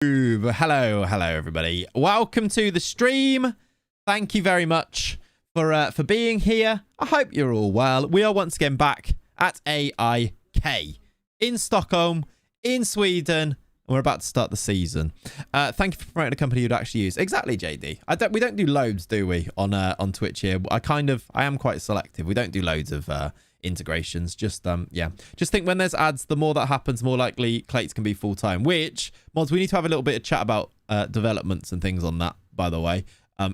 Hello everybody. Welcome to the stream. Thank you very much for being here. I hope you're all well. We are once again back at IFK in Stockholm, in Sweden. And we're about to start the season. Thank you for promoting a company you'd actually use. Exactly, JD. We don't do loads, do we, on Twitch here? I am quite selective. We don't do loads of integrations. Just think when there's ads, the more that happens, more likely Clayts can be full-time. Which, mods, we need to have a little bit of chat about developments and things on that, by the way.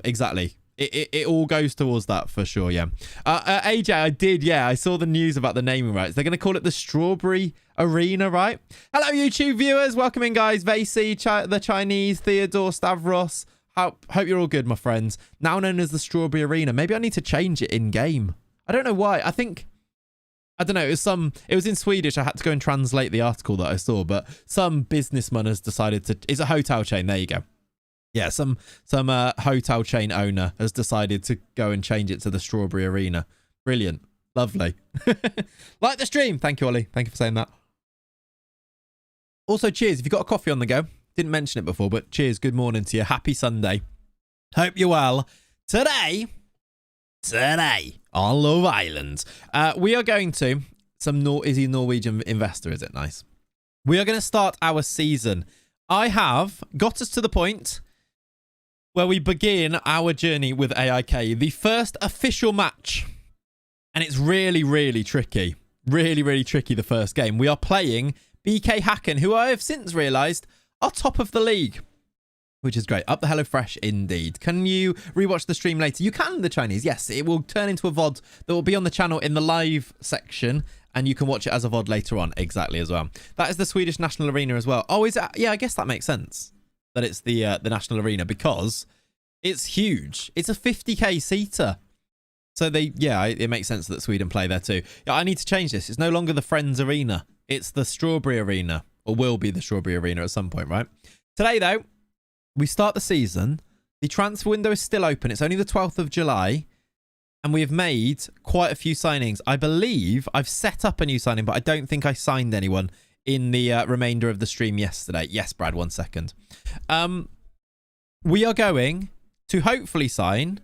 Exactly. It all goes towards that for sure, yeah. AJ, I saw the news about the naming rights. They're going to call it the Strawberry Arena, right? Hello, YouTube viewers. Welcome in, guys. Vasey, the Chinese, Theodore, Stavros. Hope you're all good, my friends. Now known as the Strawberry Arena. Maybe I need to change it in-game. I don't know why. I don't know. It was in Swedish. I had to go and translate the article that I saw, but some businessman has decided to... It's a hotel chain. There you go. Yeah, some hotel chain owner has decided to go and change it to the Strawberry Arena. Brilliant. Lovely. Like the stream. Thank you, Ollie. Thank you for saying that. Also, cheers. If you've got a coffee on the go, didn't mention it before, but cheers. Good morning to you. Happy Sunday. Hope you're well. Today on Love Island, we are going to... Is he a Norwegian investor? Is it nice? We are going to start our season. I have got us to the point where we begin our journey with AIK, the first official match. And it's really, really tricky. Really, really tricky, the first game. We are playing BK Hacken, who I have since realised are top of the league, which is great. Up the HelloFresh, indeed. Can you rewatch the stream later? You can, the Chinese. Yes, it will turn into a VOD that will be on the channel in the live section, and you can watch it as a VOD later on, exactly, as well. That is the Swedish National Arena as well. Oh, is it? Yeah, I guess that makes sense that it's the National Arena, because it's huge. It's a 50k seater. So it makes sense that Sweden play there too. Yeah, I need to change this. It's no longer the Friends Arena. It's the Strawberry Arena, or will be the Strawberry Arena at some point, right? Today, though, we start the season. The transfer window is still open. It's only the 12th of July. And we have made quite a few signings. I believe I've set up a new signing, but I don't think I signed anyone in the remainder of the stream yesterday. Yes, Brad, 1 second. We are going to hopefully sign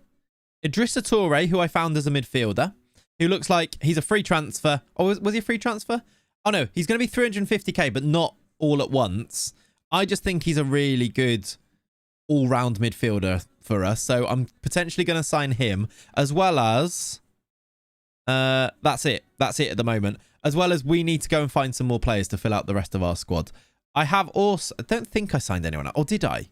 Idrissa Toure, who I found as a midfielder, who looks like he's a free transfer. Oh, was he a free transfer? Oh, no, he's going to be 350k, but not all at once. I just think he's a really good all-round midfielder for us. So I'm potentially going to sign him, as well as... That's it. That's it at the moment. As well as we need to go and find some more players to fill out the rest of our squad. I have also... I don't think I signed anyone else. Or did I?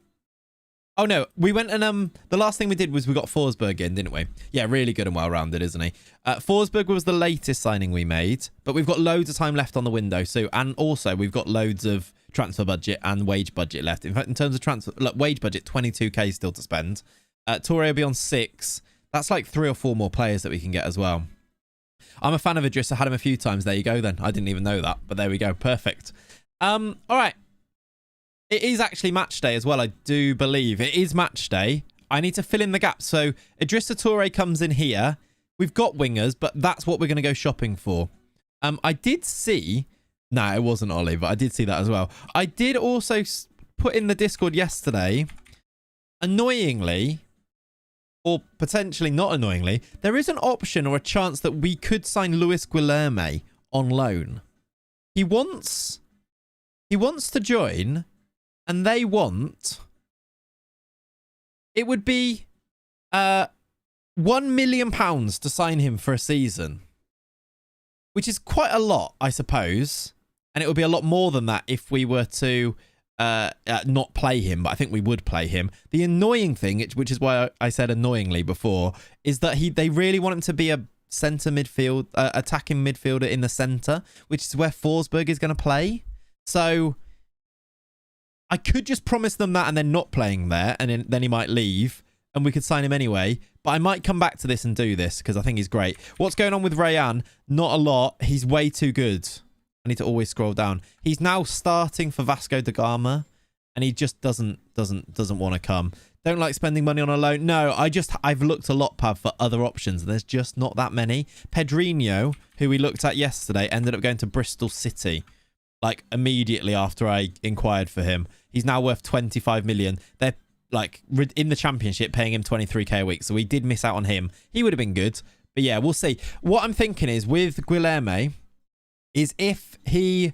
Oh, no. We went and... the last thing we did was we got Forsberg in, didn't we? Yeah, really good and well-rounded, isn't he? Forsberg was the latest signing we made. But we've got loads of time left on the window. So, and also, we've got loads of transfer budget and wage budget left. In fact, in terms of transfer... Look, wage budget, 22k still to spend. Toure will be on 6. That's like 3 or 4 more players that we can get as well. I'm a fan of Idrissa. I had him a few times. There you go, then. I didn't even know that. But there we go. Perfect. All right. It is actually match day as well, I do believe. It is match day. I need to fill in the gaps. So Idrissa Toure comes in here. We've got wingers, but that's what we're going to go shopping for. I did see... No, it wasn't Ollie, but I did see that as well. I did also put in the Discord yesterday, annoyingly, or potentially not annoyingly, there is an option or a chance that we could sign Luis Guilherme on loan. He wants to join... And they want... It would be £1 million to sign him for a season. Which is quite a lot, I suppose. And it would be a lot more than that if we were to not play him. But I think we would play him. The annoying thing, which is why I said annoyingly before, is that they really want him to be a centre midfield, attacking midfielder in the centre. Which is where Forsberg is going to play. So... I could just promise them that and then not playing there, and then he might leave, and we could sign him anyway. But I might come back to this and do this, because I think he's great. What's going on with Rayan? Not a lot. He's way too good. I need to always scroll down. He's now starting for Vasco da Gama, and he just doesn't want to come. Don't like spending money on a loan. No, I've looked a lot, Pav, for other options, and there's just not that many. Pedrinho, who we looked at yesterday, ended up going to Bristol City. Like, immediately after I inquired for him. He's now worth 25 million. They're like in the championship paying him 23k a week. So we did miss out on him. He would have been good. But yeah, we'll see. What I'm thinking is with Guilherme is if you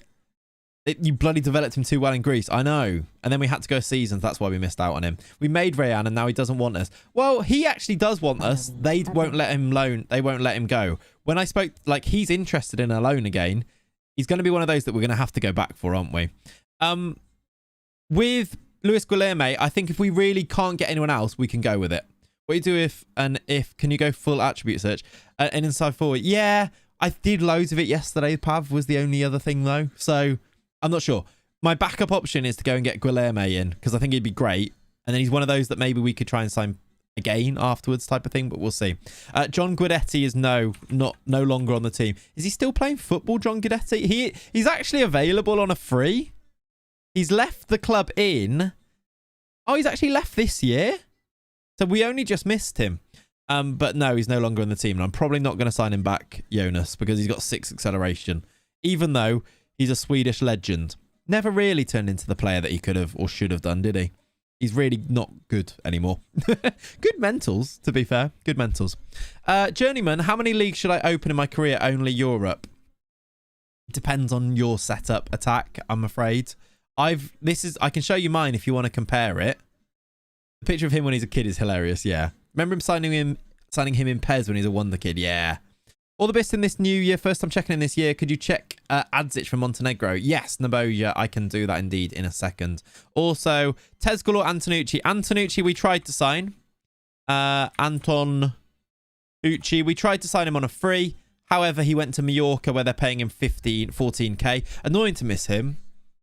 bloody developed him too well in Greece. I know. And then we had to go seasons. That's why we missed out on him. We made Rayan and now he doesn't want us. Well, he actually does want us. They won't let him loan. They won't let him go. When I spoke, like, he's interested in a loan again. He's going to be one of those that we're going to have to go back for, aren't we? With Luis Guilherme, I think if we really can't get anyone else, we can go with it. What do you do if can you go full attribute search? And inside forward? Yeah, I did loads of it yesterday. Pav was the only other thing though. So I'm not sure. My backup option is to go and get Guilherme in because I think he'd be great. And then he's one of those that maybe we could try and sign again afterwards type of thing, but we'll see. John Guidetti is no longer on the team. Is he still playing football, John Guidetti? He's actually available on a free. He's left the club in... Oh, he's actually left this year? So we only just missed him. But no, he's no longer on the team. And I'm probably not going to sign him back, Jonas, because he's got 6 acceleration. Even though he's a Swedish legend. Never really turned into the player that he could have or should have done, did he? He's really not good anymore. Good mentals, to be fair. Good mentals. Journeyman, how many leagues should I open in my career? Only Europe. Depends on your setup attack, I'm afraid. I can show you mine if you want to compare it. The picture of him when he's a kid is hilarious, yeah. Remember him signing him in Pez when he's a wonder kid, yeah. All the best in this new year. First time checking in this year. Could you check Adzic from Montenegro? Yes, Naboja. I can do that indeed in a second. Also, Tezgul or Antonucci? Antonucci we tried to sign. Anton Ucci, we tried to sign him on a free. However, he went to Mallorca where they're paying him 14k. Annoying to miss him.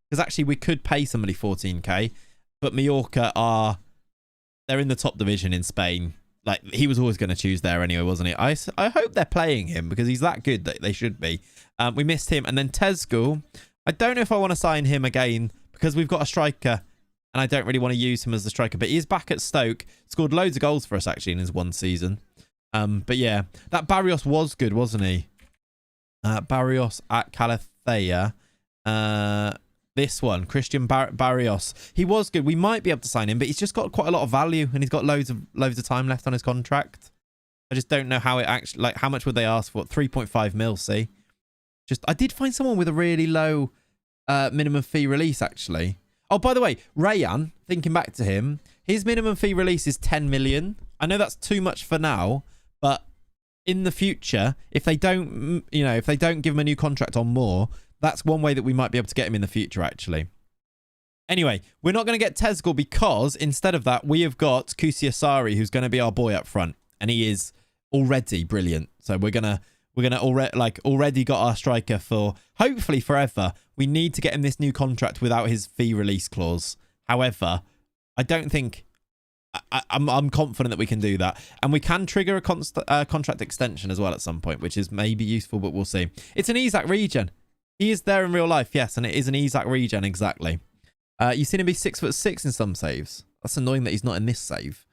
Because actually we could pay somebody 14k. But Mallorca they're in the top division in Spain. Like, he was always going to choose there anyway, wasn't he? I hope they're playing him because he's that good that they should be. We missed him. And then Tezgul, I don't know if I want to sign him again because we've got a striker and I don't really want to use him as the striker. But he is back at Stoke. Scored loads of goals for us, actually, in his one season. But yeah, that Barrios was good, wasn't he? Barrios at Calathea. This one, Christian Barrios. He was good. We might be able to sign him, but he's just got quite a lot of value and he's got loads of time left on his contract. I just don't know how it actually, like, how much would they ask for? 3.5 mil, see? I did find someone with a really low minimum fee release, actually. Oh, by the way, Rayan, thinking back to him, his minimum fee release is 10 million. I know that's too much for now, but in the future, if they don't give him a new contract on more, that's one way that we might be able to get him in the future, actually. Anyway, we're not going to get Tezgul because instead of that, we have got Kusiasari, who's going to be our boy up front, and he is already brilliant. So we're gonna already got our striker for hopefully forever. We need to get him this new contract without his fee release clause. However, I don't think I'm confident that we can do that, and we can trigger a contract extension as well at some point, which is maybe useful, but we'll see. It's an Isaac regen. He is there in real life, yes, and it is an Isaac regen, exactly. You've seen him be 6'6" in some saves. That's annoying that he's not in this save.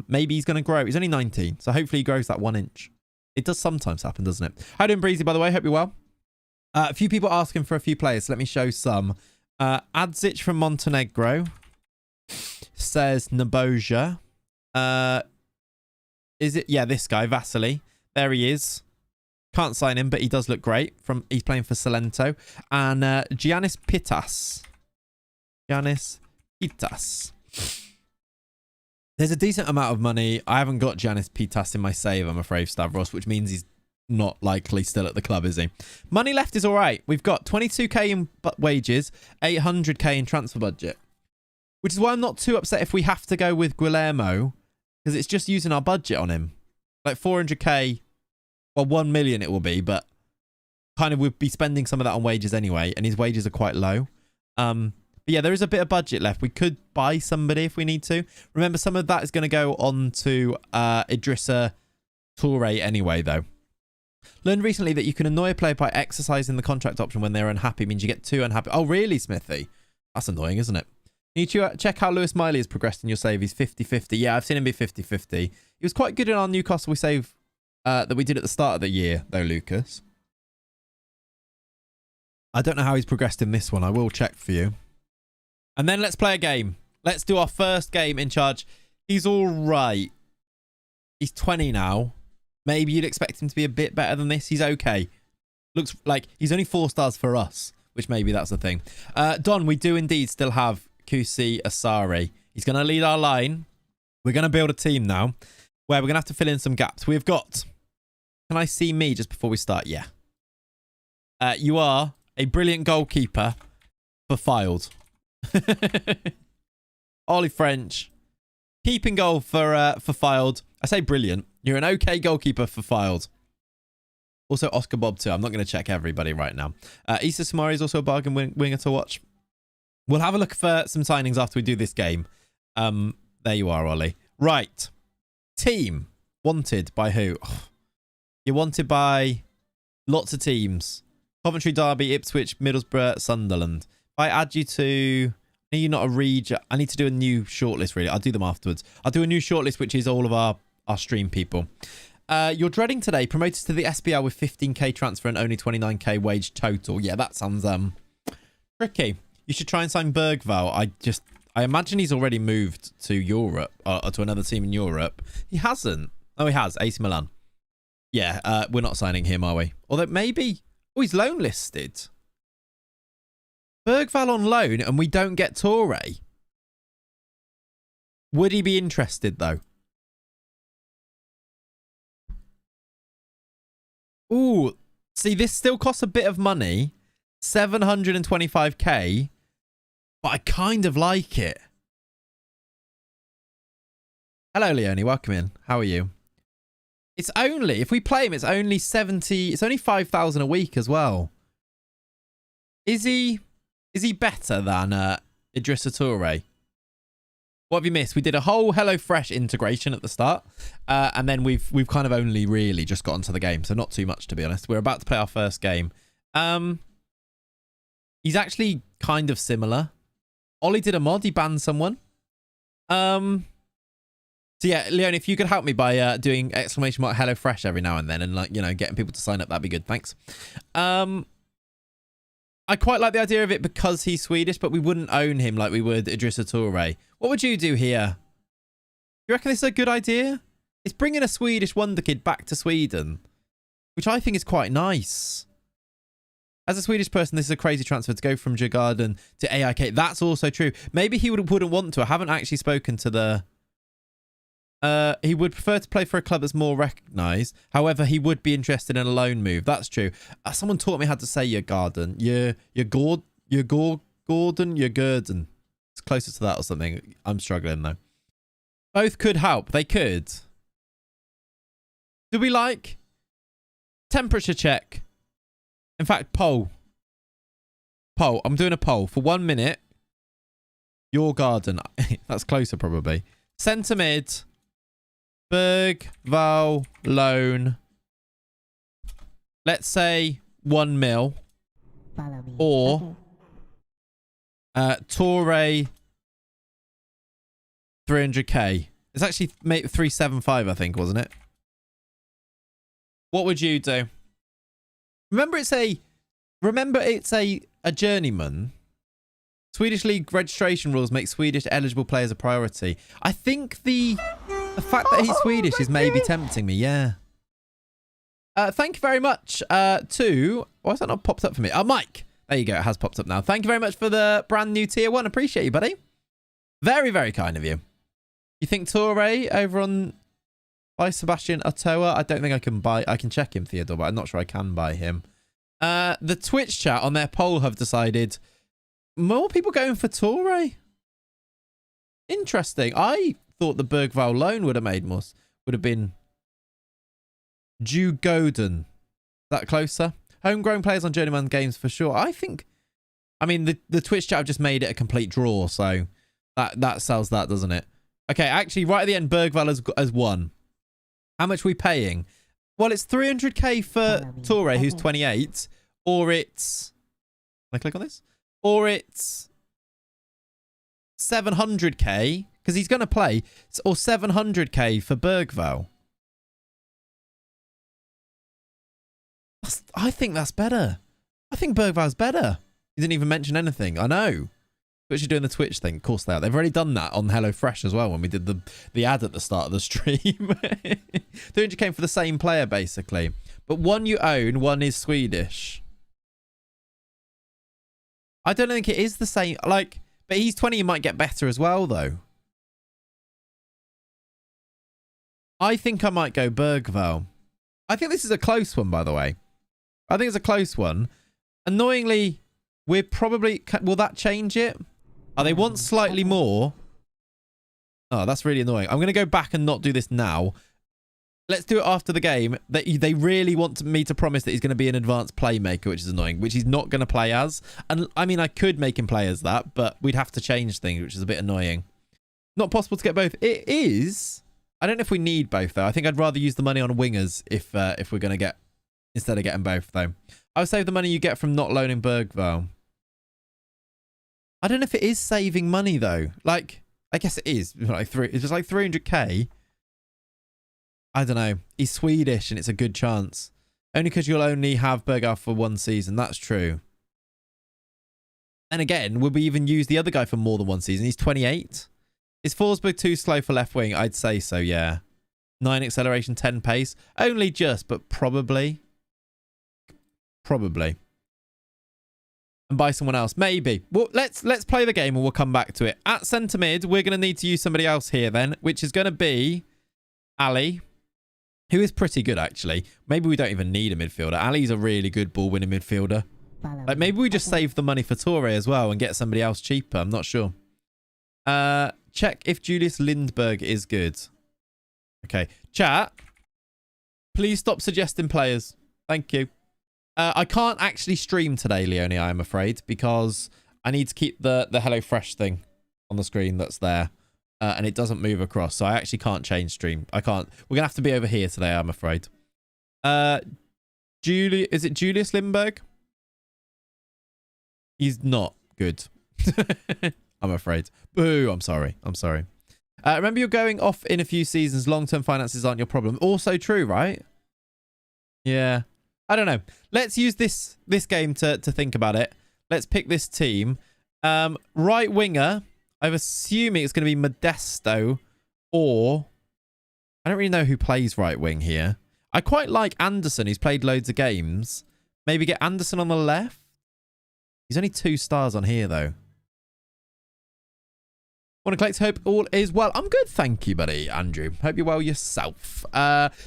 Maybe he's going to grow. He's only 19, so hopefully he grows that 1 inch. It does sometimes happen, doesn't it? How you doing, Breezy, by the way? Hope you're well. A few people asking for a few players, so let me show some. Adzic from Montenegro says Naboja. Is it? Yeah, this guy, Vasily. There he is. Can't sign him, but he does look great. He's playing for Salento. And Giannis Pitas. Giannis Pitas. There's a decent amount of money. I haven't got Giannis Pitas in my save, I'm afraid, Stavros, which means he's not likely still at the club, is he? Money left is all right. We've got 22k in wages, 800k in transfer budget, which is why I'm not too upset if we have to go with Guillermo, because it's just using our budget on him. Like 400k, well, 1 million it will be, but kind of we'd be spending some of that on wages anyway, and his wages are quite low. But yeah, there is a bit of budget left. We could buy somebody if we need to. Remember, some of that is going to go on to Idrissa Toure anyway, though. Learned recently that you can annoy a player by exercising the contract option when they're unhappy. It means you get 2 unhappy. Oh, really, Smithy? That's annoying, isn't it? Need to check how Lewis Miley has progressed in your save. He's 50-50. Yeah, I've seen him be 50-50. He was quite good in our Newcastle save that we did at the start of the year, though, Lucas. I don't know how he's progressed in this one. I will check for you. And then let's play a game. Let's do our first game in charge. He's all right. He's 20 now. Maybe you'd expect him to be a bit better than this. He's okay. Looks like he's only 4 stars for us, which maybe that's the thing. Don, we do indeed still have Kusi Asari. He's going to lead our line. We're going to build a team now where we're going to have to fill in some gaps. We've got... Can I see me just before we start? Yeah. You are a brilliant goalkeeper for Filed. Ollie French. Keeping goal for Filed. I say brilliant. You're an okay goalkeeper for Filed. Also Oscar Bob too. I'm not going to check everybody right now. Issa Samari is also a bargain winger to watch. We'll have a look for some signings after we do this game. There you are, Ollie. Right. Team. Wanted by who? Oh, you're wanted by lots of teams. Coventry, Derby, Ipswich, Middlesbrough, Sunderland. If I add you to... Are you not a read? I need to do a new shortlist, really. I'll do them afterwards. I'll do a new shortlist, which is all of our stream people. You're dreading today. Promoted to the SBL with 15k transfer and only 29k wage total. Yeah, that sounds tricky. You should try and sign Bergval. I imagine he's already moved to Europe, or to another team in Europe. He hasn't. Oh, he has. AC Milan. Yeah, we're not signing him, are we? Although maybe... Oh, he's loan listed. Bergval on loan and we don't get Torre. Would he be interested, though? Ooh, see, this still costs a bit of money. 725k. But I kind of like it. Hello, Leonie. Welcome in. How are you? It's only, if we play him, it's only 70. It's only 5,000 a week as well. Is he better than Idrissa Toure? What have you missed? We did a whole HelloFresh integration at the start. And then we've kind of only really just got onto the game. So not too much, to be honest. We're about to play our first game. He's actually kind of similar. Ollie did a mod. He banned someone. So yeah, Leon, if you could help me by doing exclamation mark HelloFresh every now and then and, like, you know, getting people to sign up, that'd be good. Thanks. I quite like the idea of it because he's Swedish, but we wouldn't own him like we would Idrissa Toure. What would you do here? You reckon this is a good idea? It's bringing a Swedish wonder kid back to Sweden, which I think is quite nice. As a Swedish person, this is a crazy transfer to go from Djurgården to AIK. That's also true. Maybe he wouldn't want to. I haven't actually spoken to the... he would prefer to play for a club that's more recognised. However, he would be interested in a loan move. That's true. Someone taught me how to say Djurgården. Djurgården. It's closer to that or something. I'm struggling though. Both could help. They could. Do we like temperature check? In fact, poll. I'm doing a poll for 1 minute. Your garden. That's closer probably. Centre mid. Bergval loan. Let's say 1 mil. Or Torre 300k. It's actually 375, I think, wasn't it? What would you do? Remember it's a journeyman. Swedish league registration rules make Swedish eligible players a priority. I think the fact that he's Swedish is maybe tempting me, yeah. Thank you very much to... Why has that not popped up for me? Mike. There you go. It has popped up now. Thank you very much for the brand new tier 1. Appreciate you, buddy. Very, very kind of you. You think Torre over on... By Sebastian Otoa? I don't think I can buy... I can check him, Theodore, but I'm not sure I can buy him. The Twitch chat on their poll have decided... More people going for Torre? Interesting. I thought the Bergval loan would have made more... Would have been... Djurgården. That closer? Homegrown players on Journeyman games for sure. I think... I mean, the Twitch chat have just made it a complete draw, so... That sells that, doesn't it? Okay, actually, right at the end, Bergval has won. How much are we paying? Well, it's 300k for Torre, who's 28. Or it's... Can I click on this? Or it's 700k, because he's going to play. Or 700k for Bergval. I think that's better. I think Bergval's better. He didn't even mention anything. I know. Twitch are doing the Twitch thing. Of course they are. They've already done that on HelloFresh as well when we did the ad at the start of the stream. 300 came for the same player, basically. But one you own, one is Swedish. I don't think it is the same. Like, but he's 20, he might get better as well, though. I think I might go Bergvall. I think this is a close one, by the way. I think it's a close one. Annoyingly, we're probably... Will that change it? Oh, they want slightly more. Oh, that's really annoying. I'm going to go back and not do this now. Let's do it after the game. They really want me to promise that he's going to be an advanced playmaker, which is annoying, which he's not going to play as. And I mean, I could make him play as that, but we'd have to change things, which is a bit annoying. Not possible to get both. It is. I don't know if we need both, though. I think I'd rather use the money on wingers if we're going to get... Instead of getting both, though. I would save the money you get from not loaning Bergvall. I don't know if it is saving money, though. Like, I guess it is. It's just like 300k. I don't know. He's Swedish and it's a good chance. Only because you'll only have Bergvall for one season. That's true. And again, would we even use the other guy for more than one season? He's 28. Is Forsberg too slow for left wing? I'd say so, yeah. 9 acceleration, 10 pace. Only just, but probably. Probably. And buy someone else. Maybe. Well, let's play the game and we'll come back to it. At centre mid, we're going to need to use somebody else here then, which is going to be Ali, who is pretty good, actually. Maybe we don't even need a midfielder. Ali's a really good ball-winning midfielder. Like, maybe we just save the money for Torre as well and get somebody else cheaper. I'm not sure. Check if Julius Lindberg is good. Okay. Chat, please stop suggesting players. Thank you. I can't actually stream today, Leonie, I'm afraid, because I need to keep the HelloFresh thing on the screen that's there. And it doesn't move across, so I actually can't change stream. I can't. We're going to have to be over here today, I'm afraid. Is it Julius Lindberg? He's not good. I'm afraid. Boo, I'm sorry. I'm sorry. Remember, you're going off in a few seasons. Long-term finances aren't your problem. Also true, right? Yeah. I don't know. Let's use this game to think about it. Let's pick this team. Right winger. I'm assuming it's going to be Modesto or... I don't really know who plays right wing here. I quite like Anderson, who's played loads of games. Maybe get Anderson on the left. He's only 2 stars on here, though. Want to Clayts, hope all is well. I'm good, thank you, buddy, Andrew. Hope you're well yourself.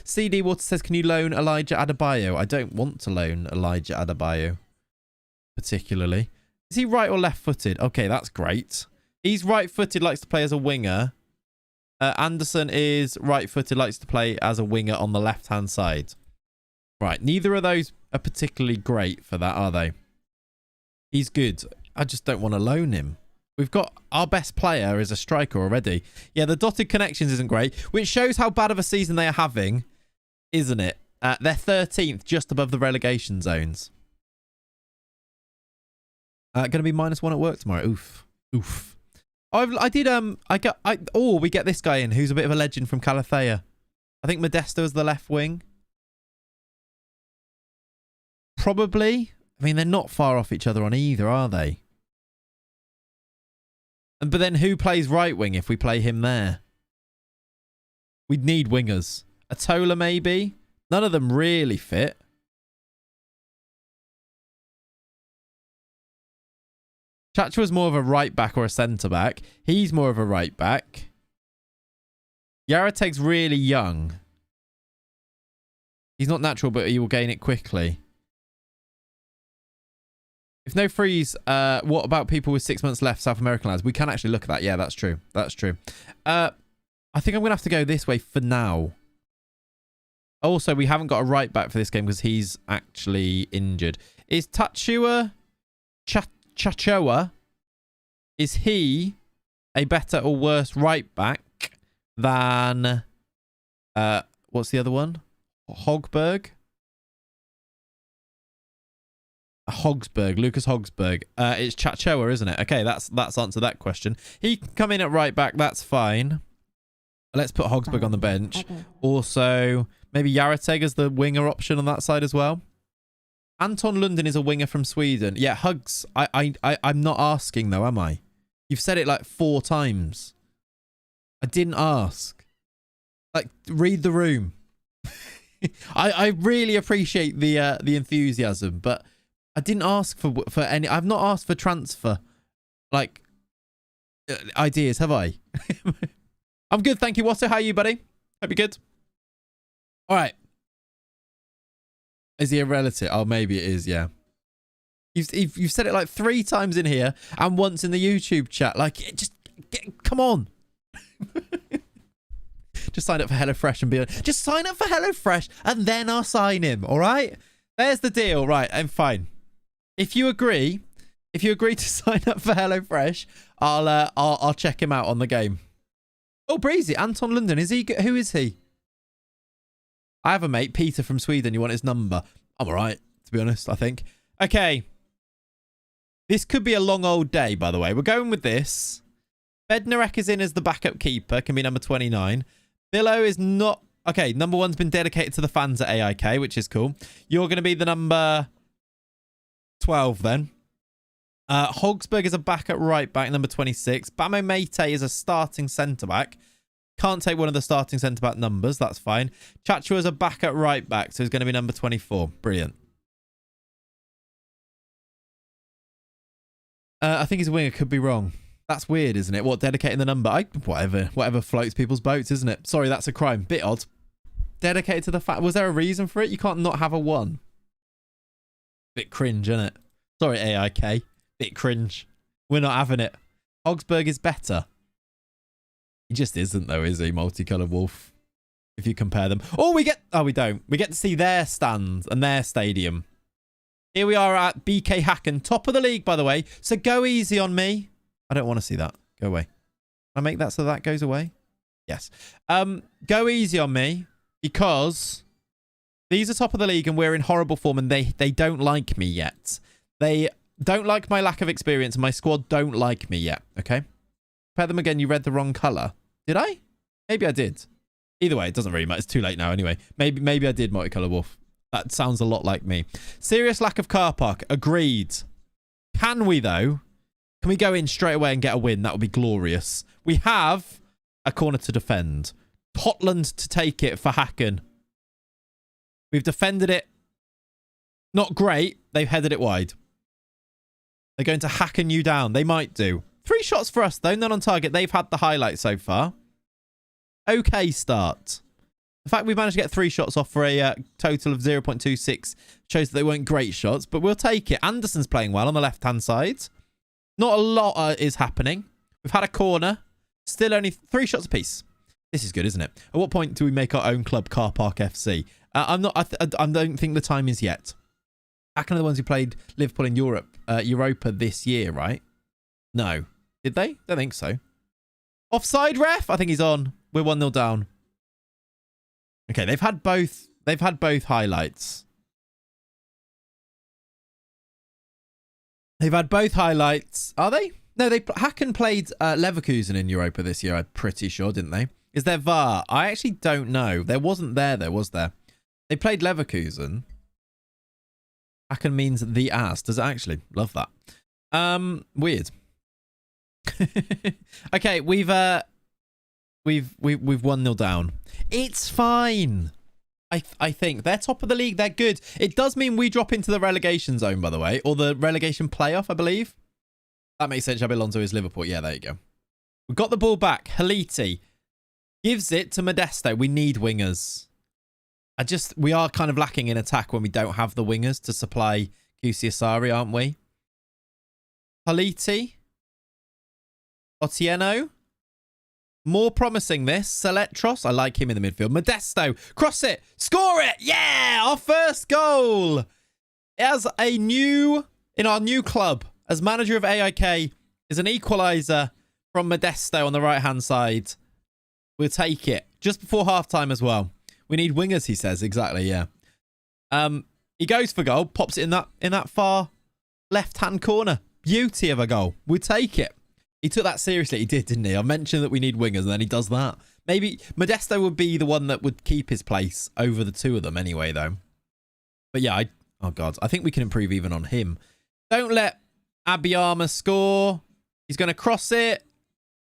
CD Water says, can you loan Elijah Adebayo? I don't want to loan Elijah Adebayo, particularly. Is he right or left-footed? Okay, that's great. He's right-footed, likes to play as a winger. Anderson is right-footed, likes to play as a winger on the left-hand side. Right, neither of those are particularly great for that, are they? He's good. I just don't want to loan him. We've got our best player is a striker already. Yeah, the dotted connections isn't great, which shows how bad of a season they are having, isn't it? They're 13th, just above the relegation zones. Going to be -1 at work tomorrow. Oof. Oof. We get this guy in who's a bit of a legend from Calafea. I think Modesto's the left wing. Probably. I mean, they're not far off each other on either, are they? But then who plays right wing if we play him there? We'd need wingers. Atola, maybe? None of them really fit. Chachua's more of a right back or a centre back. He's more of a right back. Yarateg's really young. He's not natural, but he will gain it quickly. If no freeze, what about people with 6 months left, South American lads? We can actually look at that. Yeah, that's true. That's true. I think I'm going to have to go this way for now. Also, we haven't got a right back for this game because he's actually injured. Is Chachoa, is he a better or worse right back than, what's the other one? Hogberg? Lucas Hogsberg. It's Chachoa, isn't it? Okay, that's answered that question. He can come in at right back, that's fine. Let's put Hogsberg on the bench. Also, maybe Yarateg as the winger option on that side as well. Anton Lundin is a winger from Sweden. Yeah, Hugs. I'm not asking though, am I? You've said it like 4 times. I didn't ask. Like, read the room. I really appreciate the enthusiasm, but I didn't ask for any. I've not asked for transfer like ideas, have I? I'm good, thank you. Watto, how are you, buddy? Hope you're good. All right. Is he a relative? Oh, maybe it is. Yeah. You've said it like 3 times in here and once in the YouTube chat. Like, come on. Just sign up for HelloFresh and be like, just sign up for HelloFresh and then I'll sign him. All right. There's the deal. Right. I'm fine. If you agree to sign up for HelloFresh, I'll check him out on the game. Oh, Breezy, Anton London. Who is he? I have a mate, Peter from Sweden. You want his number? I'm all right, to be honest, I think. Okay. This could be a long old day, by the way. We're going with this. Bednarek is in as the backup keeper. Can be number 29. Billow is not... Okay, number 1's been dedicated to the fans at AIK, which is cool. You're going to be the number 12 then. Hogsberg is a backup right back, number 26. Bamo Mate is a starting centre-back. Can't take one of the starting centre-back numbers. That's fine. Chacho is a backup right back, so he's going to be number 24. Brilliant. I think his winger could be wrong. That's weird, isn't it? What, dedicating the number? Whatever floats people's boats, isn't it? Sorry, that's a crime. Bit odd. Dedicated to the fact... Was there a reason for it? You can't not have a 1. Bit cringe, isn't it? Sorry, AIK. Bit cringe. We're not having it. Hogsberg is better. He just isn't, though, is he? Multicoloured Wolf. If you compare them. Oh, we get... Oh, we don't. We get to see their stands and their stadium. Here we are at BK Hacken. Top of the league, by the way. So go easy on me. I don't want to see that. Go away. Can I make that so that goes away? Yes. Go easy on me because these are top of the league and we're in horrible form and they don't like me yet. They don't like my lack of experience and my squad don't like me yet. Okay? Compare them again. You read the wrong colour. Did I? Maybe I did. Either way, it doesn't really matter. It's too late now anyway. Maybe I did Multicolour Wolf. That sounds a lot like me. Serious lack of car park. Agreed. Can we, though? Can we go in straight away and get a win? That would be glorious. We have a corner to defend. Potland to take it for Hacken. We've defended it. Not great. They've headed it wide. They're going to Hacken you down. They might do. 3 shots for us, though. None on target. They've had the highlight so far. Okay start. The fact we've managed to get 3 shots off for a total of 0.26 shows that they weren't great shots, but we'll take it. Anderson's playing well on the left-hand side. Not a lot is happening. We've had a corner. Still only 3 shots apiece. This is good, isn't it? At what point do we make our own club, Car Park FC? I don't think the time is yet. Hacken are the ones who played Liverpool in Europa this year, right? No. Did they? Don't think so. Offside ref? I think he's on. We're 1-0 down. Okay, they've had both highlights. They've had both highlights. Are they? No, Hacken played Leverkusen in Europa this year, I'm pretty sure, didn't they? Is there VAR? I actually don't know. There wasn't there, was there? They played Leverkusen. Hacken means the ass. Does it actually? Love that. Weird. Okay, we've 1-0 down. It's fine. I think they're top of the league. They're good. It does mean we drop into the relegation zone, by the way, or the relegation playoff, I believe. That makes sense. Xabi Alonso is Liverpool. Yeah, there you go. We've got the ball back. Haliti gives it to Modesto. We need wingers. We are kind of lacking in attack when we don't have the wingers to supply QC Asari, aren't we? Haliti. Otieno. More promising this. Seletros. I like him in the midfield. Modesto. Cross it. Score it. Yeah. Our first goal. In our new club, as manager of AIK, is an equaliser from Modesto on the right-hand side. We'll take it. Just before half-time as well. We need wingers, he says. Exactly, yeah. He goes for goal. Pops it in that far left-hand corner. Beauty of a goal. We'll take it. He took that seriously. He did, didn't he? I mentioned that we need wingers, and then he does that. Maybe Modesto would be the one that would keep his place over the 2 of them anyway, though. But yeah, oh, God. I think we can improve even on him. Don't let Abiyama score. He's going to cross it.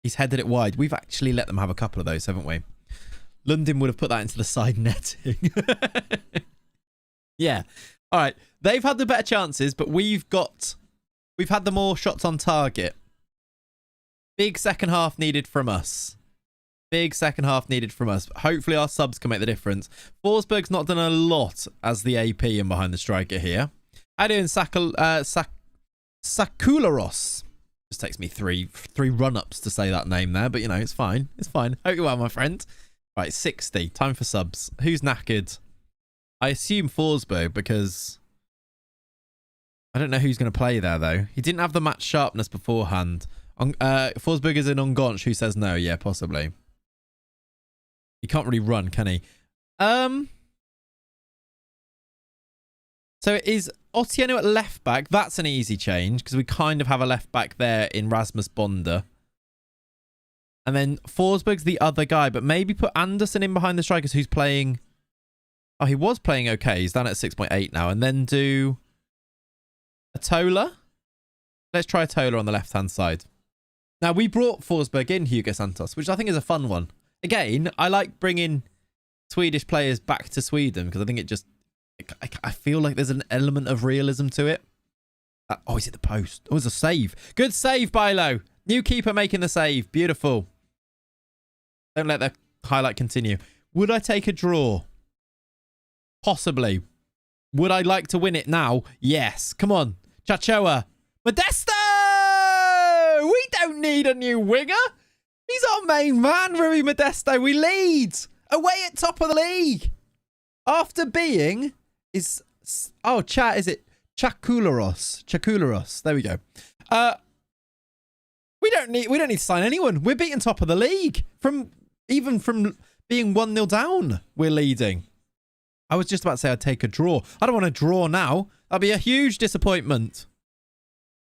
He's headed it wide. We've actually let them have a couple of those, haven't we? London would have put that into the side netting. Yeah. All right. They've had the better chances, but we've had the more shots on target. Big second half needed from us. Big second half needed from us. Hopefully our subs can make the difference. Forsberg's not done a lot as the AP in behind the striker here. How you doing, Sakularos? Just takes me three run-ups to say that name there, but you know, it's fine. It's fine. Hope you're well, my friend. Right, 60. Time for subs. Who's knackered? I assume Forsberg because I don't know who's going to play there, though. He didn't have the match sharpness beforehand. Forsberg is an Ongonch who says no. Yeah, possibly. He can't really run, can he? So is Otieno at left back? That's an easy change because we kind of have a left back there in Rasmus Bonder. And then Forsberg's the other guy, but maybe put Anderson in behind the strikers who's playing. Oh, he was playing okay. He's down at 6.8 now. And then do Atola. Let's try Atola on the left-hand side. Now, we brought Forsberg in, Hugo Santos, which I think is a fun one. Again, I like bringing Swedish players back to Sweden because I think it just... I feel like there's an element of realism to it. Oh, he's at the post. Oh, it's a save. Good save, Bilo. New keeper making the save. Beautiful. Don't let the highlight continue. Would I take a draw? Possibly. Would I like to win it now? Yes. Come on. Chachoa. Modesto! We don't need a new winger. He's our main man, Rui Modesto. We lead. Away at top of the league. After being... Oh, chat, is it Chakularos? There we go. We don't need to sign anyone. We're beating top of the league. Even from being 1-0 down, we're leading. I was just about to say I'd take a draw. I don't want to draw now. That'd be a huge disappointment.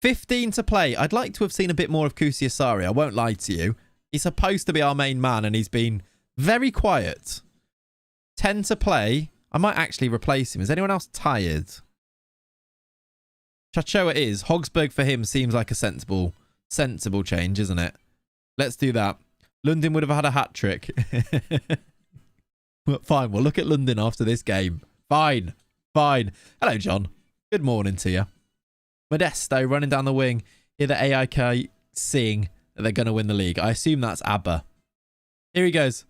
15 to play. I'd like to have seen a bit more of Kusiasari. I won't lie to you. He's supposed to be our main man and he's been very quiet. 10 to play. I might actually replace him. Is anyone else tired? Chachoa is. Hogsberg for him seems like a sensible change, isn't it? Let's do that. London would have had a hat trick. Fine, we'll look at London after this game. Fine. Hello, John. Good morning to you. Modesto running down the wing. Hear the AIK sing that they're going to win the league. I assume that's ABBA. Here he goes.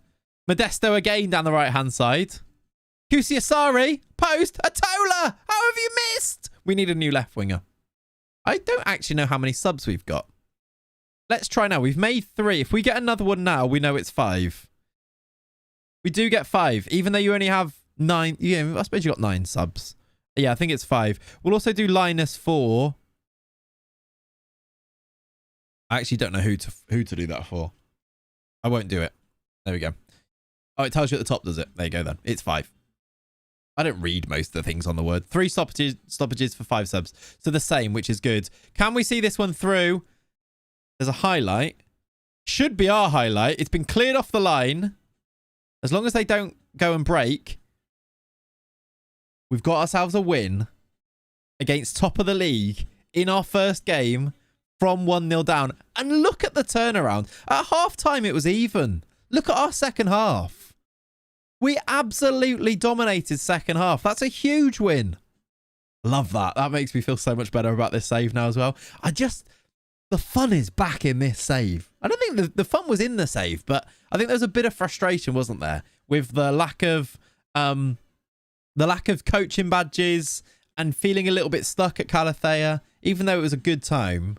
Modesto again down the right-hand side. Kusiasari. Post. Atola. How have you missed? We need a new left winger. I don't actually know how many subs we've got. Let's try now. We've made 3. If we get another one now, we know it's 5. We do get 5, even though you only have 9. Yeah, I suppose you got 9 subs. Yeah, I think it's 5. We'll also do Linus 4. I actually don't know who to do that for. I won't do it. There we go. Oh, it tells you at the top, does it? There you go then. It's 5. I don't read most of the things on the word. 3 stoppages for 5 subs. So the same, which is good. Can we see this one through? There's a highlight. Should be our highlight. It's been cleared off the line. As long as they don't go and break, we've got ourselves a win against top of the league in our first game from 1-0 down. And look at the turnaround. At half-time, it was even. Look at our second half. We absolutely dominated second half. That's a huge win. Love that. That makes me feel so much better about this save now as well. The fun is back in this save. I don't think the fun was in the save, but I think there was a bit of frustration, wasn't there, with the lack of coaching badges and feeling a little bit stuck at Calathea, even though it was a good time.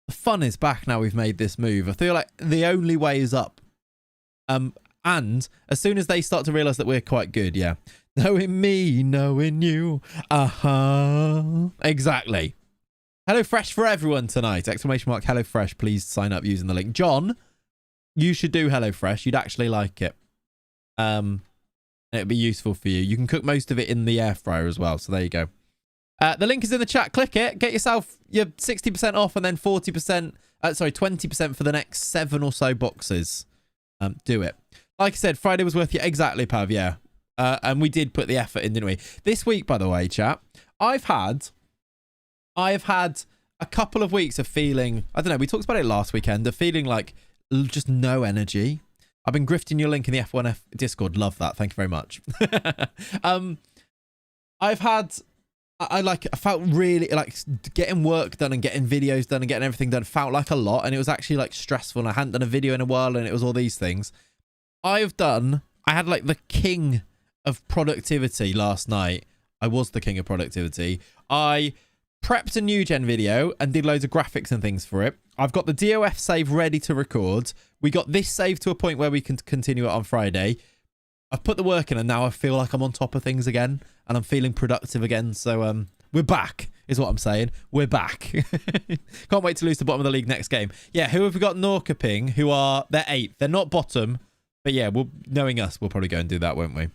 The fun is back now we've made this move. I feel like the only way is up. And as soon as they start to realise that we're quite good, yeah. Knowing me, knowing you. Exactly. HelloFresh for everyone tonight. Exclamation mark HelloFresh. Please sign up using the link. John, you should do HelloFresh. You'd actually like it. It'd be useful for you. You can cook most of it in the air fryer as well. So there you go. The link is in the chat. Click it. Get yourself your 60% off and then 20% for the next 7 or so boxes. Do it. Like I said, Friday was worth it. Exactly, Pav. Yeah. And we did put the effort in, didn't we? This week, by the way, chat, I've had a couple of weeks of feeling, I don't know, we talked about it last weekend, of feeling like just no energy. I've been grifting your link in the F1F Discord. Love that. Thank you very much. I felt really like getting work done and getting videos done and getting everything done felt like a lot, and it was actually like stressful, and I hadn't done a video in a while, and it was all these things. I had like the king of productivity last night. I was the king of productivity. I prepped a new gen video and did loads of graphics and things for it. I've got the DOF save ready to record. We got this save to a point where we can continue it on Friday. I've put the work in, and now I feel like I'm on top of things again, and I'm feeling productive again. So we're back, is what I'm saying. We're back. Can't wait to lose the bottom of the league next game. Yeah, who have we got? Norrkoping, they're 8th. They're not bottom, but yeah, knowing us, we'll probably go and do that, won't we?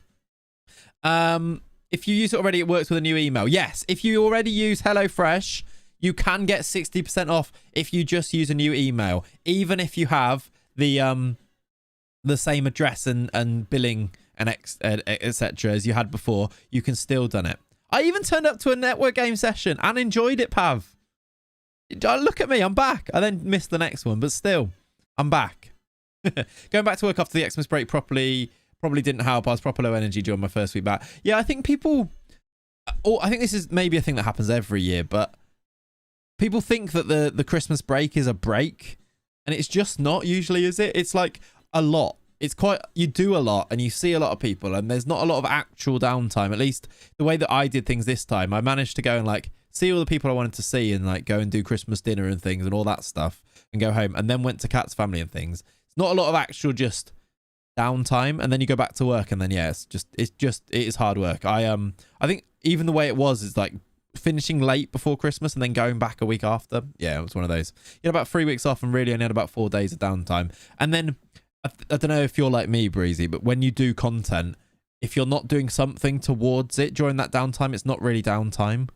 If you use it already, it works with a new email. Yes, if you already use HelloFresh, you can get 60% off if you just use a new email, even if you have the same address and billing and etc. as you had before. You can still done it. I even turned up to a network game session and enjoyed it, Pav. Look at me, I'm back. I then missed the next one, but still, I'm back. Going back to work after the Xmas break probably didn't help. I was proper low energy during my first week back. Yeah, I think I think this is maybe a thing that happens every year, but people think that the Christmas break is a break, and it's just not usually, is it? It's like a lot. You do a lot and you see a lot of people, and there's not a lot of actual downtime. At least the way that I did things this time, I managed to go and like see all the people I wanted to see, and like go and do Christmas dinner and things and all that stuff, and go home, and then went to Cat's family and things. It's not a lot of actual just downtime, and then you go back to work, and then yeah, it is hard work. I think even the way it was is like finishing late before Christmas and then going back a week after. Yeah, it was one of those. You had about 3 weeks off and really only had about 4 days of downtime. And then I don't know if you're like me, Breezy, but when you do content, if you're not doing something towards it during that downtime, it's not really downtime.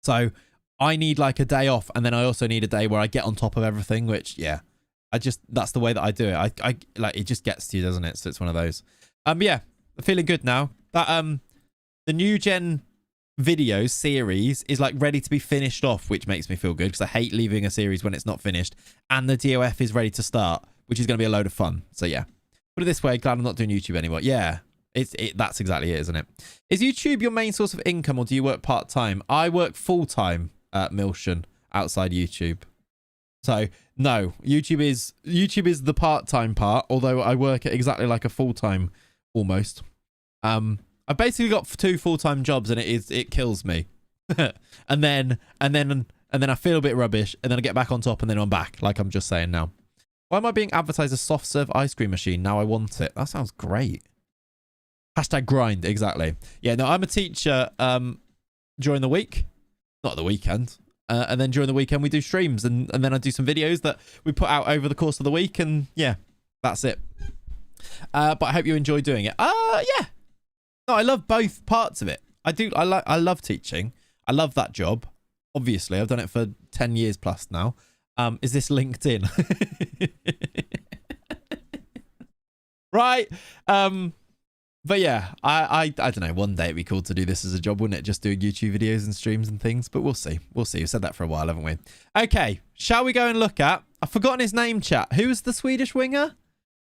So I need like a day off, and then I also need a day where I get on top of everything, which yeah, that's the way that I do it. I like, it just gets to you, doesn't it? So it's one of those. Yeah, I'm feeling good now. That the new gen videos series is like ready to be finished off, which makes me feel good, because I hate leaving a series when it's not finished. And the DOF is ready to start, which is going to be a load of fun. So yeah, put it this way, glad I'm not doing YouTube anymore. Yeah, that's exactly it, isn't it? Is YouTube your main source of income, or do you work part-time? I work full-time at Milshan outside YouTube. So no, YouTube is the part-time part, although I work at exactly like a full-time almost. I've basically got 2 full-time jobs, and it kills me. and then I feel a bit rubbish, and then I get back on top, and then I'm back, like I'm just saying now. Why am I being advertised as soft serve ice cream machine? Now I want it. That sounds great. Hashtag grind, exactly. Yeah, no, I'm a teacher during the week, not the weekend. And then during the weekend we do streams, and then I do some videos that we put out over the course of the week, and yeah, that's it. But I hope you enjoy doing it. Yeah. No, I love both parts of it. I love teaching. I love that job. Obviously, I've done it for 10 years plus now. Is this LinkedIn? Right. But yeah, I don't know. One day it'd be cool to do this as a job, wouldn't it? Just doing YouTube videos and streams and things. But we'll see. We'll see. We've said that for a while, haven't we? Okay. Shall we go and look at? I've forgotten his name, chat. Who's the Swedish winger?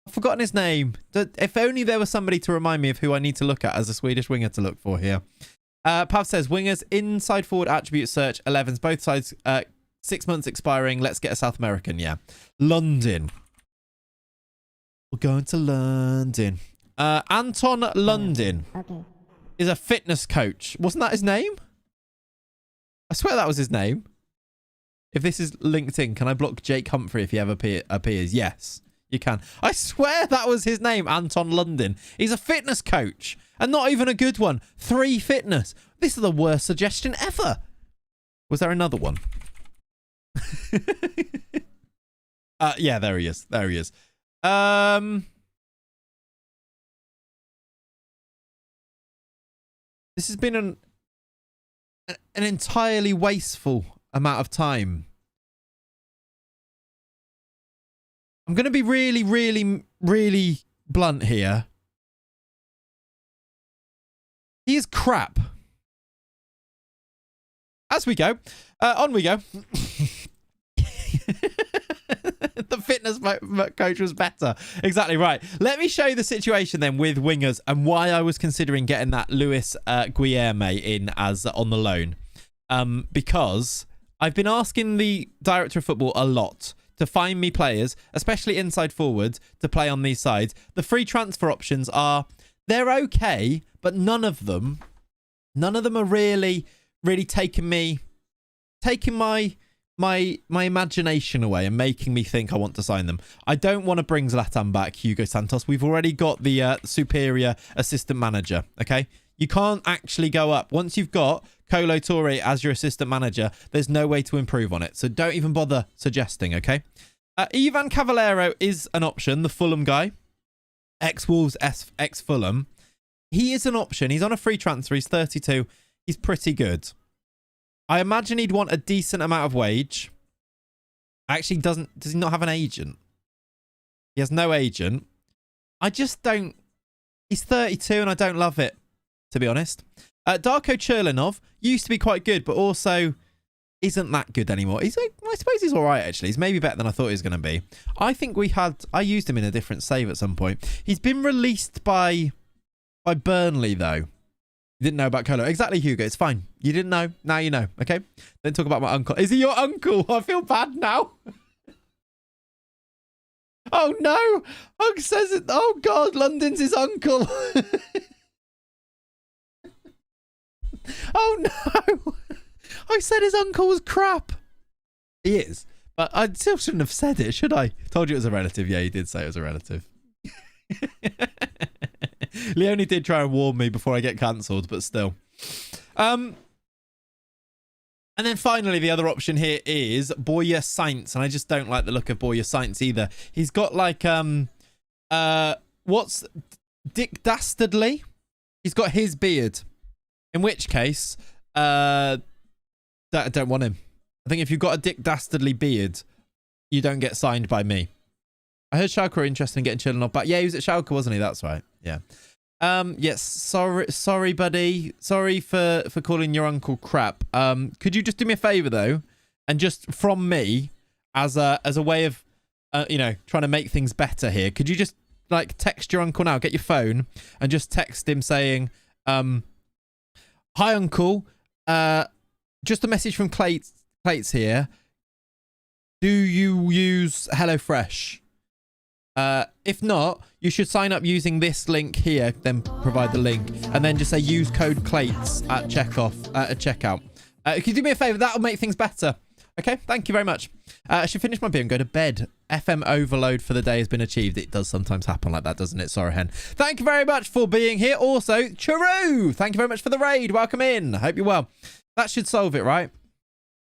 I've forgotten his name. If only there was somebody to remind me of who I need to look at as a Swedish winger to look for here. Pav says, wingers, inside forward attribute search, 11s, both sides, 6 months expiring. Let's get a South American. Yeah. London. We're going to London. Anton London is a fitness coach. Wasn't that his name? I swear that was his name. If this is LinkedIn, can I block Jake Humphrey if he ever appears? Yes, you can. I swear that was his name, Anton London. He's a fitness coach, and not even a good one. 3 fitness. This is the worst suggestion ever. Was there another one? Yeah, there he is. There he is. This has been an entirely wasteful amount of time. I'm going to be really, really, really blunt here. He is crap. As we go, On we go. The fitness coach was better. Exactly right. Let me show you the situation then with wingers and why I was considering getting that Luis Guilherme in as on the loan. Because I've been asking the director of football a lot to find me players, especially inside forwards, to play on these sides. The free transfer options they're okay, but none of them are really taking my imagination away and making me think I want to sign them. I don't want to bring Zlatan back, Hugo Santos. We've already got the superior assistant manager, okay? You can't actually go up. Once you've got Kolo Touré as your assistant manager, there's no way to improve on it. So don't even bother suggesting, okay? Ivan Cavallero is an option, the Fulham guy. Ex-Wolves, ex-Fulham. He is an option. He's on a free transfer. He's 32. He's pretty good. I imagine he'd want a decent amount of wage. Actually, does he not have an agent? He has no agent. I just don't... He's 32 and I don't love it, to be honest. Darko Cherlinov used to be quite good, but also isn't that good anymore. I suppose he's all right, actually. He's maybe better than I thought he was going to be. I think I used him in a different save at some point. He's been released by Burnley, though. You didn't know about Colo. Exactly, Hugo. It's fine. You didn't know. Now you know, okay? Don't talk about my uncle. Is he your uncle? I feel bad now. Oh, no. Hug says it. Oh, God. London's his uncle. Oh, no. I said his uncle was crap. He is. But I still shouldn't have said it, should I? Told you it was a relative. Yeah, you did say it was a relative. Leonie did try and warn me before I get cancelled, but still. And then finally, the other option here is Boya Sainz. And I just don't like the look of Boya Sainz either. He's got like, what's Dick Dastardly? He's got his beard. In which case, I don't want him. I think if you've got a Dick Dastardly beard, you don't get signed by me. I heard Schalke were interested in getting Cherlinov back. Yeah, he was at Schalke, wasn't he? That's right. Yeah. Yes. Sorry, buddy. Sorry for calling your uncle crap. Could you just do me a favor though, and just from me, as a way of, trying to make things better here. Could you just like text your uncle now? Get your phone and just text him saying, "Hi, uncle. Just a message from Clayts here. Do you use HelloFresh? If not, you should sign up using this link here, then provide the link, and then just say use code Clayts at checkout. If you do me a favor, that'll make things better. Okay, thank you very much. I should finish my beer and go to bed. FM overload for the day has been achieved. It does sometimes happen like that, doesn't it? Sorry, Hen. Thank you very much for being here. Also, Charu, thank you very much for the raid. Welcome in. Hope you're well. That should solve it, right?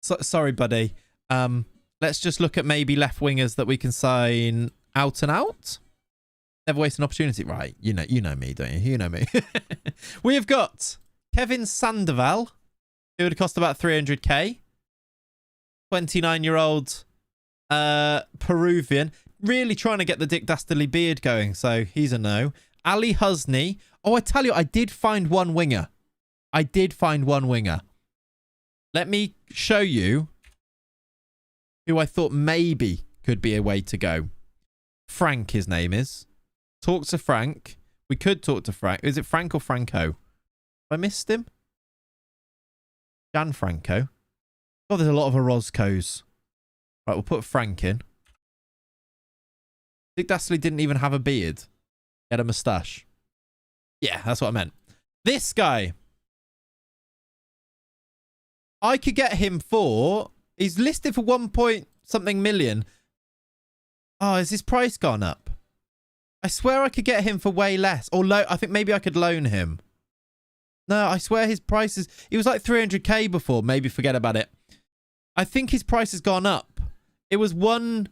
Sorry, buddy. Let's just look at maybe left wingers that we can sign out and out. Never waste an opportunity, right? You know me, don't you? You know me. We have got Kevin Sandoval, who would cost about 300k. 29-year-old Peruvian, really trying to get the Dick Dastardly beard going, so he's a no. Ali Husney. Oh, I tell you, I did find one winger. Let me show you who I thought maybe could be a way to go. Frank, his name is. Talk to Frank. We could talk to Frank. Is it Frank or Franco? I missed him. Gianfranco. Oh, there's a lot of Orozcos. Right, we'll put Frank in. Dick Dastardly didn't even have a beard. He had a moustache. Yeah, that's what I meant. This guy. I could get him for... He's listed for 1 point something million. Oh, has his price gone up? I swear I could get him for way less. Or I think maybe I could loan him. No, I swear his price is... He was like 300k before. Maybe forget about it. I think his price has gone up. It was 300k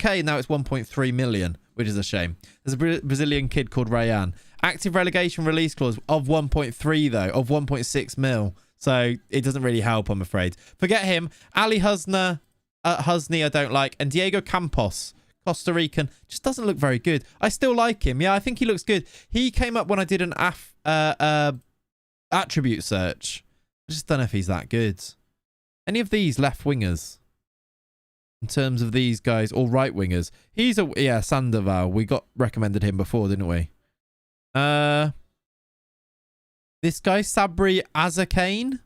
and now it's 1.3 million, which is a shame. There's a Brazilian kid called Rayan. Active relegation release clause of 1.3 though, of 1.6 mil. So it doesn't really help, I'm afraid. Forget him. Ali Husney I don't like. And Diego Campos, Costa Rican, just doesn't look very good. I still like him. Yeah, I think he looks good. He came up when I did an attribute search. I just don't know if he's that good. Any of these left wingers? In terms of these guys, or right wingers. He's a... Yeah, Sandoval. We got recommended him before, didn't we? This guy, Sabri Azarkane.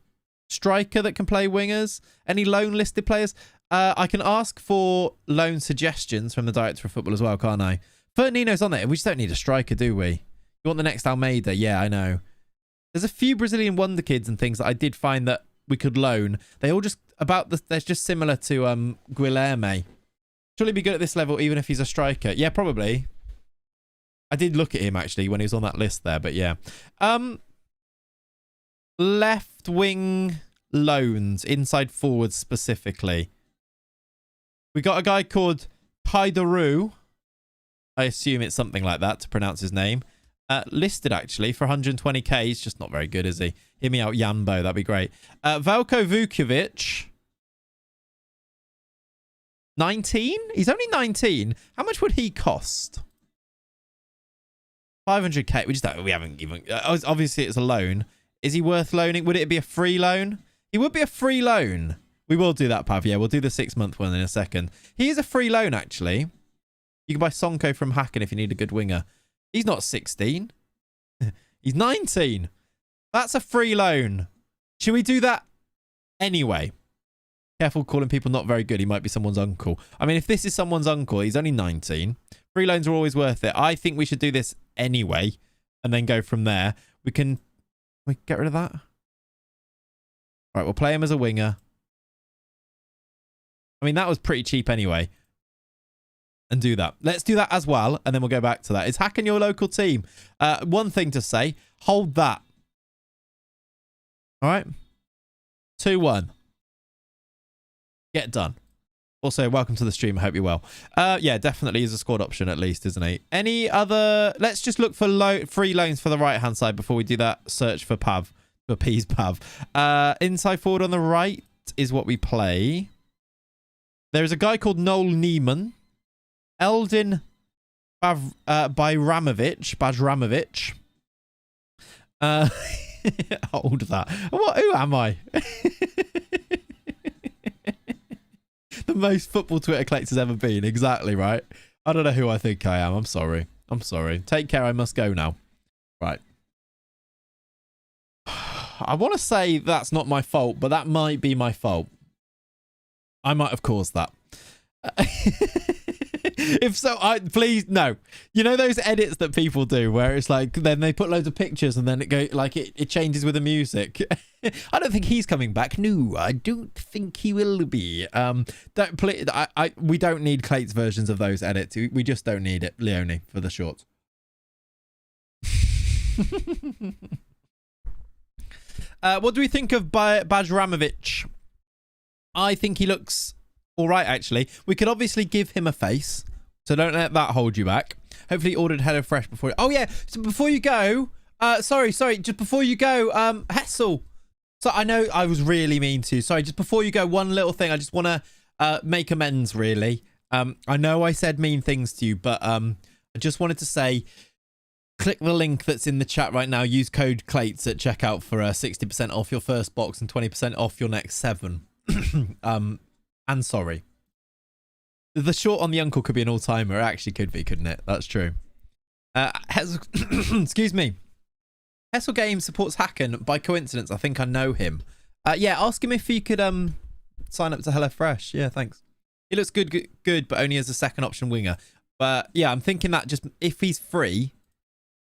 Striker that can play wingers. Any loan listed players? I can ask for loan suggestions from the director of football as well, can't I? Fernino's on it. We just don't need a striker, do we? You want the next Almeida? Yeah, I know. There's a few Brazilian wonder kids and things that I did find that we could loan. They all just... They're just similar to Guilherme. Surely be good at this level even if he's a striker. Yeah, probably. I did look at him actually when he was on that list there, but yeah. Left wing loans, inside forwards specifically. We got a guy called Paidaru. I assume it's something like that to pronounce his name. Listed actually for 120k. He's just not very good, is he? Hear me out, Jambo. That'd be great. Veljko Vukovic. 19? He's only 19. How much would he cost? 500k. We haven't even... obviously, it's a loan. Is he worth loaning? Would it be a free loan? He would be a free loan. We will do that, Pav. Yeah, we'll do the 6-month one in a second. He is a free loan, actually. You can buy Sonko from Hacken if you need a good winger. He's not 16. He's 19. That's a free loan. Should we do that anyway? Careful calling people not very good. He might be someone's uncle. I mean, if this is someone's uncle, he's only 19. Free loans are always worth it. I think we should do this anyway and then go from there. We can get rid of that. All right, we'll play him as a winger. I mean, that was pretty cheap anyway. And do that. Let's do that as well, and then we'll go back to that. Is Hacken your local team? One thing to say, hold that. All right. 2-1. Get done. Also, welcome to the stream. I hope you're well. Yeah, definitely is a squad option at least, isn't he? Any other... Let's just look for free loans for the right-hand side before we do that search for Pav. For P's Pav. Inside forward on the right is what we play. There's a guy called Noel Neiman. Eldin Bajramovic. Hold that. Who am I? The most football Twitter Clayts has ever been. Exactly, right? I don't know who I think I am. I'm sorry. I'm sorry. Take care. I must go now. Right. I want to say that's not my fault, but that might be my fault. I might have caused that. If so, please no. You know those edits that people do where it's like then they put loads of pictures and then it changes with the music. I don't think he's coming back. No, I don't think he will be. We don't need Clayts versions of those edits. We just don't need it. Leone for the shorts. What do we think of Bajramovic? I think he looks all right, actually. We could obviously give him a face, so don't let that hold you back. Hopefully he ordered HelloFresh before... Oh, yeah. So before you go... Sorry. Just before you go, Hessel. So I know I was really mean to. Sorry, just before you go, one little thing. I just want to make amends, really. I know I said mean things to you, but I just wanted to say... Click the link that's in the chat right now. Use code Clayts at checkout for 60% off your first box and 20% off your next 7. And sorry. The short on the uncle could be an all-timer. It actually could be, couldn't it? That's true. Excuse me. Hessel Games supports Hacken. By coincidence, I think I know him. Yeah, ask him if he could sign up to HelloFresh. Yeah, thanks. He looks good, but only as a second option winger. But yeah, I'm thinking that just if he's free,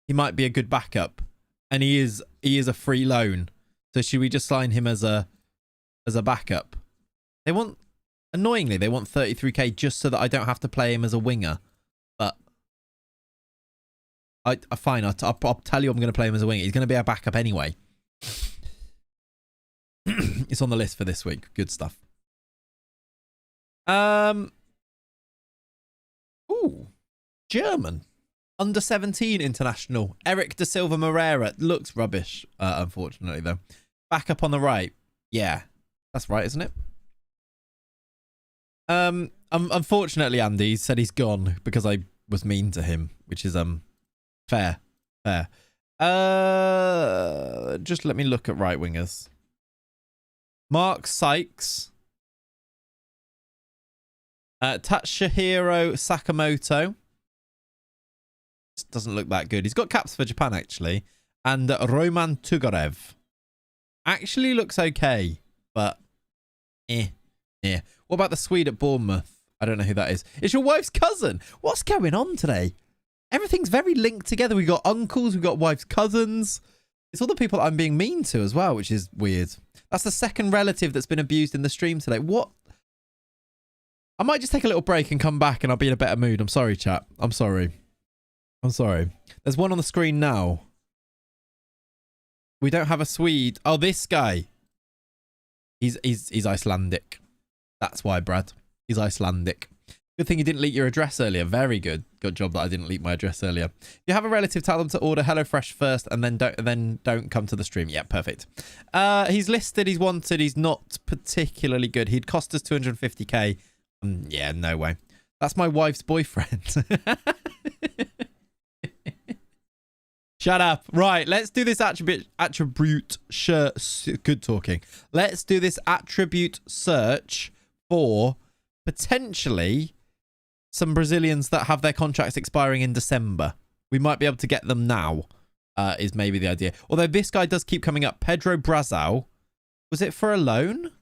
he might be a good backup. And he is a free loan. So should we just sign him as a backup? Annoyingly, they want 33k just so that I don't have to play him as a winger. But fine, I'll tell you I'm going to play him as a winger. He's going to be our backup anyway. It's on the list for this week. Good stuff. Ooh, German. Under 17 international. Eric da Silva Moreira. Looks rubbish, unfortunately, though. Backup on the right. Yeah, that's right, isn't it? Unfortunately, Andy said he's gone because I was mean to him, which is fair. Just let me look at right wingers. Mark Sykes. Tatsuhiro Sakamoto. This doesn't look that good. He's got caps for Japan, actually. And Roman Tugarev. Actually looks okay, but yeah. What about the Swede at Bournemouth? I don't know who that is. It's your wife's cousin. What's going on today? Everything's very linked together. We got uncles, we got wife's cousins. It's all the people I'm being mean to as well, which is weird. That's the second relative that's been abused in the stream today. What? I might just take a little break and come back and I'll be in a better mood. I'm sorry, chat. I'm sorry. There's one on the screen now. We don't have a Swede. Oh, this guy. He's Icelandic. That's why, Brad. He's Icelandic. Good thing you didn't leak your address earlier. Very good. Good job that I didn't leak my address earlier. If you have a relative, tell them to order HelloFresh first and then don't come to the stream. Yeah, perfect. He's listed. He's wanted. He's not particularly good. He'd cost us 250k. Yeah, no way. That's my wife's boyfriend. Shut up. Right, let's do this attribute good talking. Let's do this attribute search for potentially some Brazilians that have their contracts expiring in December. We might be able to get them now, is maybe the idea. Although this guy does keep coming up. Pedro Brazao. Was it for a loan?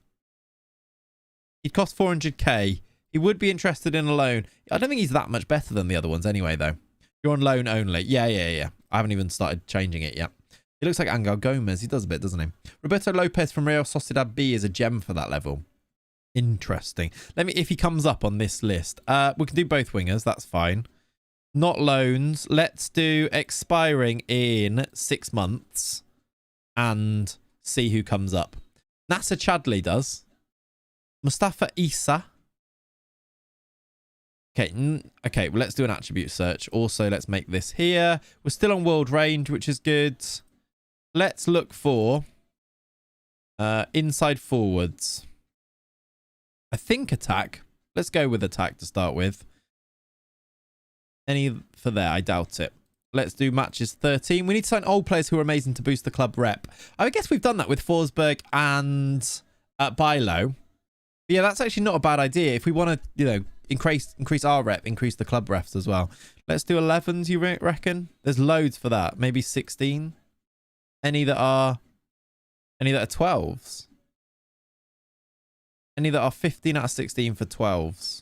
He'd cost 400k. He would be interested in a loan. I don't think he's that much better than the other ones anyway, though. You're on loan only. Yeah. I haven't even started changing it yet. He looks like Angel Gomez. He does a bit, doesn't he? Roberto Lopez from Real Sociedad B is a gem for that level. Interesting. If he comes up on this list. We can do both wingers. That's fine. Not loans. Let's do expiring in 6 months and see who comes up. Nasser Chadley does. Mustafa Issa. Okay, well, let's do an attribute search. Also, let's make this here. We're still on world range, which is good. Let's look for inside forwards. I think attack. Let's go with attack to start with. Any for there? I doubt it. Let's do matches 13. We need to sign old players who are amazing to boost the club rep. I guess we've done that with Forsberg and Bilo. Yeah, that's actually not a bad idea. If we want to, increase our rep, increase the club refs as well. Let's do 11s, you reckon? There's loads for that. Maybe 16? Any that are 12s? Any that are 15 out of 16 for 12s?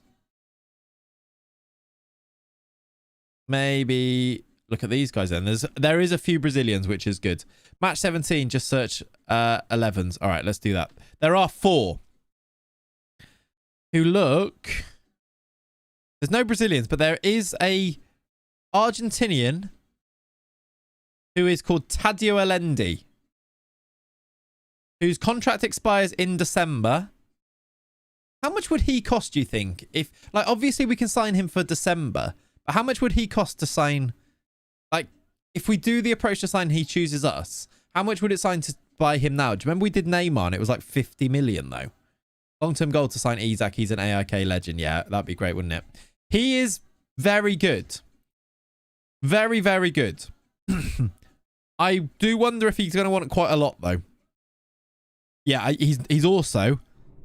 Maybe look at these guys then. There is a few Brazilians, which is good. Match 17, just search 11s. All right, let's do that. There are 4 who look... There's no Brazilians, but there is a Argentinian who is called Tadio Elendi, whose contract expires in December. How much would he cost, do you think? Obviously we can sign him for December, but how much would he cost to sign? If we do the approach to sign, he chooses us. How much would it sign to buy him now? Do you remember we did Neymar and it was like 50 million though? Long-term goal to sign Isak. He's an AIK legend. Yeah, that'd be great, wouldn't it? He is very good. Very, very good. I do wonder if he's going to want quite a lot, though. Yeah, he's also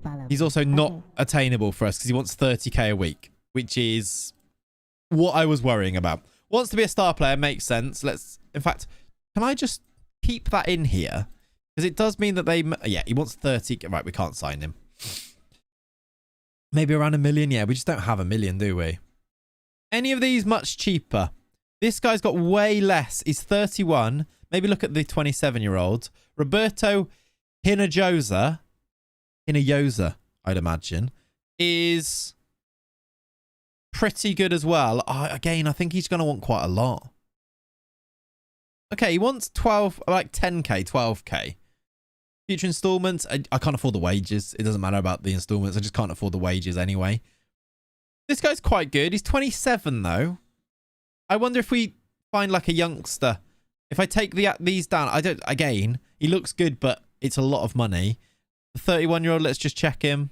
not attainable for us because he wants 30k a week, which is what I was worrying about. Wants to be a star player, makes sense. In fact, can I just keep that in here? Because it does mean that yeah, he wants 30. Right, we can't sign him. Maybe around 1 million. Yeah, we just don't have 1 million, do we? Any of these much cheaper? This guy's got way less. He's 31. Maybe look at the 27-year-old. Roberto Hinojosa, I'd imagine, is pretty good as well. Again, I think he's going to want quite a lot. Okay, he wants 10k, 12k. Future installments. I can't afford the wages. It doesn't matter about the installments. I just can't afford the wages anyway. This guy's quite good. He's 27 though. I wonder if we find a youngster. If I take these down, again, he looks good, but it's a lot of money. The 31-year-old, let's just check him.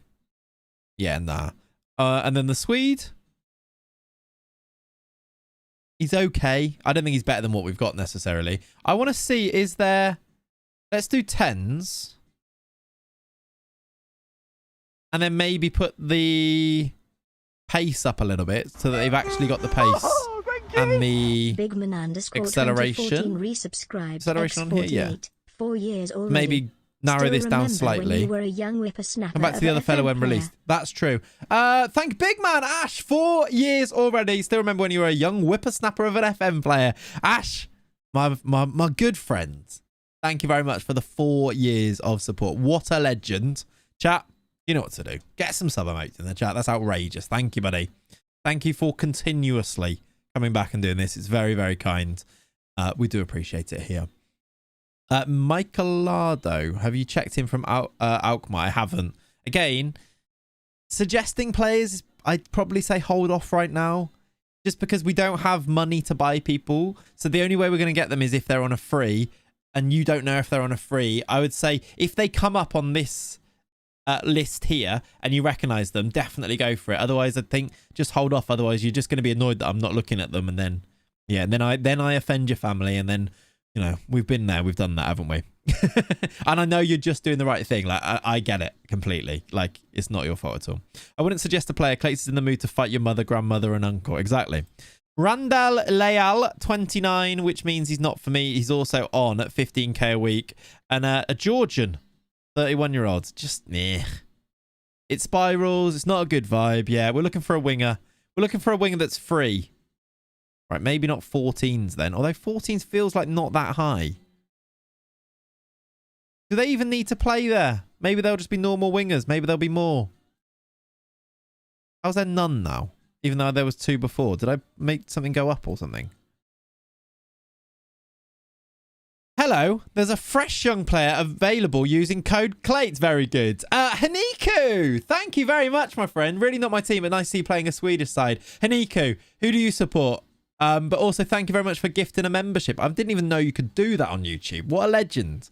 Yeah, nah. And then the Swede. He's okay. I don't think he's better than what we've got necessarily. I want to see, is there... Let's do 10s. And then maybe put the pace up a little bit so that they've actually got the pace and the acceleration. Acceleration on here, yeah. 4 years already. Maybe narrow this down slightly. You were a young whippersnapper. Come back to the other fellow when released. That's true. Thank Big Man Ash. 4 years already. Still remember when you were a young whippersnapper of an FM player. Ash, my good friend. Thank you very much for the 4 years of support. What a legend. Chat, you know what to do. Get some sub emotes in the chat. That's outrageous. Thank you, buddy. Thank you for continuously coming back and doing this. It's very, very kind. We do appreciate it here. Michaelado, have you checked in from Alkmaar? I haven't. Again, suggesting players, I'd probably say hold off right now. Just because we don't have money to buy people. So the only way we're going to get them is if they're on a free. And you don't know if they're on a free. I would say if they come up on this list here and you recognize them, definitely go for it. Otherwise, I think just hold off. Otherwise, you're just going to be annoyed that I'm not looking at them. And then, yeah, and then I offend your family. And then, you know, we've been there. We've done that, haven't we? And I know you're just doing the right thing. Like, I get it completely. Like, it's not your fault at all. I wouldn't suggest a player. Clayts is in the mood to fight your mother, grandmother, and uncle. Exactly. Randall Leal, 29, which means he's not for me. He's also on at 15k a week. And a Georgian, 31-year-old. Just, meh. It spirals. It's not a good vibe. Yeah, we're looking for a winger. We're looking for a winger that's free. Right, maybe not 14s then. Although 14s feels like not that high. Do they even need to play there? Maybe they'll just be normal wingers. Maybe there'll be more. How's there none now? Even though there was 2 before. Did I make something go up or something? Hello. There's a fresh young player available using code Clayts. Very good. Haniku. Thank you very much, my friend. Really not my team, but nice to see you playing a Swedish side. Haniku, who do you support? But also thank you very much for gifting a membership. I didn't even know you could do that on YouTube. What a legend.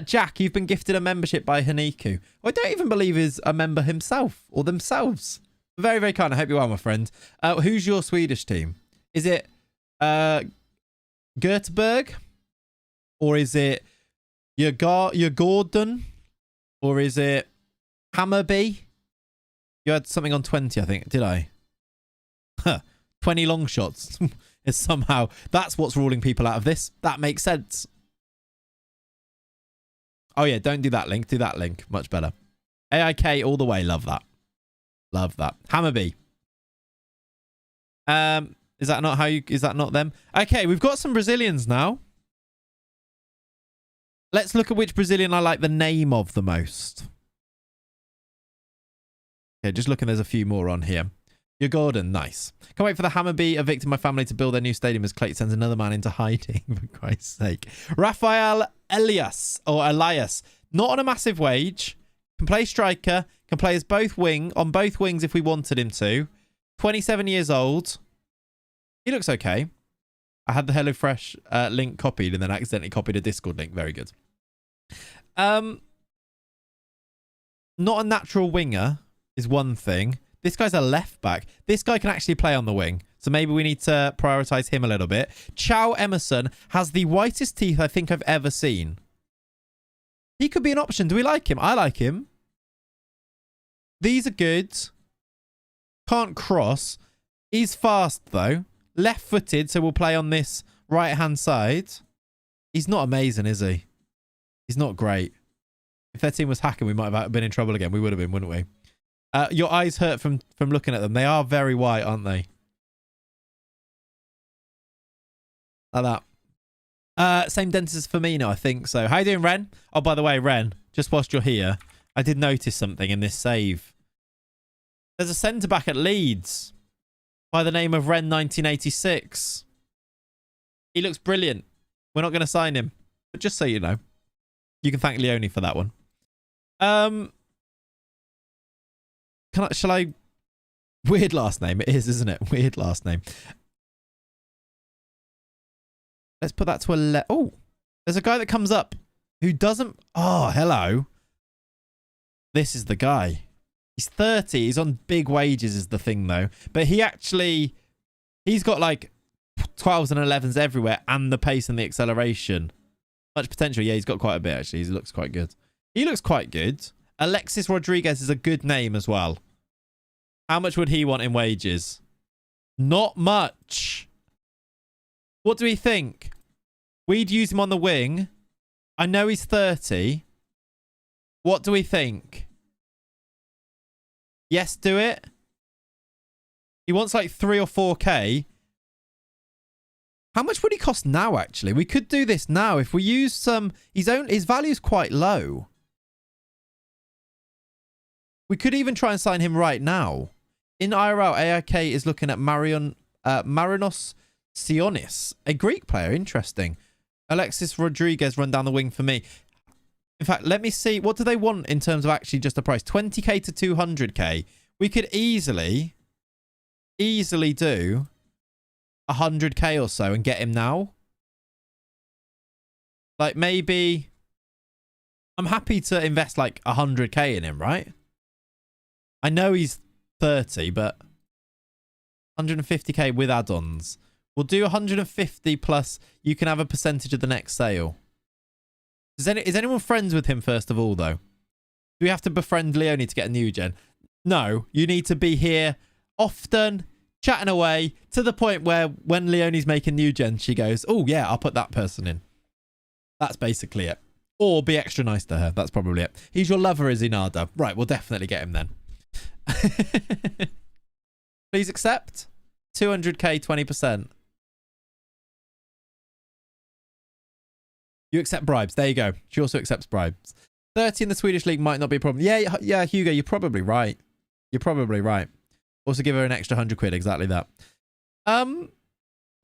Jack, you've been gifted a membership by Haniku. I don't even believe he's a member himself or themselves. Very, very kind. I hope you're well, my friend. Who's your Swedish team? Is it Göteborg? Or is it Gordon? Or is it Hammarby? You had something on 20, I think. Did I? 20 long shots. Is somehow... That's what's ruling people out of this. That makes sense. Oh, yeah. Don't do that link. Do that link. Much better. AIK all the way. Love that. Love that. Hammarby. Is that not how you... Is that not them? Okay, we've got some Brazilians now. Let's look at which Brazilian I like the name of the most. Okay, just looking. There's a few more on here. You're Gordon. Nice. Can't wait for the Hammarby evicting my family to build their new stadium as Clayton sends another man into hiding, for Christ's sake. Rafael Elias. Not on a massive wage. Can play striker. Can play as on both wings if we wanted him to. 27 years old. He looks okay. I had the HelloFresh link copied and then accidentally copied a Discord link. Very good. Not a natural winger is one thing. This guy's a left back. This guy can actually play on the wing. So maybe we need to prioritize him a little bit. Chow Emerson has the whitest teeth I think I've ever seen. He could be an option. Do we like him? I like him. These are good. Can't cross. He's fast, though. Left-footed, so we'll play on this right-hand side. He's not amazing, is he? He's not great. If their team was Hacken, we might have been in trouble again. We would have been, wouldn't we? Your eyes hurt from looking at them. They are very white, aren't they? Like that. Same dentist as Firmino, I think so. How you doing, Ren? Oh, by the way, Ren, just whilst you're here, I did notice something in this save. There's a centre-back at Leeds by the name of Ren 1986. He looks brilliant. We're not going to sign him. But just so you know, you can thank Leone for that one. Shall I... Weird last name. It is, isn't it? Weird last name. Let's put that to a... Oh, there's a guy that comes up who doesn't... Oh, hello. This is the guy. He's 30. He's on big wages is the thing, though. But he actually... He's got, like, 12s and 11s everywhere and the pace and the acceleration. Much potential. Yeah, he's got quite a bit, actually. He looks quite good. He looks quite good. Alexis Rodriguez is a good name as well. How much would he want in wages? Not much. What do we think? We'd use him on the wing. I know he's 30. What do we think? Yes, do it. He wants like 3 or 4K. How much would he cost now, actually? We could do this now. If we use some... His value is quite low. We could even try and sign him right now. In IRL, AIK is looking at Marinos Sionis, a Greek player. Interesting. Alexis Rodriguez run down the wing for me. In fact, let me see. What do they want in terms of actually just a price? 20k to 200k. We could easily do 100k or so and get him now. Like maybe... I'm happy to invest like 100k in him, right? I know he's 30, but 150k with add-ons. We'll do 150 plus you can have a percentage of the next sale. Is anyone friends with him first of all, though? Do we have to befriend Leonie to get a new gen? No, you need to be here often, chatting away, to the point where when Leonie's making new gen, she goes, oh yeah, I'll put that person in. That's basically it. Or be extra nice to her. That's probably it. He's your lover, is he, Nada? Right, we'll definitely get him then. Please accept. 200k, 20%. You accept bribes. There you go. She also accepts bribes. 30 in the Swedish league might not be a problem. Yeah, Hugo, you're probably right. You're probably right. Also give her an extra 100 quid. Exactly that. Well,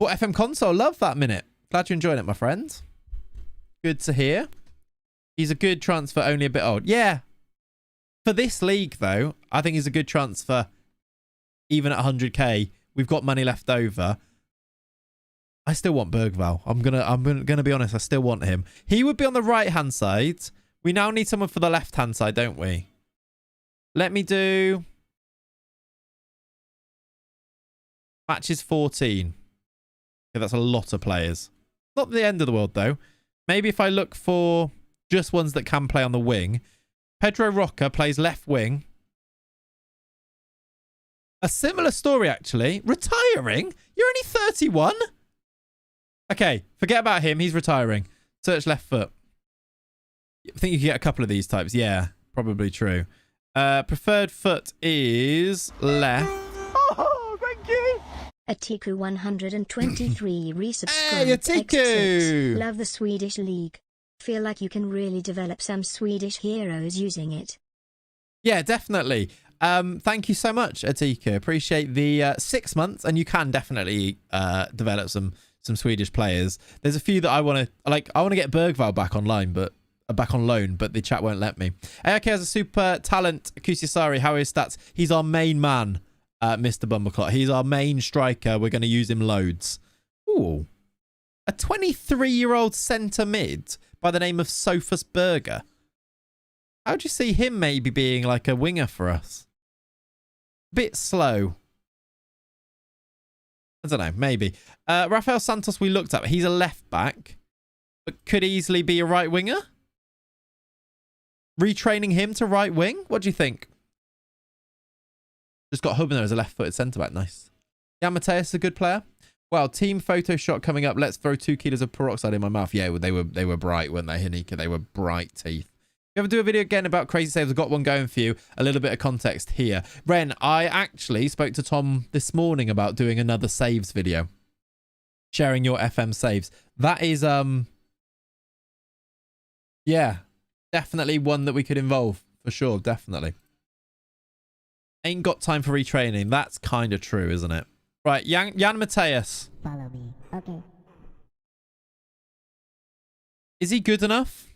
FM console. Love that minute. Glad you're enjoying it, my friend. Good to hear. He's a good transfer, only a bit old. Yeah. For this league, though, I think he's a good transfer. Even at 100k, we've got money left over. I still want Bergvall. I'm gonna be honest. I still want him. He would be on the right hand side. We now need someone for the left hand side, don't we? Let me do matches 14. Okay, that's a lot of players. Not the end of the world though. Maybe if I look for just ones that can play on the wing. Pedro Roca plays left wing. A similar story actually. Retiring? You're only 31? Okay, forget about him. He's retiring. Search left foot. I think you can get a couple of these types. Yeah, probably true. Preferred foot is left. Oh, thank you. Atiku 123 resubscribed. Hey, Atiku! X6. Love the Swedish league. Feel like you can really develop some Swedish heroes using it. Yeah, definitely. Thank you so much, Atiku. Appreciate the 6 months, and you can definitely develop some Swedish players. There's a few that I want to like. I want to get Bergvall back online, but back on loan, but the chat won't let me. AIK has a super talent. Kusisari, how are his stats? He's our main man, Mr. Bumbleclot. He's our main striker. We're going to use him loads. Ooh, a 23-year-old centre mid by the name of Sophus Berger. How do you see him maybe being like a winger for us? Bit slow. I don't know, maybe. Rafael Santos we looked at. He's a left back, but could easily be a right winger. Retraining him to right wing? What do you think? Just got Hubner as a left-footed centre-back. Nice. Jan Mateus is a good player. Well, team photo shot coming up. Let's throw 2 kilos of peroxide in my mouth. Yeah, they were bright, weren't they, Hanika? They were bright teeth. If you ever do a video again about crazy saves, I've got one going for you. A little bit of context here. Ren, I actually spoke to Tom this morning about doing another saves video. Sharing your FM saves. That is, yeah, definitely one that we could involve. For sure, definitely. Ain't got time for retraining. That's kind of true, isn't it? Right, Jan Mateus. Follow me. Okay. Is he good enough?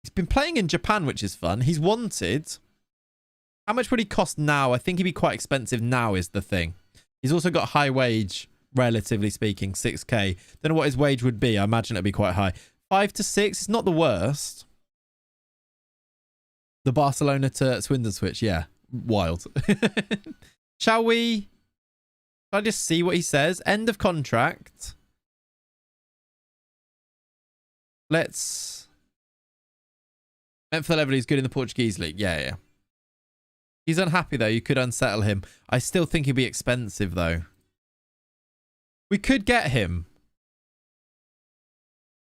He's been playing in Japan, which is fun. He's wanted. How much would he cost now? I think he'd be quite expensive now is the thing. He's also got high wage, relatively speaking, 6k. Don't know what his wage would be. I imagine it'd be quite high. 5 to 6, it's not the worst. The Barcelona to Swindon switch, yeah. Wild. Shall I just see what he says? End of contract. Let's Meant for the level he's good in the Portuguese league. Yeah, yeah. He's unhappy, though. You could unsettle him. I still think he'd be expensive, though. We could get him.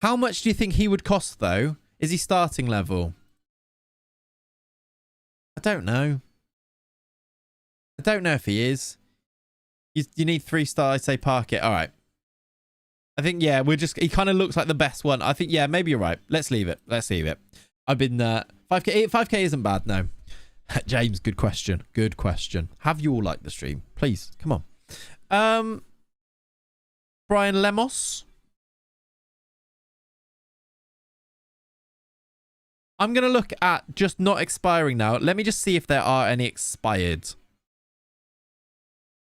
How much do you think he would cost, though? Is he starting level? I don't know. I don't know if he is. You need 3 stars. I'd say park it. All right. I think, yeah, he kind of looks like the best one. I think, yeah, maybe you're right. Let's leave it. Let's leave it. I've been 5k isn't bad, no. James, good question. Good question. Have you all liked the stream? Please, come on. Brian Lemos. I'm going to look at just not expiring now. Let me just see if there are any expired.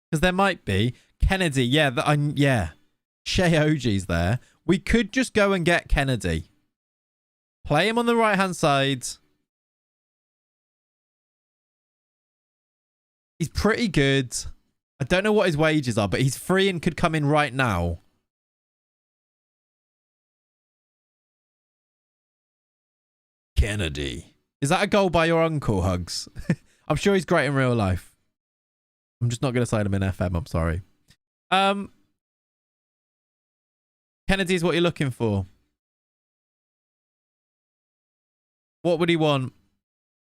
Because there might be. Kennedy, yeah, yeah. Shea OG's there. We could just go and get Kennedy. Play him on the right-hand side. He's pretty good. I don't know what his wages are, but he's free and could come in right now. Kennedy. Is that a goal by your uncle, Hugs? I'm sure he's great in real life. I'm just not going to sign him in FM. I'm sorry. Kennedy is what you're looking for. What would he want?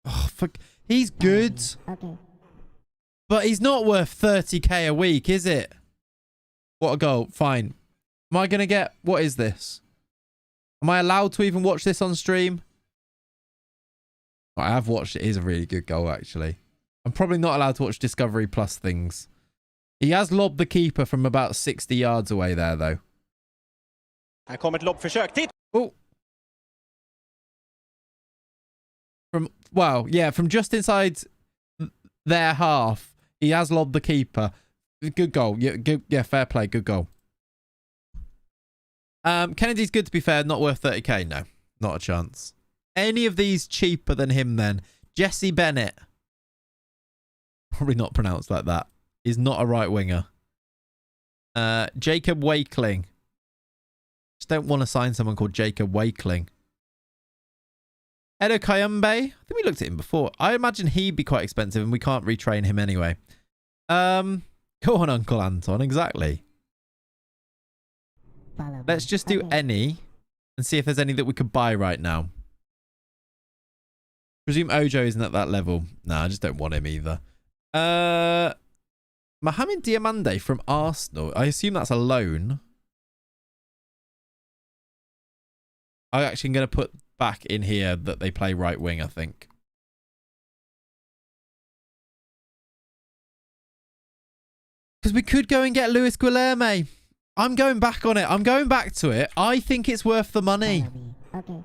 Oh, fuck. He's good. Okay. But he's not worth 30k a week, is it? What a goal. Fine. Am I going to get... What is this? Am I allowed to even watch this on stream? I have watched it. It is a really good goal, actually. I'm probably not allowed to watch Discovery Plus things. He has lobbed the keeper from about 60 yards away there, though. Här kommer ett lobbförsök. Oh. From just inside their half, he has lobbed the keeper. Good goal. Yeah, fair play. Good goal. Kennedy's good, to be fair. Not worth 30k. No, not a chance. Any of these cheaper than him, then? Jesse Bennett. Probably not pronounced like that. He's not a right winger. Jacob Wakeling. Just don't want to sign someone called Jacob Wakeling. Edo Kayumbe. I think we looked at him before. I imagine he'd be quite expensive and we can't retrain him anyway. Go on, Uncle Anton. Exactly. Let's just do any and see if there's any that we could buy right now. Presume Ojo isn't at that level. Nah, I just don't want him either. Mohamed Diamande from Arsenal. I assume that's a loan. I'm actually going to put back in here that they play right wing, I think. Because we could go and get Luis Guilherme. I'm going back on it. I'm going back to it. I think it's worth the money. Okay.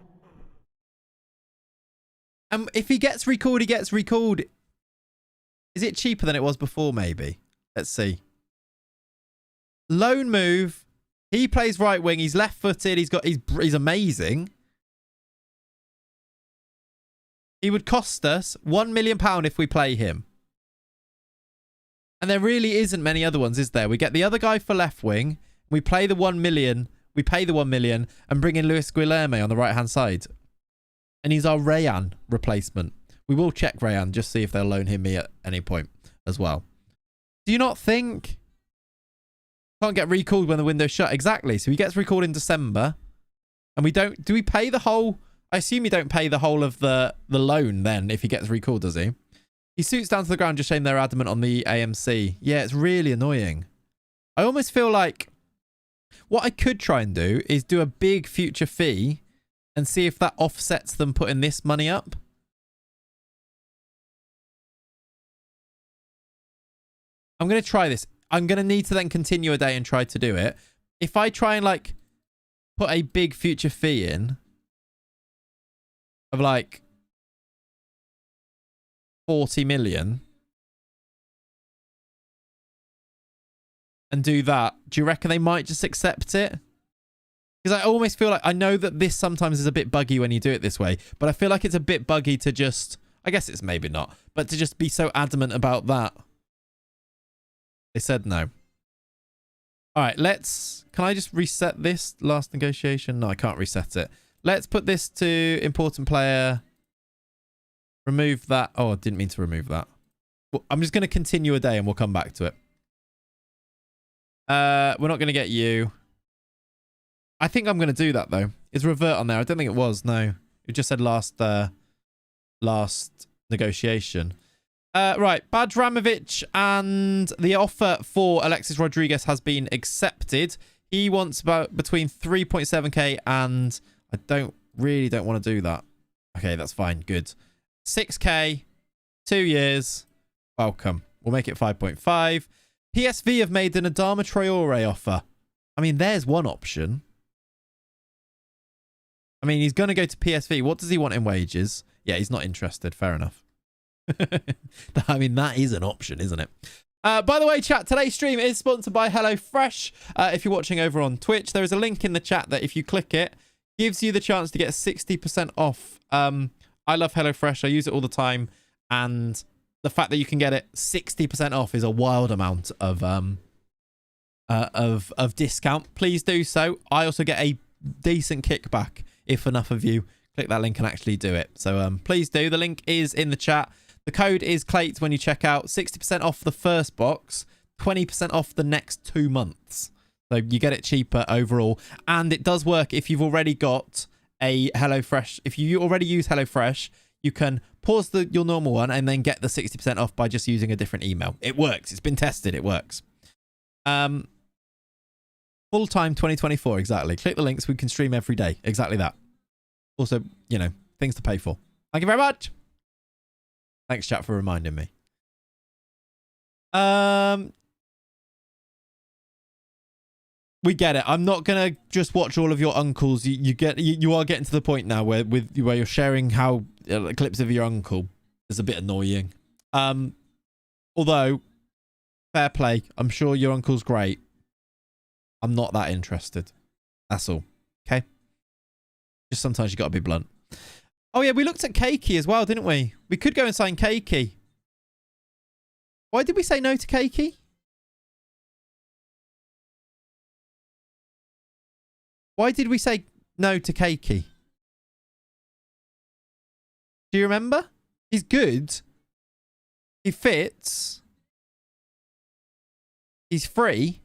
If he gets recalled, he gets recalled. Is it cheaper than it was before, maybe? Let's see. Loan move. He plays right wing. He's left-footed. He's amazing. He would cost us £1 million if we play him. And there really isn't many other ones, is there? We get the other guy for left wing. We play the 1 million. We pay the 1 million and bring in Luis Guilherme on the right-hand side. And he's our Rayan replacement. We will check Rayan, just see if they'll loan him me at any point as well. Do you not think? Can't get recalled when the window's shut. Exactly. So he gets recalled in December. And we don't... Do we pay the whole... I assume you don't pay the whole of the loan then if he gets recalled, does he? He suits down to the ground, just shame they're adamant on the AMC. Yeah, it's really annoying. I almost feel like... What I could try and do is do a big future fee and see if that offsets them putting this money up. I'm going to try this. I'm going to need to then continue a day and try to do it. If I try and like put a big future fee in of like 40 million and do that, do you reckon they might just accept it? Because I almost feel like I know that this sometimes is a bit buggy when you do it this way, but I feel like it's a bit buggy to just, I guess it's maybe not, but to just be so adamant about that. They said no. All right, can I just reset this last negotiation? No, I can't reset it. Let's put this to important player. Remove that. Oh, I didn't mean to remove that. Well, I'm just going to continue a day and we'll come back to it. We're not going to get you. I think I'm going to do that, though. Is revert on there? I don't think it was. No. It just said last negotiation. Right. Badramovic, and the offer for Alexis Rodriguez has been accepted. He wants about between 3.7k and I really don't want to do that. Okay, that's fine. Good. 6k, 2 years. Welcome. We'll make it 5.5. PSV have made an Adama Traore offer. I mean, there's one option. I mean, he's going to go to PSV. What does he want in wages? Yeah, he's not interested. Fair enough. I mean, that is an option, isn't it? By the way, chat, today's stream is sponsored by HelloFresh. If you're watching over on Twitch, there is a link in the chat that if you click it, gives you the chance to get 60% off. I love HelloFresh. I use it all the time. And the fact that you can get it 60% off is a wild amount of discount. Please do so. I also get a decent kickback if enough of you click that link and actually do it. So please do. The link is in the chat. The code is Clayts when you check out. 60% off the first box, 20% off the next 2 months. So you get it cheaper overall. And it does work if you've already got a HelloFresh. If you already use HelloFresh, you can pause your normal one and then get the 60% off by just using a different email. It works. It's been tested. It works. Full-time 2024, exactly. Click the links. We can stream every day. Exactly that. Also, you know, things to pay for. Thank you very much. Thanks, chat, for reminding me. We get it. I'm not gonna just watch all of your uncles. You are getting to the point now where you're sharing how clips of your uncle is a bit annoying. Although, fair play. I'm sure your uncle's great. I'm not that interested. That's all. Okay? Just sometimes you got to be blunt. Oh, yeah, we looked at Keiki as well, didn't we? We could go and sign Keiki. Why did we say no to Keiki? Why did we say no to Keiki? Do you remember? He's good. He fits. He's free.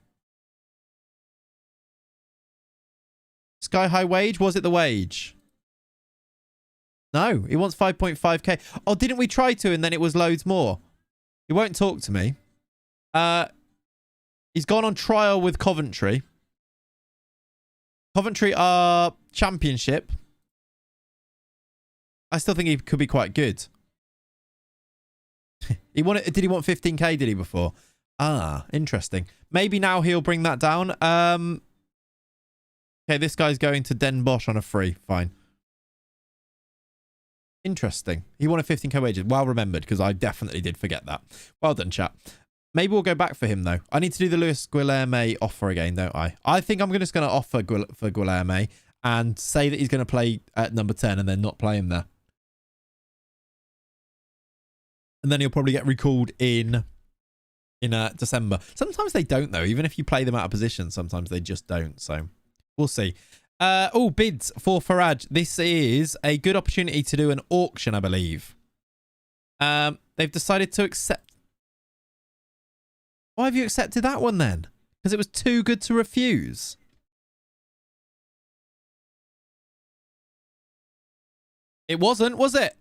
Sky high wage? Was it the wage? No, he wants 5.5k. Oh, didn't we try to and then it was loads more? He won't talk to me. He's gone on trial with Coventry. Coventry are championship. I still think he could be quite good. Did he want 15k, did he, before? Ah, interesting. Maybe now he'll bring that down. Okay, this guy's going to Den Bosch on a free. Fine. Interesting. He wanted 15k wages. Well remembered, because I definitely did forget that. Well done, chat. Maybe we'll go back for him, though. I need to do the Luis Guilherme offer again, don't I? I think I'm just going to offer for Guilherme and say that he's going to play at number 10 and then not play him there. And then he'll probably get recalled in December. Sometimes they don't, though. Even if you play them out of position, sometimes they just don't. So we'll see. Oh, bids for Faraj. This is a good opportunity to do an auction, I believe. They've decided to accept. Why have you accepted that one then? Because it was too good to refuse. It wasn't, was it?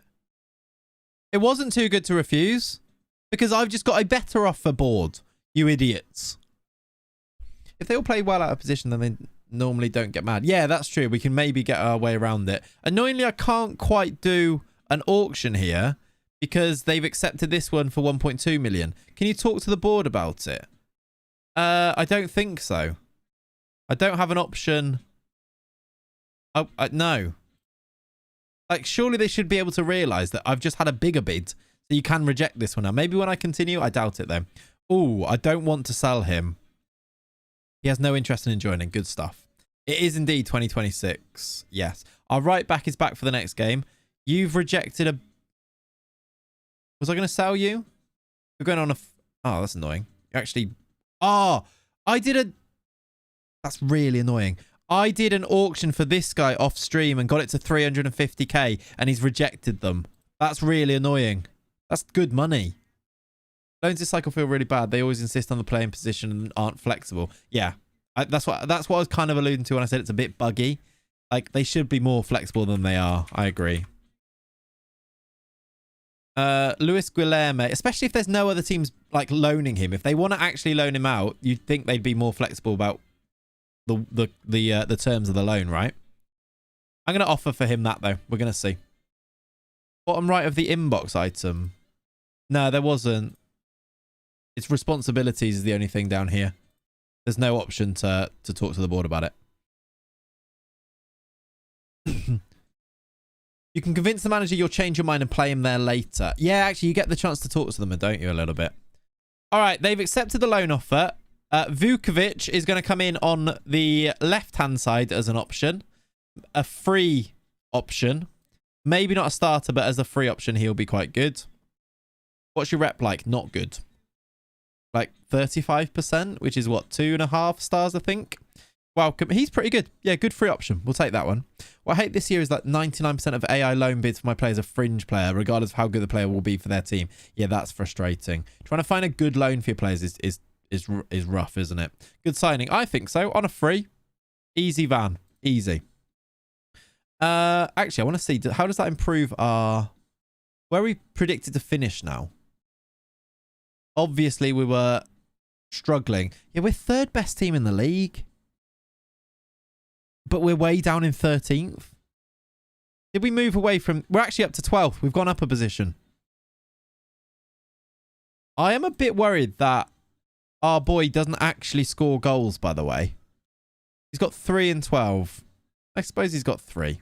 It wasn't too good to refuse. Because I've just got a better offer board. You idiots. If they all play well out of position, then they normally don't get mad. Yeah, that's true. We can maybe get our way around it. Annoyingly, I can't quite do an auction here because they've accepted this one for 1.2 million. Can you talk to the board about it? I don't think so. I don't have an option. Oh, no. Like, surely they should be able to realise that I've just had a bigger bid, so you can reject this one now. Maybe when I continue, I doubt it though. Oh, I don't want to sell him. He has no interest in joining. Good stuff. It is indeed 2026. Yes. Our right back is back for the next game. You've rejected a... Was I going to sell you? We're going on a... Oh, that's annoying. You actually... Oh, I did a... That's really annoying. I did an auction for this guy off stream and got it to 350k and he's rejected them. That's really annoying. That's good money. Loans this cycle feel really bad. They always insist on the playing position and aren't flexible. Yeah, that's what I was kind of alluding to when I said it's a bit buggy. Like, they should be more flexible than they are. I agree. Luis Guilherme, especially if there's no other teams like loaning him. If they want to actually loan him out, you'd think they'd be more flexible about the terms of the loan, right? I'm going to offer for him that though. We're going to see. Bottom right of the inbox item. No, there wasn't. It's responsibilities is the only thing down here. There's no option to talk to the board about it. You can convince the manager you'll change your mind and play him there later. Yeah, actually, you get the chance to talk to them, don't you, a little bit? All right, they've accepted the loan offer. Vukovic is going to come in on the left-hand side as an option. A free option. Maybe not a starter, but as a free option, he'll be quite good. What's your rep like? Not good. Like 35%, which is what, 2.5 stars, I think. Welcome. He's pretty good. Yeah, good free option. We'll take that one. What I hate this year is that 99% of AI loan bids for my players are fringe player, regardless of how good the player will be for their team. Yeah, that's frustrating. Trying to find a good loan for your players is rough, isn't it? Good signing. I think so. On a free. Easy van. Easy. Actually, I want to see, how does that improve our... Where are we predicted to finish now? Obviously, we were struggling. Yeah, we're third best team in the league. But we're way down in 13th. Did we move away from... We're actually up to 12th. We've gone up a position. I am a bit worried that our boy doesn't actually score goals, by the way. He's got 3 and 12. I suppose he's got 3.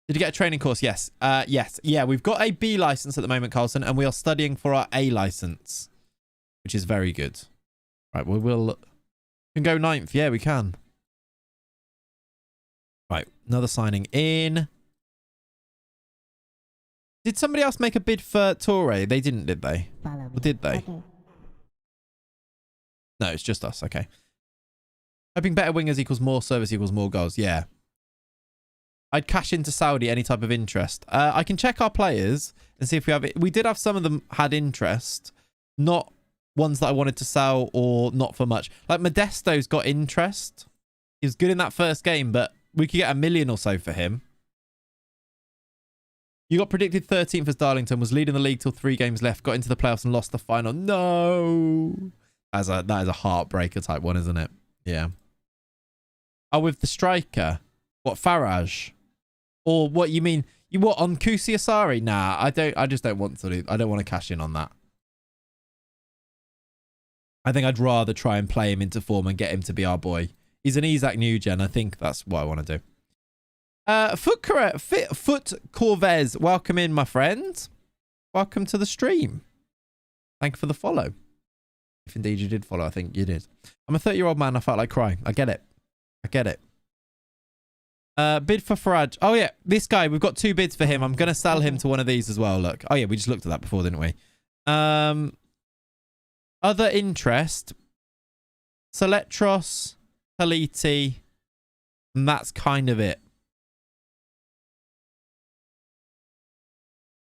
Did you get a training course? Yes. Yes. Yeah, we've got a B license at the moment, Carlson, and we are studying for our A license, which is very good. Right, we can go 9th. Yeah, we can. Right, another signing in. Did somebody else make a bid for Torre? They didn't, did they? Or did they? Okay. No, it's just us. Okay. Hoping better wingers equals more service equals more goals. Yeah. I'd cash into Saudi any type of interest. I can check our players and see if we have it. We did have some of them had interest. Not ones that I wanted to sell or not for much. Like Modesto's got interest. He was good in that first game, but we could get $1 million or so for him. You got predicted 13th as Darlington, was leading the league till 3 games left, got into the playoffs and lost the final. No. That is a heartbreaker type one, isn't it? Yeah. Oh, with the striker. What, Farage? Or what you mean? You what, on Kusi Asari? Nah, I just don't want to do. I don't want to cash in on that. I think I'd rather try and play him into form and get him to be our boy. He's an Isaac Newgen. I think that's what I want to do. Foot Corvez, welcome in, my friend. Welcome to the stream. Thank you for the follow. If indeed you did follow, I think you did. I'm a 30-year-old man. I felt like crying. I get it. I get it. Bid for Faraj. Oh, yeah. This guy, we've got 2 bids for him. I'm going to sell him to one of these as well. Look. Oh, yeah. We just looked at that before, didn't we? Other interest. Seletros, Haliti, and that's kind of it.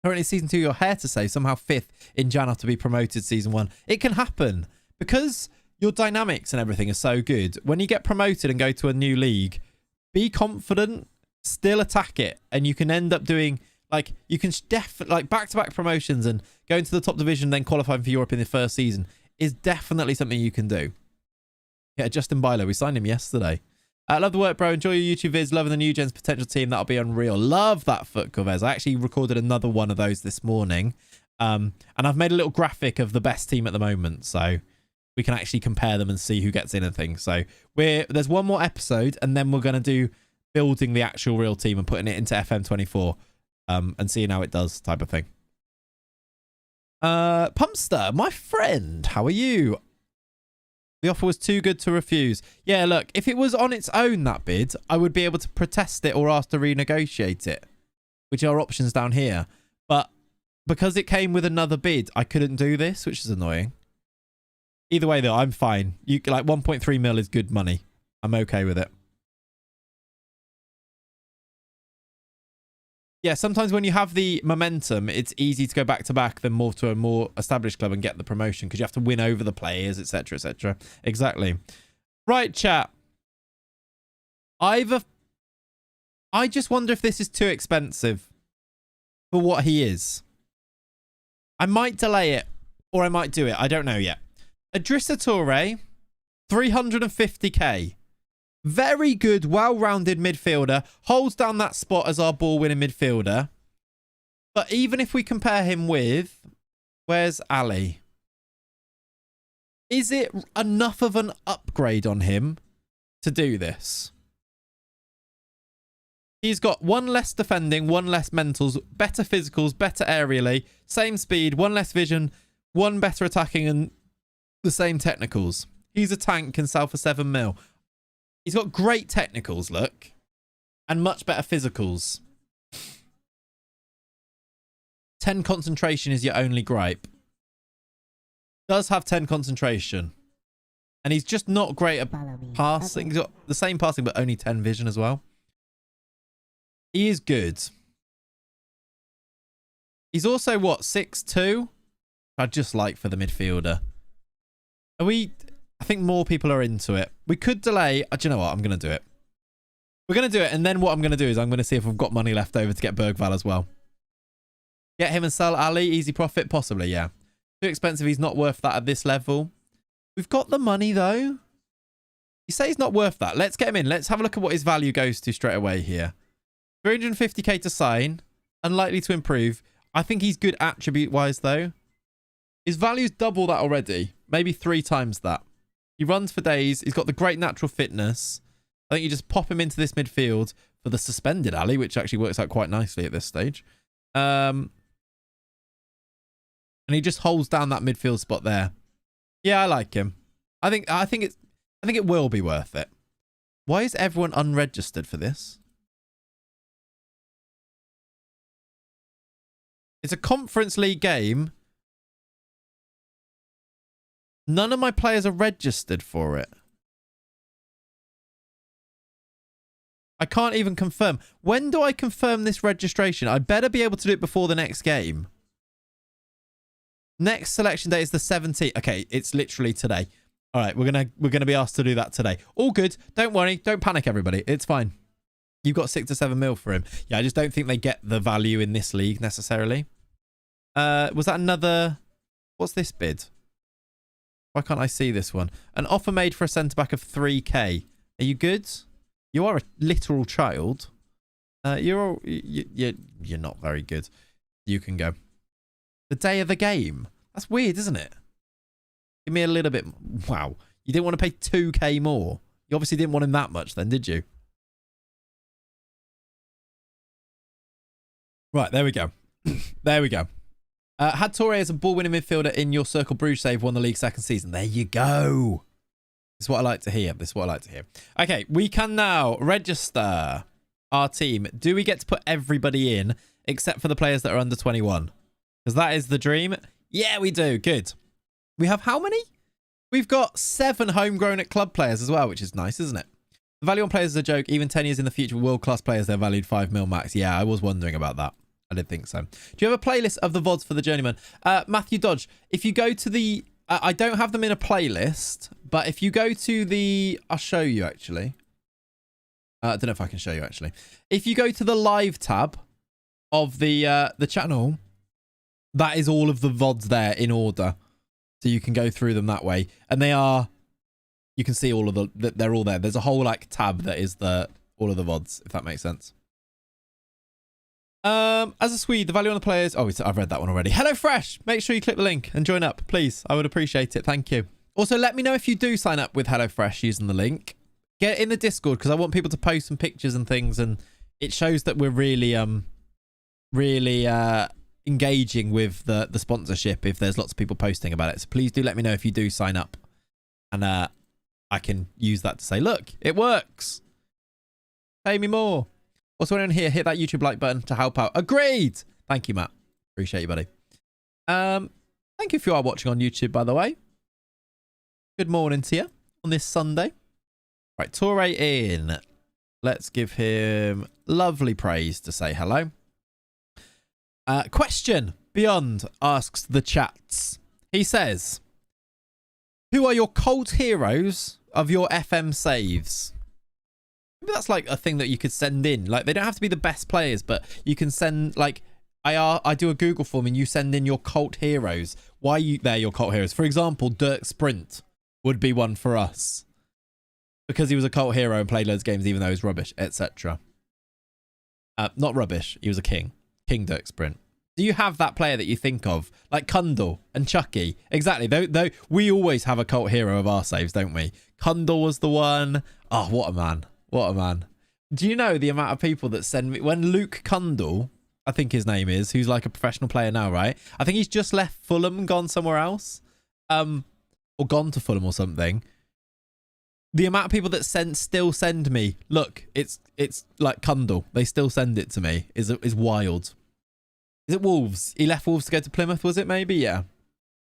Currently season 2, your hair to say somehow 5th in Jan after be promoted season 1. It can happen because your dynamics and everything are so good. When you get promoted and go to a new league, be confident, still attack it, and you can end up doing like you can definitely like back-to-back promotions and going to the top division, then qualifying for Europe in the first season is definitely something you can do. Yeah, Justin Byler, we signed him yesterday. Love the work, bro. Enjoy your YouTube vids. Loving the new Gen's potential team. That'll be unreal. Love that Foot Corvez. I actually recorded another one of those this morning. And I've made a little graphic of the best team at the moment. So we can actually compare them and see who gets in and things. So there's one more episode and then we're going to do building the actual real team and putting it into FM24 and seeing how it does type of thing. Pumpster, my friend, how are you? The offer was too good to refuse. Yeah, look, if it was on its own, that bid, I would be able to protest it or ask to renegotiate it, which are options down here. But because it came with another bid, I couldn't do this, which is annoying. Either way, though, I'm fine. Like 1.3 mil is good money. I'm okay with it. yeah, sometimes when you have the momentum, it's easy to go back to back than move to a more established club and get the promotion because you have to win over the players, etc., etc. Exactly. Right, chat. I just wonder if this is too expensive for what he is. I might delay it or I might do it. I don't know yet. Idrissa Toure, 350k. Very good, well-rounded midfielder. Holds down that spot as our ball-winning midfielder. But even if we compare him with... Where's Ali? Is it enough of an upgrade on him to do this? He's got one less defending, one less mentals, better physicals, better aerially, same speed, one less vision, one better attacking, and the same technicals. He's a tank and sell for 7 mil. He's got great technicals, look, and much better physicals. 10 concentration is your only gripe. Does have 10 concentration. And he's just not great at passing. He's got the same passing, but only 10 vision as well. He is good. He's also, what, 6'2"? I'd just like for the midfielder. Are we... I think more people are into it. We could delay. Do you know what? I'm going to do it. We're going to do it. And then what I'm going to do is I'm going to see if we've got money left over to get Bergvall as well. Get him and sell Ali. Easy profit. Possibly, yeah. Too expensive. He's not worth that at this level. We've got the money, though. You say he's not worth that. Let's get him in. Let's have a look at what his value goes to straight away here. 350k to sign. Unlikely to improve. I think he's good attribute-wise, though. His value's double that already. Maybe 3 times that. He runs for days. He's got the great natural fitness. I think you just pop him into this midfield for the suspended Ali, which actually works out quite nicely at this stage. And he just holds down that midfield spot there. Yeah, I like him. I think it will be worth it. Why is everyone unregistered for this? It's a Conference League game. None of my players are registered for it. I can't even confirm. When do I confirm this registration? I better be able to do it before the next game. Next selection day is the 17th. Okay, it's literally today. All right, we're gonna be asked to do that today. All good. Don't worry. Don't panic, everybody. It's fine. You've got 6 to 7 mil for him. Yeah, I just don't think they get the value in this league necessarily. Was that another... What's this bid? Why can't I see this one? An offer made for a centre-back of 3k. Are you good? You are a literal child. You're not very good. You can go. The day of the game. That's weird, isn't it? Give me a little bit... Wow. You didn't want to pay 2k more. You obviously didn't want him that much then, did you? Right, there we go. There we go. Had Toure as a ball-winning midfielder in your Circle Bruges save, won the league second season. There you go. This is what I like to hear. This is what I like to hear. Okay, we can now register our team. Do we get to put everybody in except for the players that are under 21? Because that is the dream. Yeah, we do. Good. We have how many? We've got 7 homegrown at club players as well, which is nice, isn't it? The value on players is a joke. Even 10 years in the future, world-class players, they're valued 5 mil max. Yeah, I was wondering about that. I did think so. Do you have a playlist of the VODs for the Journeyman? Matthew Dodge, if you go to the... I don't have them in a playlist, but if you go to the... I'll show you, actually. I don't know if I can show you, actually. If you go to the live tab of the channel, that is all of the VODs there in order. So you can go through them that way. And they are... You can see all of the... They're all there. There's a whole, like, tab that is all of the VODs, if that makes sense. As a Swede, the value on the players... Oh, I've read that one already. HelloFresh! Make sure you click the link and join up, please. I would appreciate it. Thank you. Also, let me know if you do sign up with HelloFresh using the link. Get in the Discord, because I want people to post some pictures and things, and it shows that we're really engaging with the sponsorship if there's lots of people posting about it. So please do let me know if you do sign up. And I can use that to say, look, it works. Pay me more. Also, anyone here, hit that YouTube like button to help out. Agreed. Thank you, Matt. Appreciate you, buddy. Thank you if you are watching on YouTube, by the way. Good morning to you on this Sunday. Right, Toure in. Let's give him lovely praise to say hello. Question Beyond asks the chats. He says, who are your cult heroes of your FM saves? Maybe that's like a thing that you could send in. Like, they don't have to be the best players, but you can send, like, I do a Google form and you send in your cult heroes. Why they're your cult heroes? For example, Dirk Sprint would be one for us because he was a cult hero and played loads of games even though he was rubbish, etc. Not rubbish. He was a king. King Dirk Sprint. Do you have that player that you think of? Like Kundal and Chucky. Exactly. Though we always have a cult hero of our saves, don't we? Kundal was the one. Oh, what a man. What a man. Do you know the amount of people that send me... When Luke Kundal, I think his name is, who's like a professional player now, right? I think he's just left Fulham and gone somewhere else. Or gone to Fulham or something. The amount of people that still send me, look, it's like Kundal. They still send it to me. Is wild. Is it Wolves? He left Wolves to go to Plymouth, was it maybe? Yeah.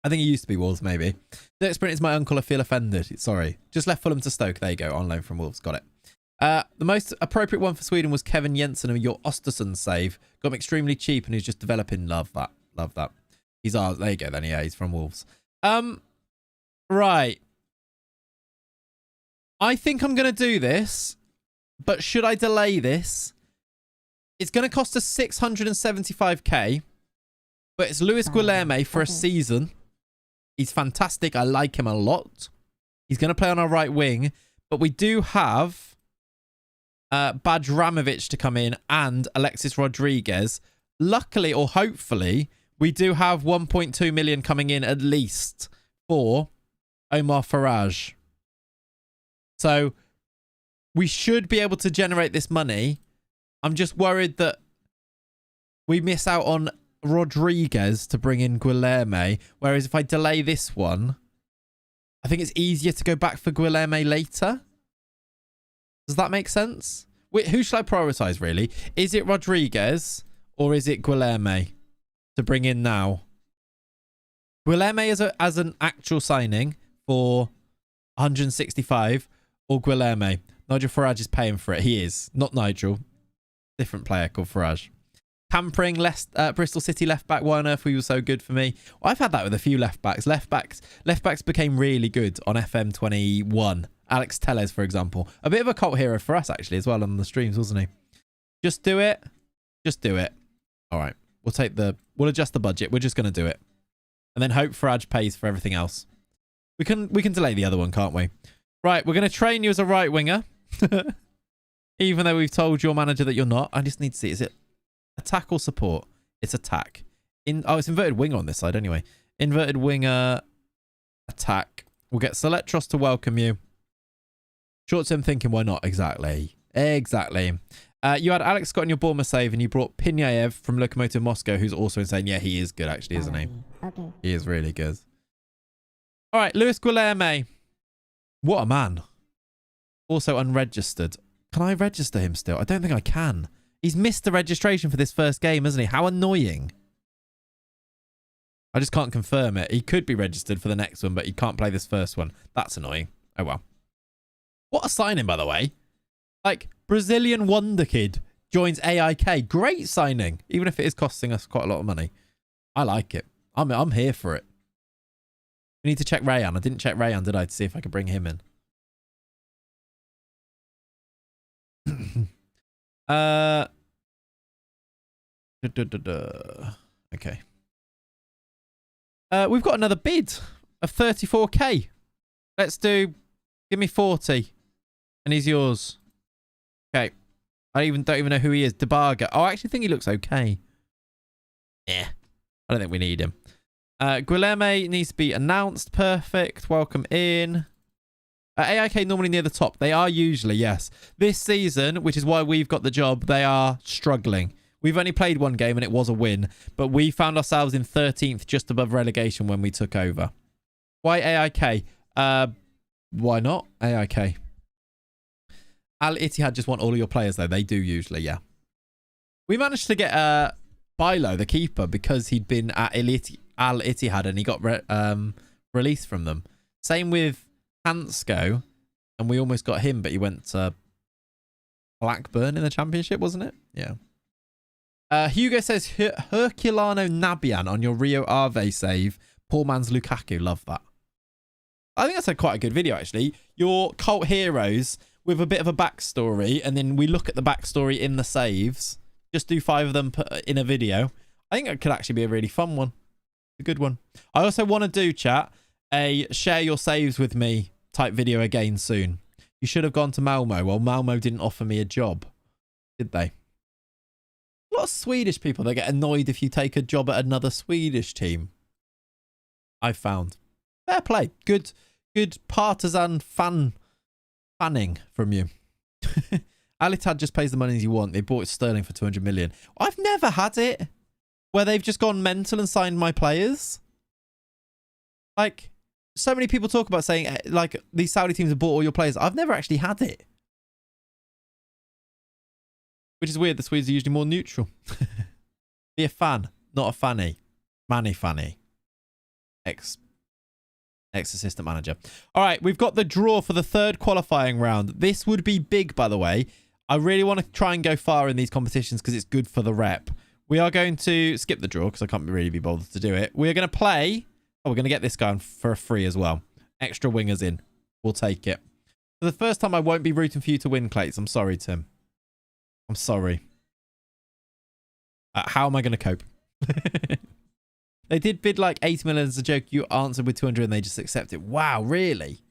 I think he used to be Wolves, maybe. Dirk Sprint is my uncle. I feel offended. Sorry. Just left Fulham to Stoke. There you go. On loan from Wolves. Got it. The most appropriate one for Sweden was Kevin Jensen and your Ostersund save. Got him extremely cheap and he's just developing. Love that. Love that. He's ours. There you go then. Yeah, he's from Wolves. Right. I think I'm going to do this, but should I delay this? It's going to cost us 675k, but it's Luis Guilherme for a season. He's fantastic. I like him a lot. He's going to play on our right wing, but we do have Bajramovic to come in and Alexis Rodriguez. Luckily, or hopefully, we do have 1.2 million coming in at least for Omar Faraj. So we should be able to generate this money. I'm just worried that we miss out on Rodriguez to bring in Guilherme. Whereas if I delay this one, I think it's easier to go back for Guilherme later. Does that make sense? Wait, who should I prioritize, really? Is it Rodriguez or is it Guilherme to bring in now? Guilherme as an actual signing for 165 or Guilherme? Nigel Farage is paying for it. He is. Not Nigel. Different player called Farage. Pampering Bristol City left back. Why on earth were you so good for me? Well, I've had that with a few left backs. Left backs became really good on FM24. Alex Tellez, for example. A bit of a cult hero for us, actually, as well on the streams, wasn't he? Just do it. Just do it. All right. We'll adjust the budget. We're just going to do it. And then hope Farage pays for everything else. We can delay the other one, can't we? Right. We're going to train you as a right winger. Even though we've told your manager that you're not. I just need to see. Is it attack or support? It's attack. It's inverted winger on this side anyway. Inverted winger attack. We'll get Selectros to welcome you. Short-term thinking, why not? Exactly. Exactly. You had Alex Scott in your Bournemouth save and you brought Pinyaev from Lokomotiv Moscow, who's also insane. Yeah, he is good actually, isn't he? Okay. He is really good. All right, Luis Guilherme. What a man. Also unregistered. Can I register him still? I don't think I can. He's missed the registration for this first game, hasn't he? How annoying. I just can't confirm it. He could be registered for the next one, but he can't play this first one. That's annoying. Oh, well. What a signing, by the way. Like, Brazilian wonder kid joins AIK. Great signing, even if it is costing us quite a lot of money. I like it. I'm here for it. We need to check Rayan. I didn't check Rayan, did I, to see if I could bring him in. Okay. We've got another bid of 34k. Let's do. Give me 40, and he's yours. Okay. I don't even know who he is. Debarga. Oh, I actually think he looks okay. Yeah. I don't think we need him. Guilherme needs to be announced. Perfect. Welcome in. AIK normally near the top. They are usually, yes. This season, which is why we've got the job, they are struggling. We've only played one game and it was a win, but we found ourselves in 13th, just above relegation when we took over. Why AIK? Why not AIK? Al Ittihad just want all of your players, though. They do usually, yeah. We managed to get Bilo, the keeper, because he'd been at Al Ittihad and he got released from them. Same with Hansko, and we almost got him, but he went to Blackburn in the Championship, wasn't it? Yeah. Hugo says Herculano Nabian on your Rio Ave save. Poor man's Lukaku. Love that. I think that's quite a good video, actually. Your cult heroes with a bit of a backstory, and then we look at the backstory in the saves. Just do 5 of them in a video. I think it could actually be a really fun one. A good one. I also want to do, chat, a share your saves with me type video again soon. You should have gone to Malmo. Well, Malmo didn't offer me a job, did they? A lot of Swedish people that get annoyed if you take a job at another Swedish team. I've found. Fair play. Good partisan fanning from you. Alitad just pays the money you want. They bought Sterling for 200 million. I've never had it where they've just gone mental and signed my players. Like, so many people talk about saying, like, these Saudi teams have bought all your players. I've never actually had it. Which is weird. The Swedes are usually more neutral. Be a fan, not a fanny. Manny fanny. Ex-assistant manager. All right, we've got the draw for the 3rd qualifying round. This would be big, by the way. I really want to try and go far in these competitions because it's good for the rep. We are going to skip the draw because I can't really be bothered to do it. We're going to play. Oh, we're going to get this guy on for a free as well. Extra wingers in. We'll take it. For the first time, I won't be rooting for you to win, Clayts. I'm sorry, Tim. I'm sorry. How am I going to cope? They did bid like 80 million as a joke. You answered with 200 and they just accept it. Wow, really?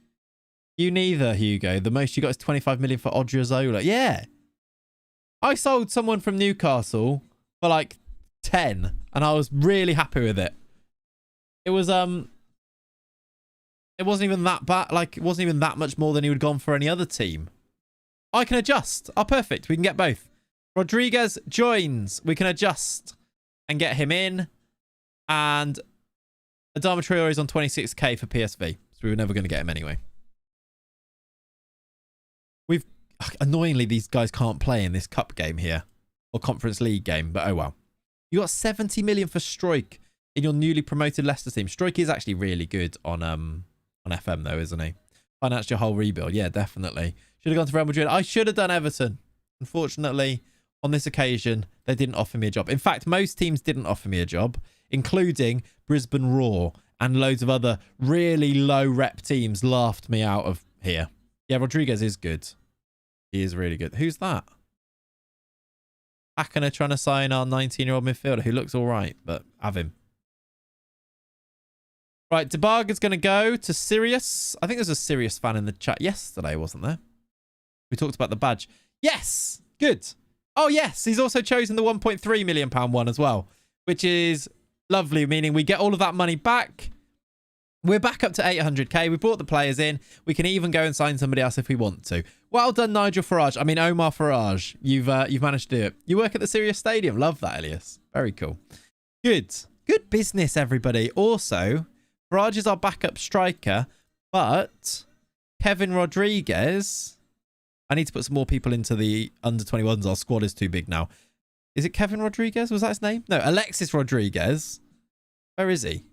You neither, Hugo. The most you got is 25 million for Odriozola. Yeah. I sold someone from Newcastle for like 10 and I was really happy with it. It was it wasn't even that bad. Like, it wasn't even that much more than he would have gone for any other team. I can adjust. Oh, perfect. We can get both. Rodriguez joins. We can adjust and get him in. And Adama Traore is on 26k for PSV. So we were never going to get him anyway. Annoyingly, these guys can't play in this cup game here. Or Conference League game. But oh well. You got 70 million for Struijk in your newly promoted Leicester team. Struijk is actually really good on FM though, isn't he? Financed your whole rebuild. Yeah, definitely. Should have gone to Real Madrid. I should have done Everton. Unfortunately, on this occasion, they didn't offer me a job. In fact, most teams didn't offer me a job, including Brisbane Roar and loads of other really low rep teams laughed me out of here. Yeah, Rodriguez is good. He is really good. Who's that? Hacken are trying to sign our 19-year-old midfielder who looks all right, but have him. Right, Debarga's going to go to Sirius. I think there's a Sirius fan in the chat yesterday, wasn't there? We talked about the badge. Yes! Good. Oh, yes. He's also chosen the £1.3 million one as well, which is lovely, meaning we get all of that money back. We're back up to 800k. We brought the players in. We can even go and sign somebody else if we want to. Well done, Nigel Farage. I mean, Omar Farage. You've managed to do it. You work at the Sirius Stadium. Love that, Elias. Very cool. Good. Good business, everybody. Also, Farage is our backup striker, but Kevin Rodriguez... I need to put some more people into the under-21s. Our squad is too big now. Is it Kevin Rodriguez? Was that his name? No, Alexis Rodriguez. Where is he?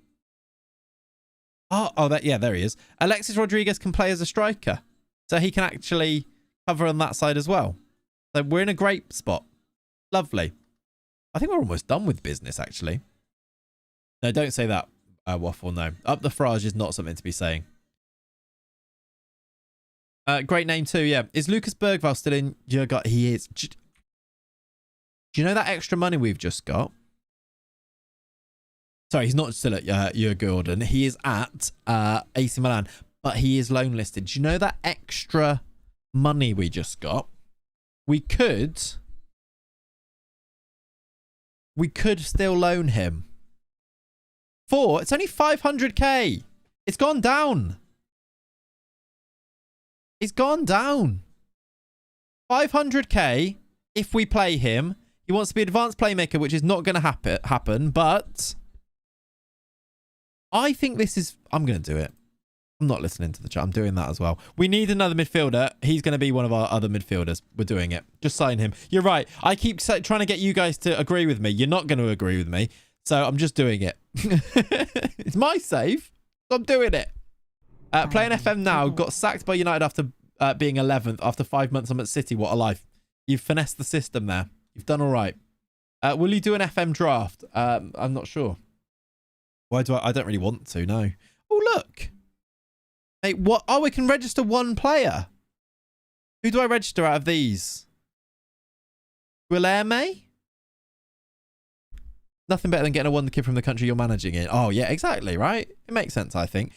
Yeah, there he is. Alexis Rodriguez can play as a striker. So he can actually cover on that side as well. So we're in a great spot. Lovely. I think we're almost done with business, actually. No, don't say that, Waffle, no. Up the Farage is not something to be saying. Great name too, yeah. Is Lucas Bergvall still in your gut? He is. Do you know that extra money we've just got? Sorry, he's not still at Jurgården. He is at AC Milan, but he is loan listed. Do you know that extra money we just got? We could still loan him. It's only 500k. It's gone down. It's gone down. 500k if we play him. He wants to be advanced playmaker, which is not going to happen, but I think this is... I'm going to do it. I'm not listening to the chat. I'm doing that as well. We need another midfielder. He's going to be one of our other midfielders. We're doing it. Just sign him. You're right. I keep trying to get you guys to agree with me. You're not going to agree with me. So I'm just doing it. It's my save. So I'm doing it. Playing FM now. Got sacked by United after being 11th. After 5 months I'm at City. What a life. You've finessed the system there. You've done all right. Will you do an FM draft? I'm not sure. Why do I don't really want to, no. Oh, look. Hey, what? Oh, we can register one player. Who do I register out of these? Guilherme? Nothing better than getting a wonder kid from the country you're managing in. Oh, yeah, exactly, right? It makes sense, I think.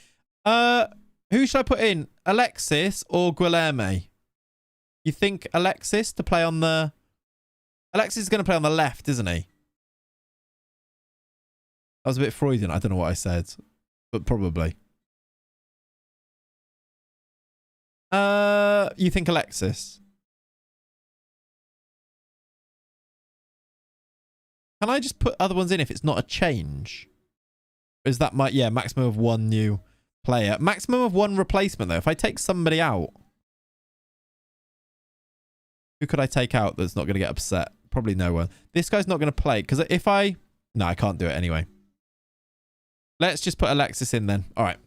Who should I put in? Alexis or Guilherme? You think Alexis to play on the... Alexis is going to play on the left, isn't he? That was a bit Freudian. I don't know what I said, but probably. You think Alexis? Can I just put other ones in if it's not a change? Or is that my... Yeah, maximum of one new player. Maximum of one replacement, though. If I take somebody out... Who could I take out that's not going to get upset? Probably no one. This guy's not going to play. Because if I... No, I can't do it anyway. Let's just put Alexis in then. All right.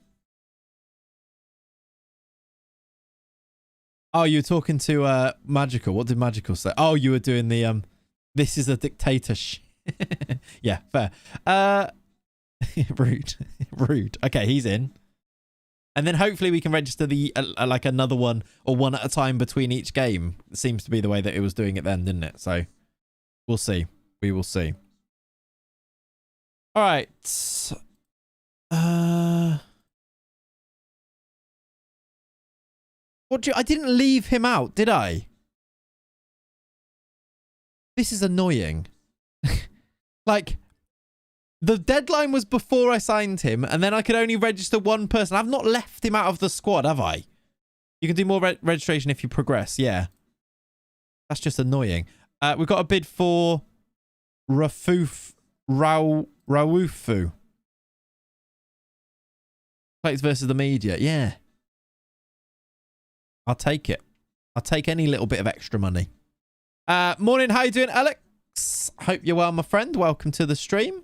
Oh, you were talking to Magical. What did Magical say? Oh, you were doing the... This is a dictatorship. Yeah, fair. Rude. Rude. Okay, he's in. And then hopefully we can register the like another one or one at a time between each game. It seems to be the way that it was doing it then, didn't it? So we'll see. We will see. All right. I didn't leave him out, did I? This is annoying. Like, the deadline was before I signed him, and then I could only register one person. I've not left him out of the squad, have I? You can do more registration if you progress, yeah. That's just annoying. We've got a bid for Rafufu. Clayts versus the media, yeah. I'll take it. I'll take any little bit of extra money. Morning, how you doing, Alex? Hope you're well, my friend. Welcome to the stream.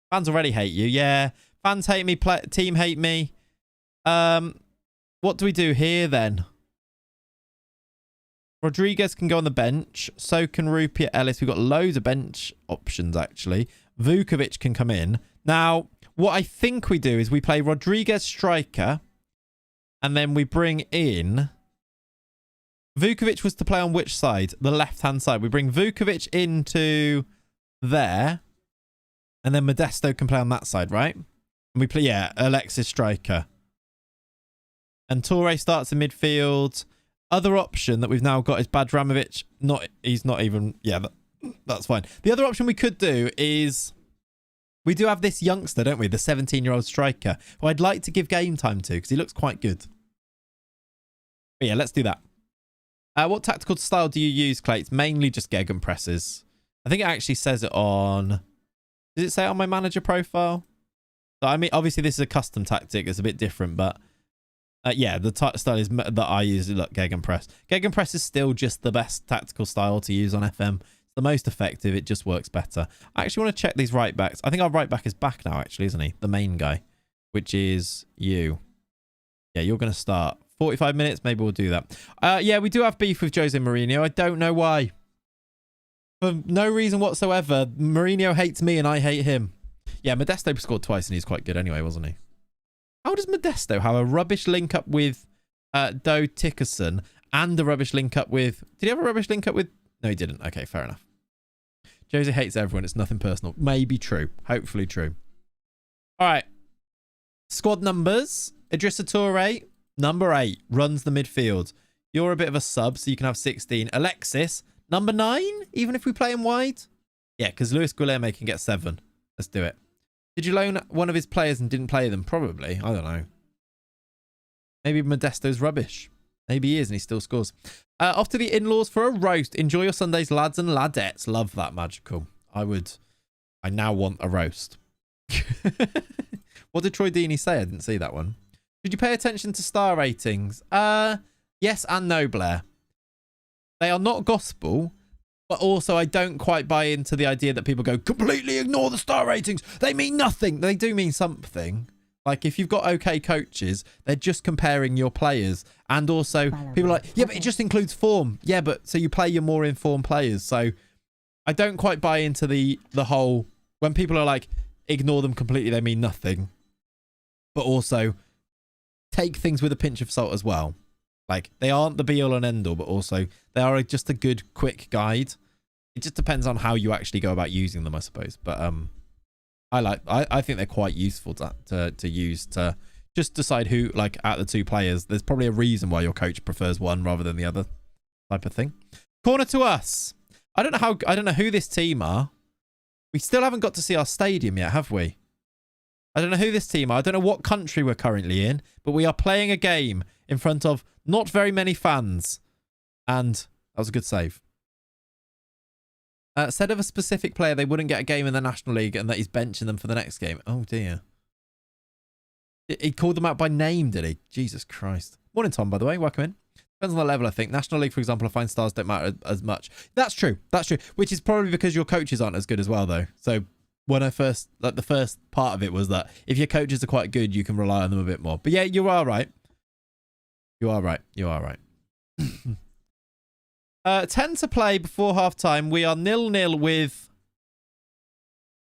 Fans already hate you. Yeah. Fans hate me. Team hate me. What do we do here then? Rodriguez can go on the bench. So can Rupia Ellis. We've got loads of bench options, actually. Vukovic can come in. Now, what I think we do is we play Rodriguez striker. And then we bring in... Vukovic was to play on which side? The left-hand side. We bring Vukovic into there. And then Modesto can play on that side, right? And we play, yeah, Alexis striker. And Torre starts in midfield. Other option that we've now got is Badramovic. He's not even... Yeah, that's fine. The other option we could do is... We do have this youngster, don't we? The 17-year-old striker. Who I'd like to give game time to because he looks quite good. But yeah, let's do that. What tactical style do you use, Clayts? Mainly just gegenpresses. I think it actually says it on... Does it say it on my manager profile? So, I mean, obviously this is a custom tactic. It's a bit different, but... yeah, the style is that I use. Look, gegenpress. Gegenpress is still just the best tactical style to use on FM. It's the most effective. It just works better. I actually want to check these right backs. I think our right back is back now, actually, isn't he? The main guy, which is you. Yeah, you're going to start. 45 minutes, maybe we'll do that. Yeah, we do have beef with Jose Mourinho. I don't know why. For no reason whatsoever. Mourinho hates me and I hate him. Yeah, Modesto scored twice and he's quite good anyway, wasn't he? How does Modesto have a rubbish link up with Doe Tickerson and a rubbish link up with... Did he have a rubbish link up with... No, he didn't. Okay, fair enough. Jose hates everyone. It's nothing personal. Maybe true. Hopefully true. All right. Squad numbers. Idrissa Toure, number 8, runs the midfield. You're a bit of a sub, so you can have 16. Alexis, number 9, even if we play him wide? Yeah, because Luis Guilherme can get 7. Let's do it. Did you loan one of his players and didn't play them? Probably. I don't know. Maybe Modesto's rubbish. Maybe he is and he still scores. Off to the in-laws for a roast. Enjoy your Sundays, lads and ladettes. Love that, Magical. I now want a roast. What did Troy Deeney say? I didn't see that one. Did you pay attention to star ratings? Yes and no, Blair. They are not gospel, but also I don't quite buy into the idea that people go, completely ignore the star ratings. They mean nothing. They do mean something. Like, if you've got okay coaches, they're just comparing your players. And also, people are like, yeah, but it just includes form. Yeah, but so you play your more informed players. So I don't quite buy into the whole, when people are like, ignore them completely, they mean nothing. But also, take things with a pinch of salt as well. Like, they aren't the be all and end all, but also they are just a good, quick guide. It just depends on how you actually go about using them, I suppose. But I think they're quite useful to use to just decide who, like, out of the two players, there's probably a reason why your coach prefers one rather than the other type of thing. Corner to us. I don't know who this team are. We still haven't got to see our stadium yet, have we? I don't know who this team are. I don't know what country we're currently in, but we are playing a game in front of not very many fans. And that was a good save. Said of a specific player they wouldn't get a game in the National League and that he's benching them for the next game. Oh, dear. He called them out by name, did he? Jesus Christ. Morning, Tom, by the way. Welcome in. Depends on the level, I think. National League, for example, I find stars don't matter as much. That's true. That's true. Which is probably because your coaches aren't as good as well, though. So when I first, like, the first part of it was that if your coaches are quite good, you can rely on them a bit more. But yeah, you are right. You are right. You are right. 10 to play before half time. We are 0-0 with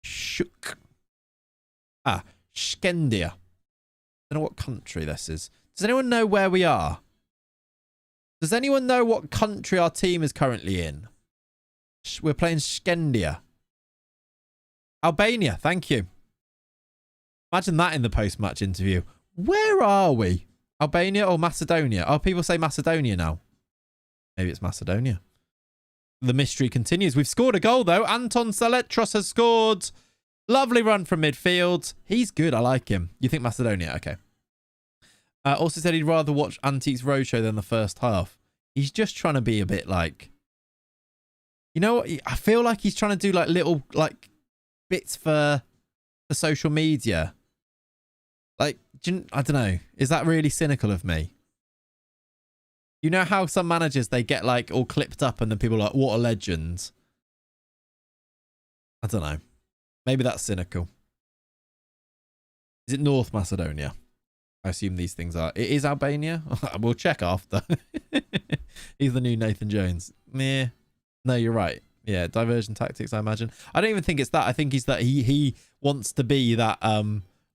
Skendia. I don't know what country this is. Does anyone know where we are? Does anyone know what country our team is currently in? We're playing Skendia. Albania, thank you. Imagine that in the post-match interview. Where are we? Albania or Macedonia? Oh, people say Macedonia now. Maybe it's Macedonia. The mystery continues. We've scored a goal, though. Anton Saletros has scored. Lovely run from midfield. He's good. I like him. You think Macedonia? Okay. Also said he'd rather watch Antiques Roadshow than the first half. He's just trying to be a bit like... You know what? I feel like he's trying to do like little like bits for the social media. Like, I don't know. Is that really cynical of me? You know how some managers, they get like all clipped up and then people are like, what a legend. I don't know. Maybe that's cynical. Is it North Macedonia? I assume these things are. It is Albania. We'll check after. He's the new Nathan Jones. Meh. No, you're right. Yeah, diversion tactics, I imagine. I don't even think it's that. I think he's that he wants to be that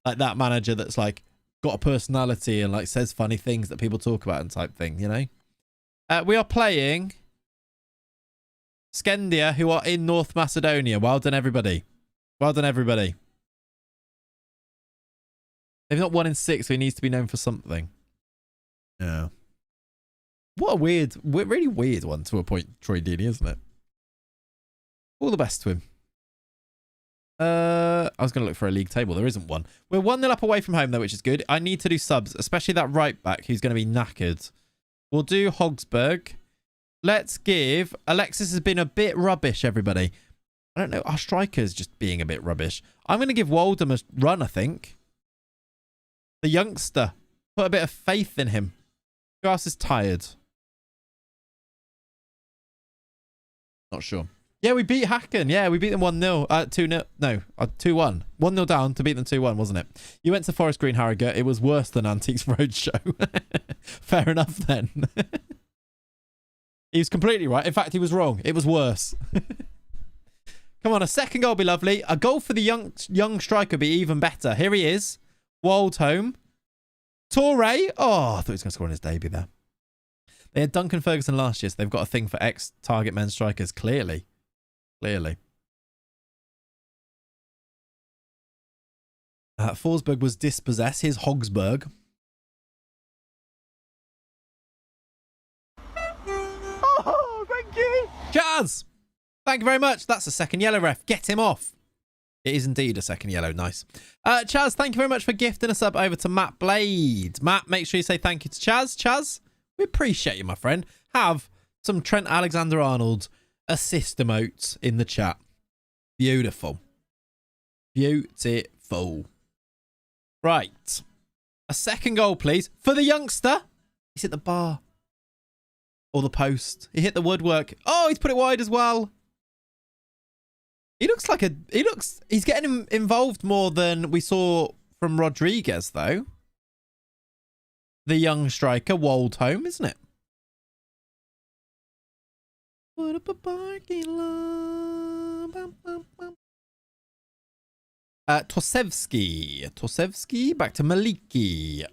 like that manager that's like got a personality and like says funny things that people talk about and type thing, you know? We are playing Skendia, who are in North Macedonia. Well done, everybody. Well done, everybody. They've not won in 6, so he needs to be known for something. Yeah. What a really weird one to appoint Troy Deeney, isn't it? All the best to him. I was going to look for a league table. There isn't one. We're 1-0 up away from home, though, which is good. I need to do subs, especially that right back who's going to be knackered. We'll do Hogsberg. Let's give... Alexis has been a bit rubbish, everybody. I don't know. Our striker's just being a bit rubbish. I'm going to give Waldham a run, I think. The youngster. Put a bit of faith in him. Who else is tired? Not sure. Yeah, we beat Hacken. Yeah, we beat them 1-0. 2-0. No, 2-1. 1-0 down to beat them 2-1, wasn't it? You went to Forest Green, Harrogate. It was worse than Antiques Roadshow. Fair enough, then. He was completely right. In fact, he was wrong. It was worse. Come on, a second goal would be lovely. A goal for the young striker would be even better. Here he is. Waldholm. Torre. Oh, I thought he was going to score on his debut there. They had Duncan Ferguson last year, so they've got a thing for ex-target men strikers, clearly. Clearly. Forsberg was dispossessed. Here's Hogsberg. Oh, thank you. Chaz! Thank you very much. That's a second yellow, ref. Get him off. It is indeed a second yellow. Nice. Chaz, thank you very much for gifting us up over to Matt Blade. Matt, make sure you say thank you to Chaz. Chaz, we appreciate you, my friend. Have some Trent Alexander-Arnold assist emotes in the chat. Beautiful. Beautiful. Right. A second goal, please. For the youngster. He's hit the bar. Or the post. He hit the woodwork. Oh, he's put it wide as well. He looks like he's getting involved more than we saw from Rodriguez, though. The young striker, Waldholm, isn't it? Put up a parking lot. Tosevsky, back to Maliki.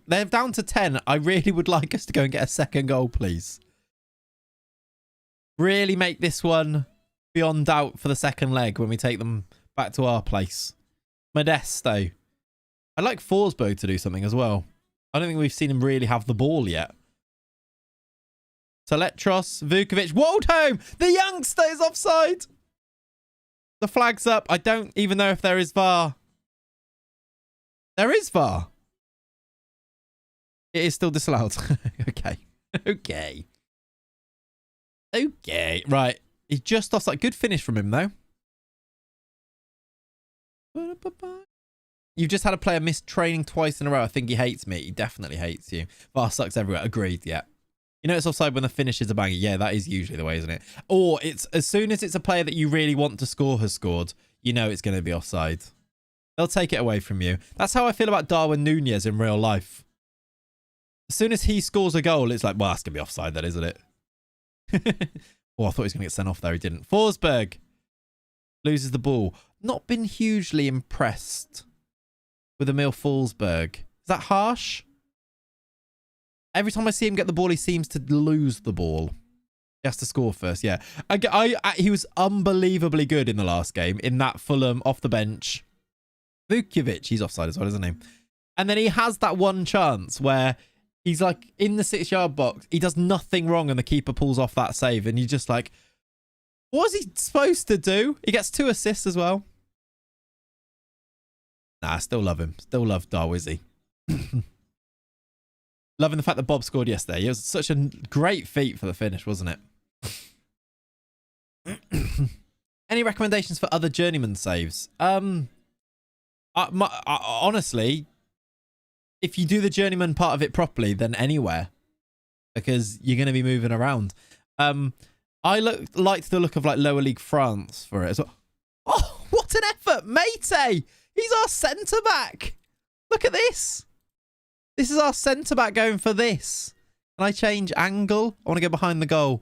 They're down to 10. I really would like us to go and get a second goal, please. Really make this one beyond doubt for the second leg when we take them back to our place. Modesto. I'd like Forsberg to do something as well. I don't think we've seen him really have the ball yet. Teletros, Vukovic, Waldholm! The youngster is offside! The flag's up. I don't even know if there is VAR. There is VAR. It is still disallowed. Okay. Okay. Okay. Right. He's just offside. Good finish from him, though. You've just had a player miss training twice in a row. I think he hates me. He definitely hates you. VAR sucks everywhere. Agreed. Yeah. You know it's offside when the finish is a banger. Yeah, that is usually the way, isn't it? Or it's as soon as it's a player that you really want to score has scored, you know it's going to be offside. They'll take it away from you. That's how I feel about Darwin Nunez in real life. As soon as he scores a goal, it's like, well, that's going to be offside then, isn't it? Oh, I thought he was going to get sent off there. He didn't. Forsberg loses the ball. Not been hugely impressed with Emil Forsberg. Is that harsh? Every time I see him get the ball, he seems to lose the ball. He has to score first, yeah. He was unbelievably good in the last game, in that Fulham off the bench. Vukovic, he's offside as well, isn't he? And then he has that one chance where he's like in the 6-yard box. He does nothing wrong and the keeper pulls off that save. And you're just like, what was he supposed to do? He gets 2 assists as well. Nah, I still love him. Still love Darwizzy. Loving the fact that Bob scored yesterday. It was such a great feat for the finish, wasn't it? Any recommendations for other Journeyman saves? Honestly, if you do the Journeyman part of it properly, then anywhere. Because you're going to be moving around. I liked the look of like lower league France for it as well. Oh, what an effort. Mate! He's our centre-back. Look at this. This is our centre-back going for this. Can I change angle? I want to go behind the goal.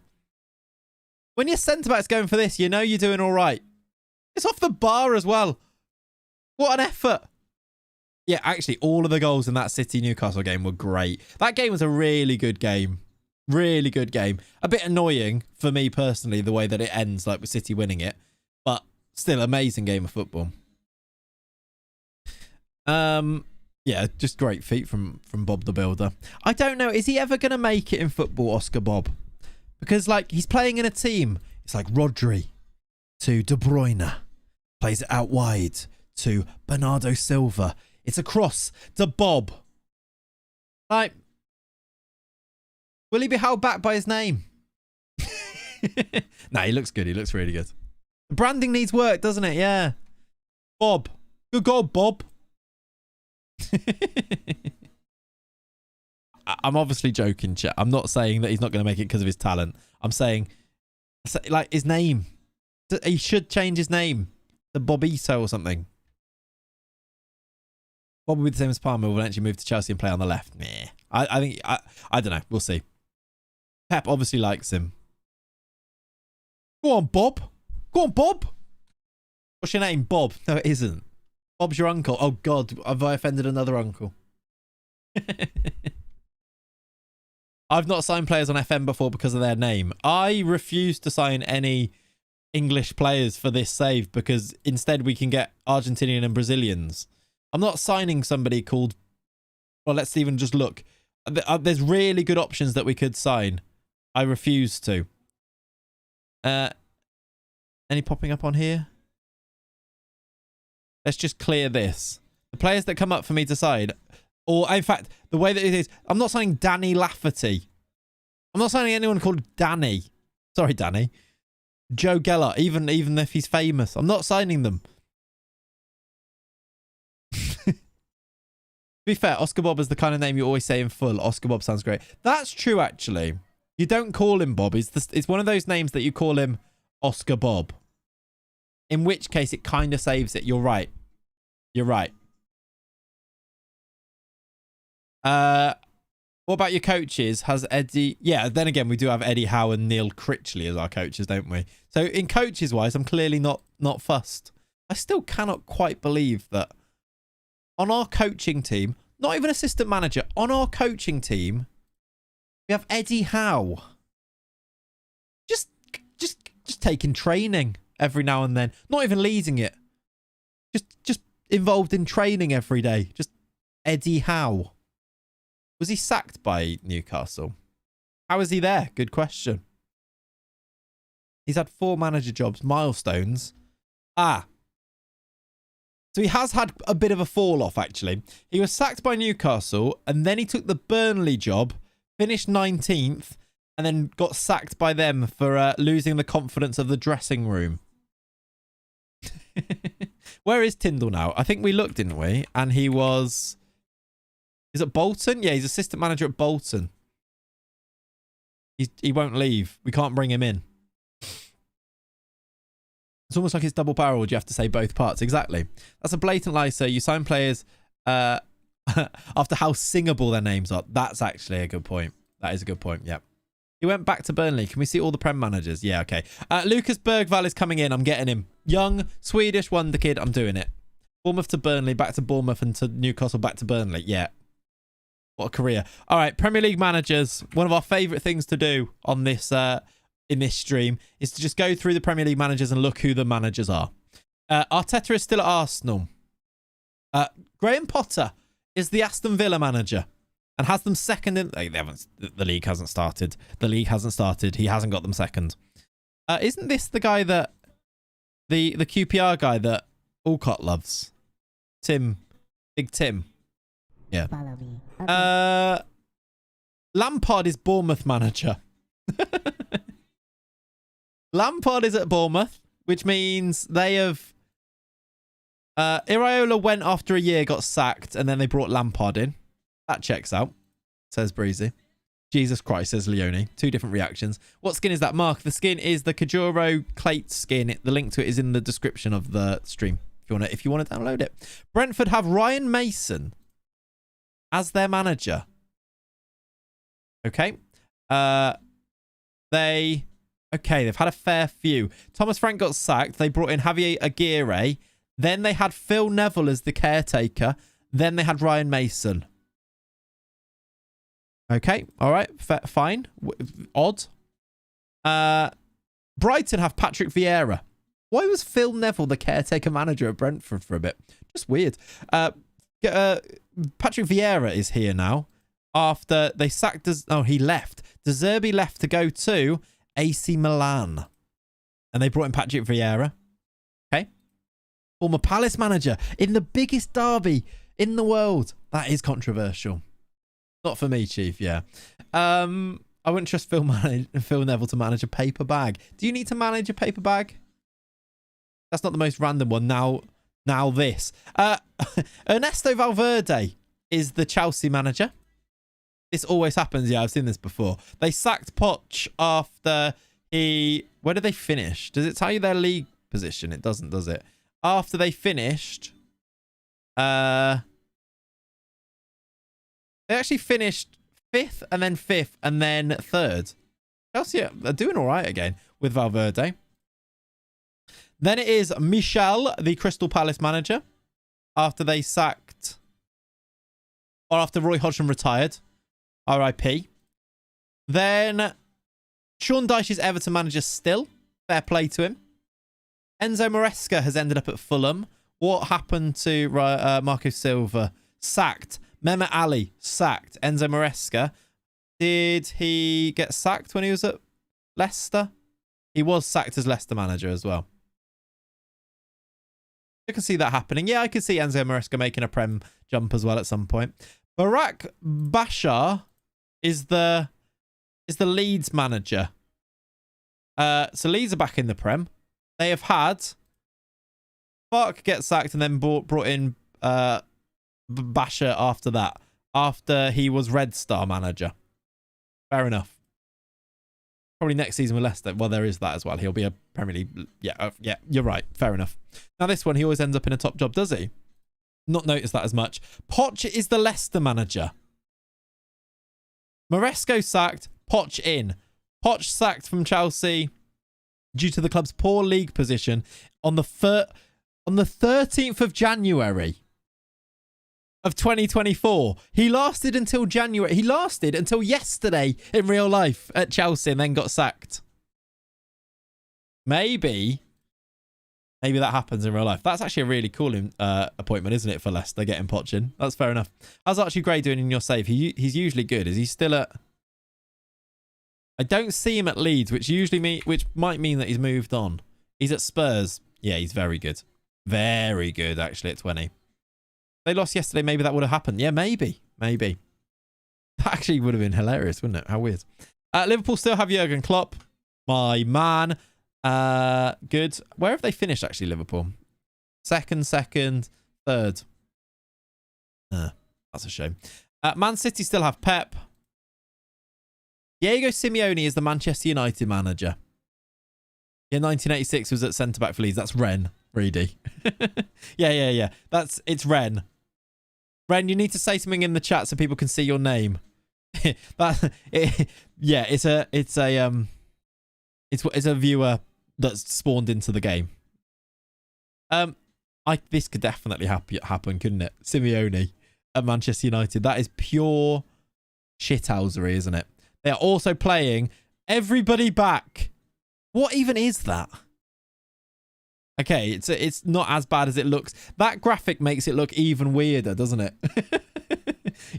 When your centre-back's going for this, you know you're doing all right. It's off the bar as well. What an effort. Yeah, actually, all of the goals in that City-Newcastle game were great. That game was a really good game. Really good game. A bit annoying for me personally, the way that it ends, like with City winning it. But still, amazing game of football. Yeah, just great feat from Bob the Builder. I don't know. Is he ever going to make it in football, Oscar Bob? Because, like, he's playing in a team. It's like Rodri to De Bruyne. Plays it out wide to Bernardo Silva. It's a cross to Bob. Like, will he be held back by his name? Nah, he looks good. He looks really good. The branding needs work, doesn't it? Yeah. Bob. Good goal, Bob. I'm obviously joking, chat. I'm not saying that he's not going to make it because of his talent. I'm saying, like, his name. He should change his name to Bobito or something. Bob will be the same as Palmer. Will eventually move to Chelsea and play on the left. Nah. I think, I don't know. We'll see. Pep obviously likes him. Go on, Bob. Go on, Bob. What's your name? Bob. No, it isn't. Bob's your uncle. Oh, God. Have I offended another uncle? I've not signed players on FM before because of their name. I refuse to sign any English players for this save because instead we can get Argentinian and Brazilians. I'm not signing somebody called... Well, let's even just look. There's really good options that we could sign. I refuse to. Any popping up on here? Let's just clear this. The players that come up for me to sign, or in fact, the way that it is, I'm not signing Danny Lafferty. I'm not signing anyone called Danny. Sorry, Danny. Joe Geller, even if he's famous. I'm not signing them. To be fair, Oscar Bob is the kind of name you always say in full. Oscar Bob sounds great. That's true, actually. You don't call him Bob. It's one of those names that you call him Oscar Bob. In which case, it kind of saves it. You're right. You're right. What about your coaches? Has Eddie... Yeah, then again, we do have Eddie Howe and Neil Critchley as our coaches, don't we? So in coaches-wise, I'm clearly not fussed. I still cannot quite believe that on our coaching team, not even assistant manager, on our coaching team, we have Eddie Howe. Just taking training every now and then. Not even leading it. Just involved in training every day. Just Eddie Howe. Was he sacked by Newcastle? How is he there? Good question. He's had 4 manager jobs. Milestones. So he has had a bit of a fall off, actually. He was sacked by Newcastle, and then he took the Burnley job, finished 19th, and then got sacked by them for losing the confidence of the dressing room. Where is Tyndall now? I think we looked, didn't we? And he was... Is it Bolton? Yeah, he's assistant manager at Bolton. He won't leave. We can't bring him in. It's almost like it's double barreled. You have to say both parts. Exactly. That's a blatant lie, sir. You sign players after how singable their names are. That's actually a good point. That is a good point. Yep. He went back to Burnley. Can we see all the Prem managers? Yeah, okay. Lucas Bergvall is coming in. I'm getting him. Young, Swedish wonder kid. I'm doing it. Bournemouth to Burnley, back to Bournemouth, and to Newcastle, back to Burnley. Yeah. What a career. All right, Premier League managers. One of our favourite things to do on this in this stream is to just go through the Premier League managers and look who the managers are. Arteta is still at Arsenal. Graham Potter is the Aston Villa manager and has them second in... The league hasn't started. The league hasn't started. He hasn't got them second. Isn't this the guy that... The QPR guy that Alcott loves? Tim. Big Tim. Yeah. Lampard is Bournemouth manager. Lampard is at Bournemouth, which means they have... Iraola went after a year, got sacked, and then they brought Lampard in. That checks out, says Breezy. Jesus Christ, says Leone. 2 different reactions. What skin is that, Mark? The skin is the Kajuro Clayts skin. The link to it is in the description of the stream if you want to download it. Brentford have Ryan Mason as their manager. Okay. They've had a fair few. Thomas Frank got sacked. They brought in Javier Aguirre. Then they had Phil Neville as the caretaker. Then they had Ryan Mason. Okay. All right. Fine. Odd. Brighton have Patrick Vieira. Why was Phil Neville the caretaker manager at Brentford for a bit? Just weird. Patrick Vieira is here now. After they sacked... he left. De Zerbi left to go to AC Milan. And they brought in Patrick Vieira. Okay. Former Palace manager in the biggest derby in the world. That is controversial. Not for me, Chief, yeah. I wouldn't trust Phil Neville to manage a paper bag. Do you need to manage a paper bag? That's not the most random one. Now this. Ernesto Valverde is the Chelsea manager. This always happens. Yeah, I've seen this before. They sacked Poch after he... Where did they finish? Does it tell you their league position? It doesn't, does it? After they finished... They actually finished 5th and then 5th and then 3rd. Chelsea are doing all right again with Valverde. Then it is Michel, the Crystal Palace manager, after they sacked... Or after Roy Hodgson retired. RIP. Then Sean Dyche is Everton manager still. Fair play to him. Enzo Maresca has ended up at Fulham. What happened to Marco Silva? Sacked. Mehmet Ali sacked. Enzo Maresca. Did he get sacked when he was at Leicester? He was sacked as Leicester manager as well. I can see that happening. Yeah, I could see Enzo Maresca making a Prem jump as well at some point. Barak Bashar is the Leeds manager. So Leeds are back in the Prem. They have had Fark get sacked and then brought in Bashar after that. After he was Red Star manager. Fair enough. Probably next season with Leicester. Well, there is that as well. He'll be a Premier League. Yeah, you're right. Fair enough. Now this one, he always ends up in a top job, does he? Not noticed that as much. Poch is the Leicester manager. Maresco sacked. Poch in. Poch sacked from Chelsea due to the club's poor league position on the 13th of January of 2024. He lasted until January. He lasted until yesterday in real life at Chelsea and then got sacked. Maybe that happens in real life. That's actually a really cool appointment, isn't it, for Leicester getting Poch in? That's fair enough. How's Archie Gray doing in your save? He's usually good. Is he still at... I don't see him at Leeds, which might mean that he's moved on. He's at Spurs. Yeah, he's very good. Very good, actually, at 20. They lost yesterday. Maybe that would have happened. Yeah, maybe. That actually would have been hilarious, wouldn't it? How weird. Liverpool still have Jurgen Klopp. My man. Good. Where have they finished, actually, Liverpool? Second, third. That's a shame. Man City still have Pep. Diego Simeone is the Manchester United manager. Yeah, 1986 was at centre-back for Leeds. That's Ren, Reedy. Yeah. It's Ren. Ren, you need to say something in the chat so people can see your name. It's a viewer that's spawned into the game. This could definitely happen, couldn't it? Simeone at Manchester United. That is pure shithousery, isn't it? They are also playing everybody back. What even is that? Okay, it's not as bad as it looks. That graphic makes it look even weirder, doesn't it?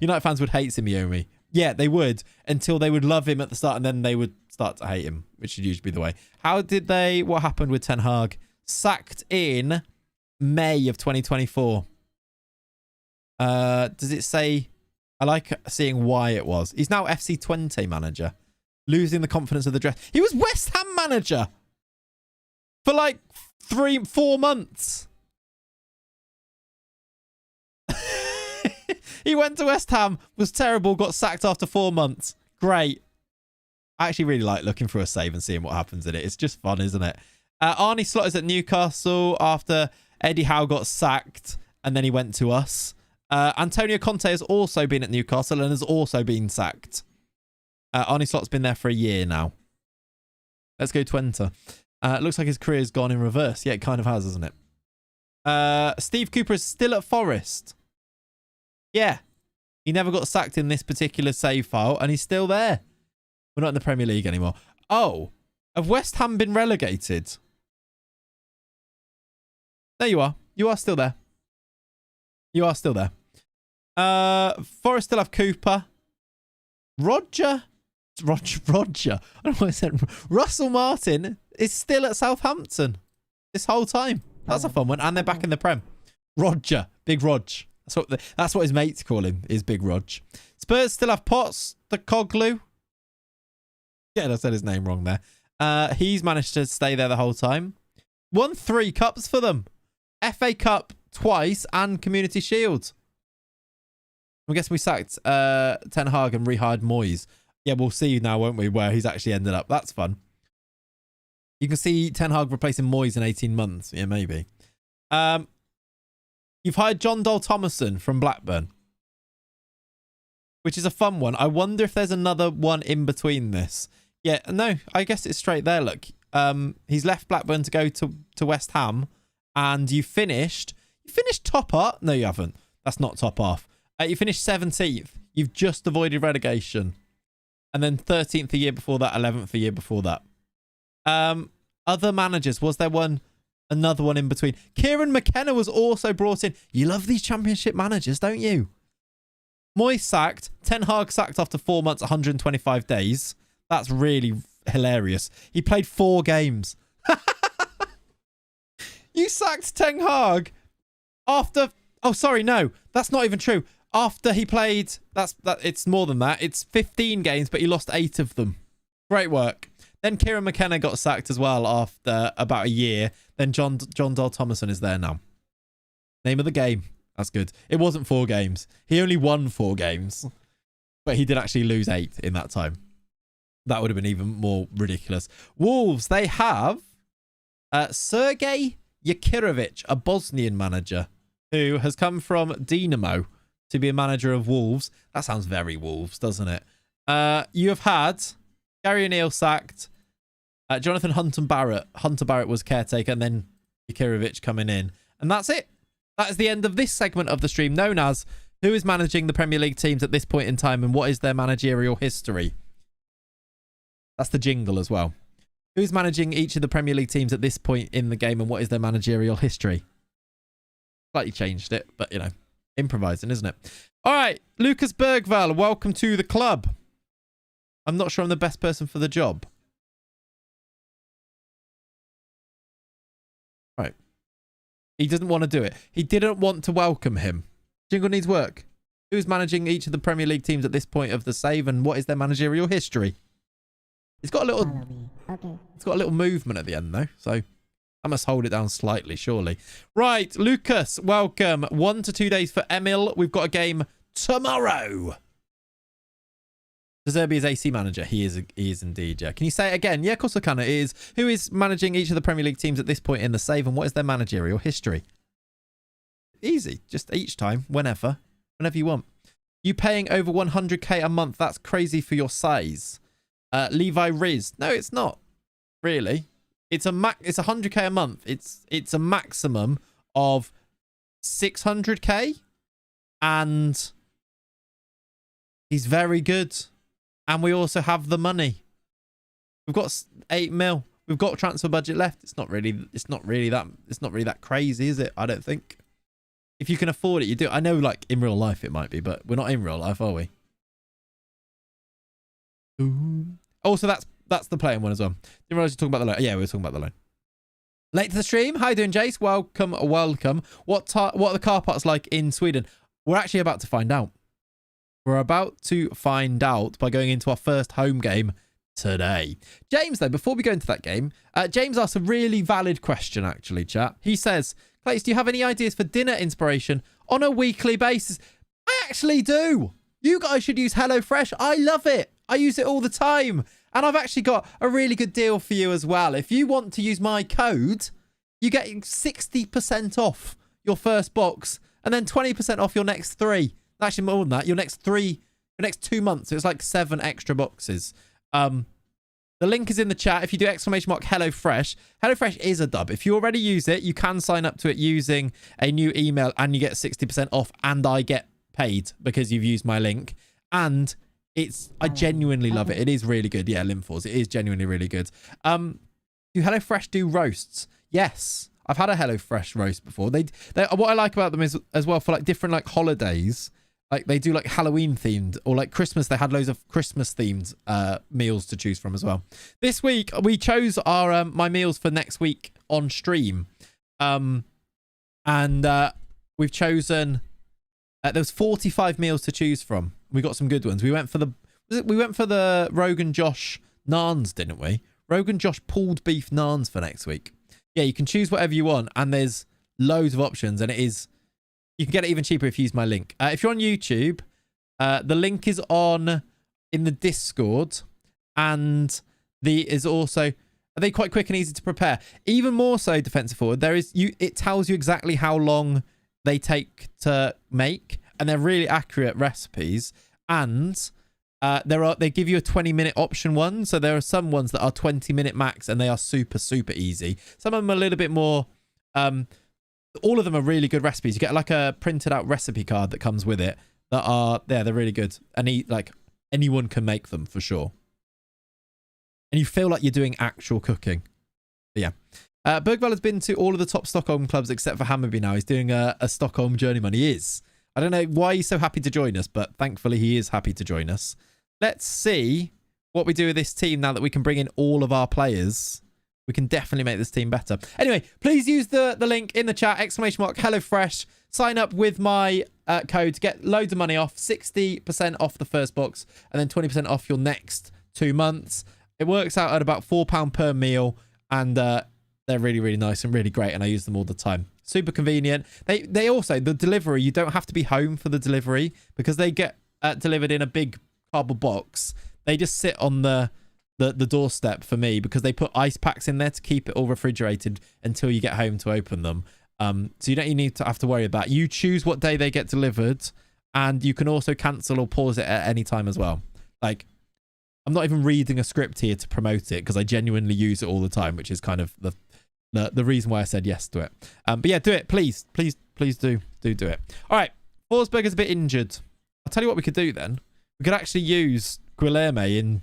United fans would hate Simeone. Yeah, they would, until they would love him at the start, and then they would start to hate him, which would usually be the way. What happened with Ten Hag? Sacked in May of 2024. Does it say... I like seeing why it was. He's now FC20 manager. Losing the confidence of the dress. He was West Ham manager for like 3-4 months. He went to West Ham, was terrible, got sacked after 4 months. Great. I actually really like looking for a save and seeing what happens in it. It's just fun, isn't it? Arnie Slot is at Newcastle after Eddie Howe got sacked and then he went to us. Antonio Conte has also been at Newcastle and has also been sacked. Arnie Slot's been there for a year now. Let's go Twente. It looks like his career's gone in reverse. Yeah, it kind of has, hasn't it? Steve Cooper is still at Forest. Yeah. He never got sacked in this particular save file, and he's still there. We're not in the Premier League anymore. Oh, have West Ham been relegated? There you are. You are still there. You are still there. Forest still have Cooper. Roger. I don't know why I said Russell Martin is still at Southampton this whole time. That's a fun one. And they're back in the Prem. Roger. Big Rog. That's what his mates call him, is Big Rog. Spurs still have Potts, the Coglu. Yeah, I said his name wrong there. He's managed to stay there the whole time. Won 3 cups for them. FA Cup twice and Community Shield. I guess we sacked Ten Hag and rehired Moyes. Yeah, we'll see now, won't we, where he's actually ended up. That's fun. You can see Ten Hag replacing Moyes in 18 months. Yeah, maybe. You've hired John Dole Thomason from Blackburn, which is a fun one. I wonder if there's another one in between this. Yeah, no, I guess it's straight there. Look, he's left Blackburn to go to West Ham, and you finished top half. No, you haven't. That's not top half. You finished 17th. You've just avoided relegation. And then 13th the year before that, 11th the year before that. Other managers, was there another one in between? Kieran McKenna was also brought in. You love these championship managers, don't you? Moyes sacked. Ten Hag sacked after 4 months, 125 days. That's really hilarious. He played 4 games. You sacked Ten Hag after... Oh, sorry, no. That's not even true. After he played... It's more than that. It's 15 games, but he lost 8 of them. Great work. Then Kieran McKenna got sacked as well after about a year. Then John Dole Thomason is there now. Name of the game. That's good. It wasn't 4 games. He only won 4 games. But he did actually lose 8 in that time. That would have been even more ridiculous. Wolves, they have Sergej Yakirovic, a Bosnian manager who has come from Dinamo to be a manager of Wolves. That sounds very Wolves, doesn't it? You have had Gary O'Neill sacked, Jonathan Hunter Barrett was caretaker, and then Jakirovic coming in. And that's it. That is the end of this segment of the stream, known as Who is Managing the Premier League Teams at this point in time and what is their managerial history? That's the jingle as well. Who's managing each of the Premier League teams at this point in the game and what is their managerial history? Slightly changed it, but, you know, improvising, isn't it? All right, Lucas Bergvall, welcome to the club. I'm not sure I'm the best person for the job. Right. He doesn't want to do it. He didn't want to welcome him. Jingle needs work. Who's managing each of the Premier League teams at this point of the save and what is their managerial history? It's got a little... Okay. It's got a little movement at the end, though, so I must hold it down slightly, surely. Right, Lucas, welcome. 1 to 2 days for Emil. We've got a game tomorrow. De Zerbi is AC manager. He is indeed, yeah. Can you say it again? Yeah, of course I can. It is. Who is managing each of the Premier League teams at this point in the save, and what is their managerial history? Easy. Just each time, whenever you want. You paying over 100k a month. That's crazy for your size. Levi Riz. No, it's not. Really. It's 100k a month. It's a maximum of 600k. And he's very good. And we also have the money. We've got 8 mil. We've got transfer budget left. It's not really that crazy, is it? I don't think. If you can afford it, you do. I know, like, in real life it might be, but we're not in real life, are we? Ooh. Also, that's the playing one as well. Didn't realize you're talking about the loan. Yeah, we were talking about the loan. Late to the stream. How you doing, Jace? Welcome. What are the car parks like in Sweden? We're actually about to find out. We're about to find out by going into our first home game today. James, though, before we go into that game, James asked a really valid question, actually, chat. He says, Clayts, do you have any ideas for dinner inspiration on a weekly basis? I actually do. You guys should use HelloFresh. I love it. I use it all the time. And I've actually got a really good deal for you as well. If you want to use my code, you get 60% off your first box and then 20% off your next 3. Actually, more than that, your next 2 months. So it's like 7 extra boxes. The link is in the chat. If you do !HelloFresh, HelloFresh is a dub. If you already use it, you can sign up to it using a new email and you get 60% off and I get paid because you've used my link. And I genuinely love it. It is really good. Yeah, Limfors. It is genuinely really good. Do HelloFresh do roasts? Yes. I've had a HelloFresh roast before. They what I like about them is as well for like different like holidays, like they do like Halloween themed or like Christmas. They had loads of Christmas themed meals to choose from as well. This week we chose our my meals for next week on stream. And we've chosen there was 45 meals to choose from. We got some good ones. We went for the Rogan Josh naans, didn't we? Rogan Josh pulled beef naans for next week. Yeah, you can choose whatever you want, and there's loads of options, and you can get it even cheaper if you use my link. If you're on YouTube, the link is in the Discord, and are they quite quick and easy to prepare? Even more so, defensive forward, it tells you exactly how long they take to make, and they're really accurate recipes, and they give you a 20-minute option one. So there are some ones that are 20-minute max and they are super, super easy. Some of them are a little bit more, all of them are really good recipes. You get like a printed out recipe card that comes with it they're really good. And like anyone can make them for sure. And you feel like you're doing actual cooking. But yeah. Bergvall has been to all of the top Stockholm clubs except for Hammarby now. He's doing a Stockholm Journeyman. He is. I don't know why he's so happy to join us, but thankfully he is happy to join us. Let's see what we do with this team now that we can bring in all of our players. We can definitely make this team better. Anyway, please use the link in the chat, !HelloFresh. Sign up with my code to get loads of money off, 60% off the first box, and then 20% off your next 2 months. It works out at about £4 per meal, and they're really, really nice and really great, and I use them all the time. Super convenient. They also, the delivery, you don't have to be home for the delivery because they get delivered in a big cardboard box. They just sit on the doorstep for me because they put ice packs in there to keep it all refrigerated until you get home to open them. So you don't need to have to worry about it. You choose what day they get delivered, and you can also cancel or pause it at any time as well. Like, I'm not even reading a script here to promote it because I genuinely use it all the time, which is kind of the reason why I said yes to it. But yeah, do it, please. Please do it. All right. Forsberg is a bit injured. I'll tell you what we could do then. We could actually use Guilherme in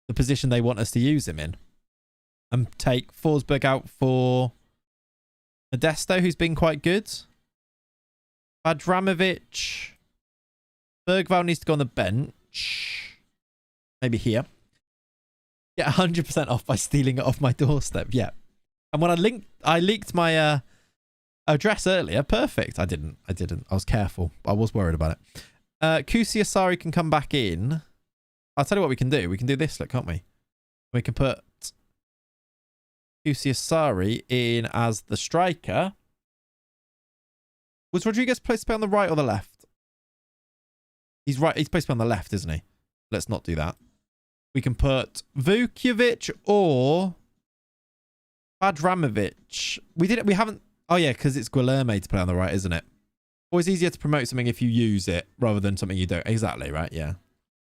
the position they want us to use him in. And take Forsberg out for Modesto, who's been quite good. Badramovic. Bergvall needs to go on the bench. Maybe here. Get 100% off by stealing it off my doorstep. Yeah. And when I leaked my address earlier. Perfect. I didn't. I was careful. I was worried about it. Kusiasari can come back in. I'll tell you what we can do. We can do this, look, can't we? We can put Kusiasari in as the striker. Was Rodriguez supposed to be on the right or the left? He's right. He's supposed to be on the left, isn't he? Let's not do that. We can put Vukovic or Badramovic. We haven't. Oh yeah, because it's Guilherme to play on the right, isn't it? Always easier to promote something if you use it rather than something you don't. Exactly, right? Yeah.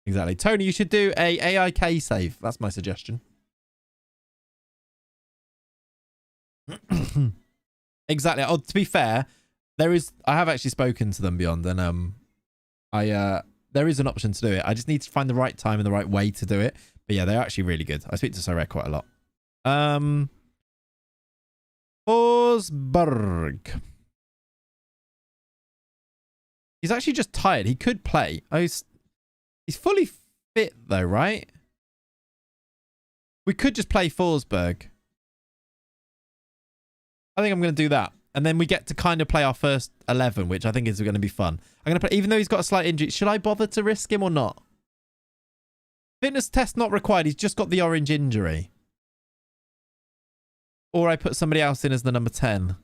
Exactly. Tony, you should do a AIK save. That's my suggestion. Exactly. Oh, to be fair, I have actually spoken to them beyond, and there is an option to do it. I just need to find the right time and the right way to do it. But yeah, they're actually really good. I speak to Sorek quite a lot. Forsberg. He's actually just tired. He could play. Oh, he's fully fit though, right? We could just play Forsberg. I think I'm going to do that. And then we get to kind of play our first 11, which I think is going to be fun. I'm going to play, even though he's got a slight injury. Should I bother to risk him or not? Fitness test not required. He's just got the orange injury. Or I put somebody else in as the number 10.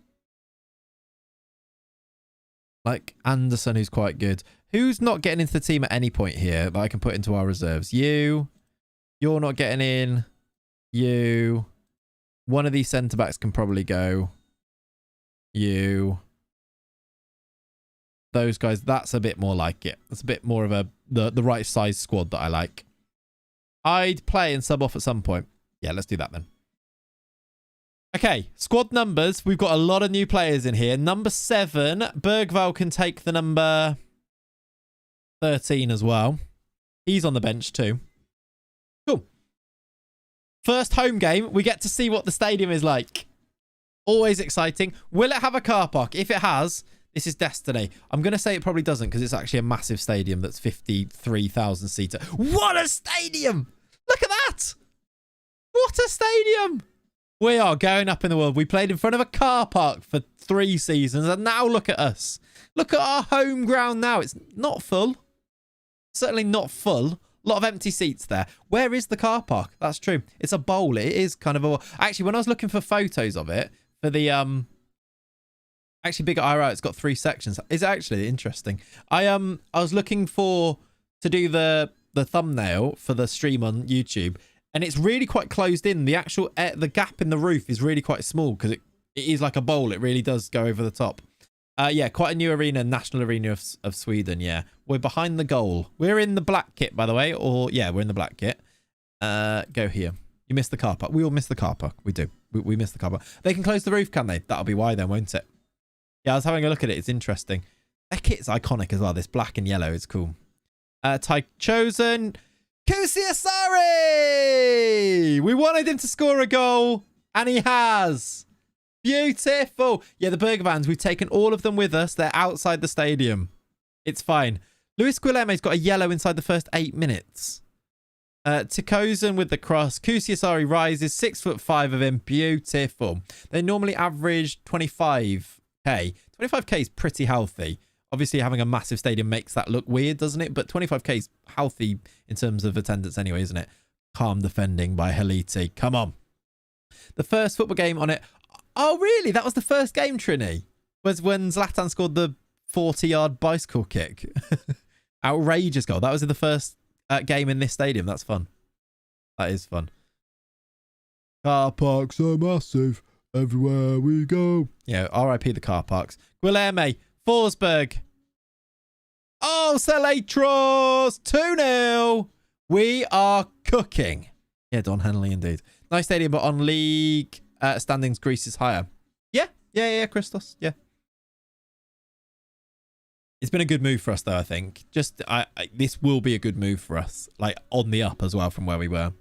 Like Anderson, who's quite good. Who's not getting into the team at any point here that I can put into our reserves? You. You're not getting in. You. One of these centre-backs can probably go. You. Those guys, that's a bit more like it. That's a bit more of the right size squad that I like. I'd play and sub off at some point. Yeah, let's do that then. Okay, squad numbers. We've got a lot of new players in here. Number 7, Bergvall can take the number 13 as well. He's on the bench too. Cool. First home game. We get to see what the stadium is like. Always exciting. Will it have a car park? If it has, this is destiny. I'm going to say it probably doesn't because it's actually a massive stadium that's 53,000 seater. What a stadium! Look at that! What a stadium! We are going up in the world. We played in front of a car park for 3 seasons, and now look at us. Look at our home ground now. It's not full. Certainly not full. A lot of empty seats there. Where is the car park? That's true. It's a bowl. It is kind of a... Actually, when I was looking for photos of it, for the... Actually, bigger IRL, it's got 3 sections. It's actually interesting. I was looking to do the thumbnail for the stream on YouTube, and it's really quite closed in. The actual the gap in the roof is really quite small because it is like a bowl. It really does go over the top. Yeah, quite a new arena, national arena of Sweden. Yeah, we're behind the goal. We're in the black kit, by the way. Or yeah, we're in the black kit. Go here. You missed the car park. We all miss the car park. We do. We miss the car park. They can close the roof, can they? That'll be why then, won't it? Yeah, I was having a look at it. It's interesting. Their kit's iconic as well. This black and yellow is cool. Ty chosen. Kusiasari! We wanted him to score a goal, and he has. Beautiful. Yeah, the Burger Vans, we've taken all of them with us. They're outside the stadium. It's fine. Luis Guilherme's got a yellow inside the first 8 minutes. Tikozen with the cross. Kusiasari rises. 6'5" of him. Beautiful. They normally average 25k. 25k is pretty healthy. Obviously, having a massive stadium makes that look weird, doesn't it? But 25k is healthy in terms of attendance anyway, isn't it? Calm defending by Haliti. Come on. The first football game on it. Oh, really? That was the first game, Trini? Was when Zlatan scored the 40-yard bicycle kick. Outrageous goal. That was in the first game in this stadium. That's fun. That is fun. Car parks are massive. Everywhere we go. Yeah, RIP the car parks. Guilherme. Forsberg. Oh, Celatros. 2-0. We are cooking. Yeah, Don Henley indeed. Nice stadium, but on league standings, Greece is higher. Yeah, Christos. Yeah. It's been a good move for us, though, I think. This will be a good move for us. Like, on the up as well from where we were.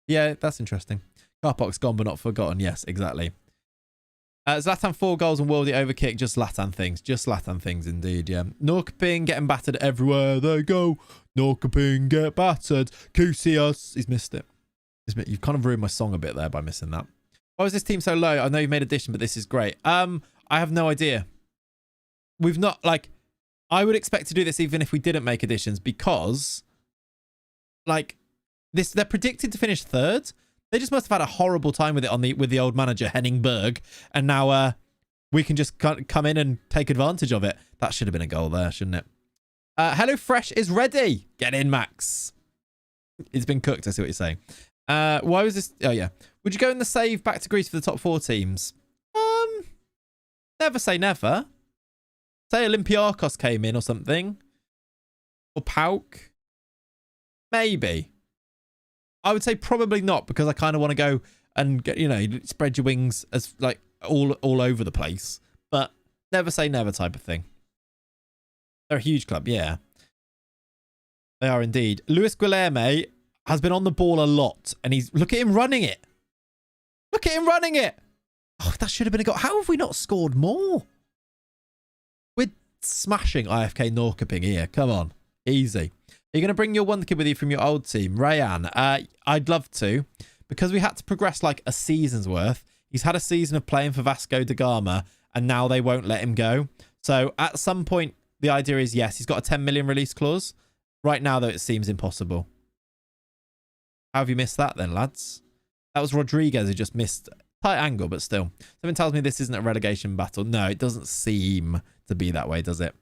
Yeah, that's interesting. Carpock's gone, but not forgotten. Yes, exactly. Zlatan 4 goals and worldy overkick. Just Zlatan things. Just Zlatan things, indeed, yeah. Norrkoping getting battered everywhere they go. Norrkoping get battered. Kusias. He's missed it. You've kind of ruined my song a bit there by missing that. Why is this team so low? I know you've made addition, but this is great. I have no idea. We've not, like... I would expect to do this even if we didn't make additions because, like, they're predicted to finish third. They just must have had a horrible time with it with the old manager Henning Berg, and now we can just come in and take advantage of it. That should have been a goal there, shouldn't it? HelloFresh is ready. Get in, Max. It's been cooked. I see what you're saying. Why was this? Oh yeah. Would you go in the save back to Greece for the top 4 teams? Never say never. Say Olympiakos came in or something. Or PAOK. Maybe. I would say probably not because I kind of want to go and get, spread your wings as like all over the place. But never say never type of thing. They're a huge club, yeah. They are indeed. Luis Guilherme has been on the ball a lot and look at him running it. Look at him running it. Oh, that should have been a goal. How have we not scored more? Smashing IFK Norrkoping here. Come on. Easy. Are you going to bring your wonder kid with you from your old team? Rayan. I'd love to. Because we had to progress like a season's worth. He's had a season of playing for Vasco da Gama and now they won't let him go. So at some point, the idea is, yes, he's got a 10 million release clause. Right now, though, it seems impossible. How have you missed that then, lads? That was Rodriguez who just missed. Tight angle, but still. Something tells me this isn't a relegation battle. No, it doesn't seem to be that way, does it?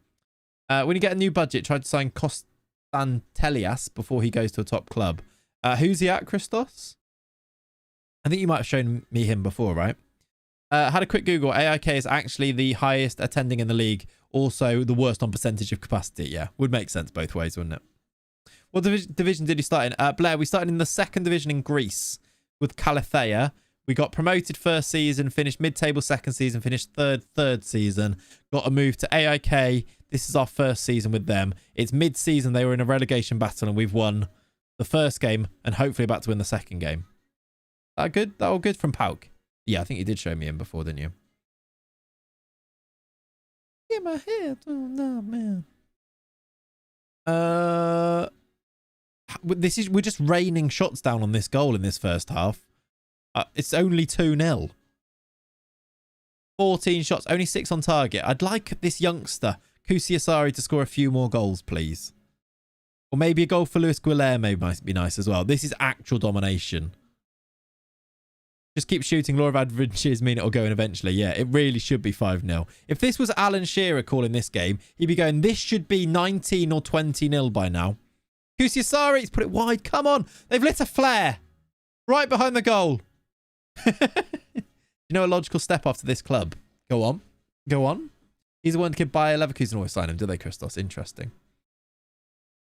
When you get a new budget, try to sign Costantelias before he goes to a top club. Who's he at, Christos? I think you might have shown me him before, right? Had a quick Google. AIK is actually the highest attending in the league. Also, the worst on percentage of capacity. Yeah, would make sense both ways, wouldn't it? What division did you start in? Blair, we started in the 2nd division in Greece with Kalathea. We got promoted first season, finished mid-table second season, finished third season. Got a move to AIK. This is our first season with them. It's mid-season. They were in a relegation battle and we've won the first game and hopefully about to win the second game. That good? That all good from PAOK? Yeah, I think you did show me him before, didn't you? Get my head. Oh, no, man. We're just raining shots down on this goal in this first half. It's only 2-0. 14 shots, only 6 on target. I'd like this youngster, Kusiasari, to score a few more goals, please. Or maybe a goal for Luis Guilherme might be nice as well. This is actual domination. Just keep shooting. Law of averages mean it'll go in eventually. Yeah, it really should be 5-0. If this was Alan Shearer calling this game, he'd be going, this should be 19 or 20-0 by now. Kusiasari, he's put it wide. Come on. They've lit a flare. Right behind the goal. You know a logical step after this club? Go on. Go on. He's the one kid by Leverkusen always sign him, do they, Christos? Interesting.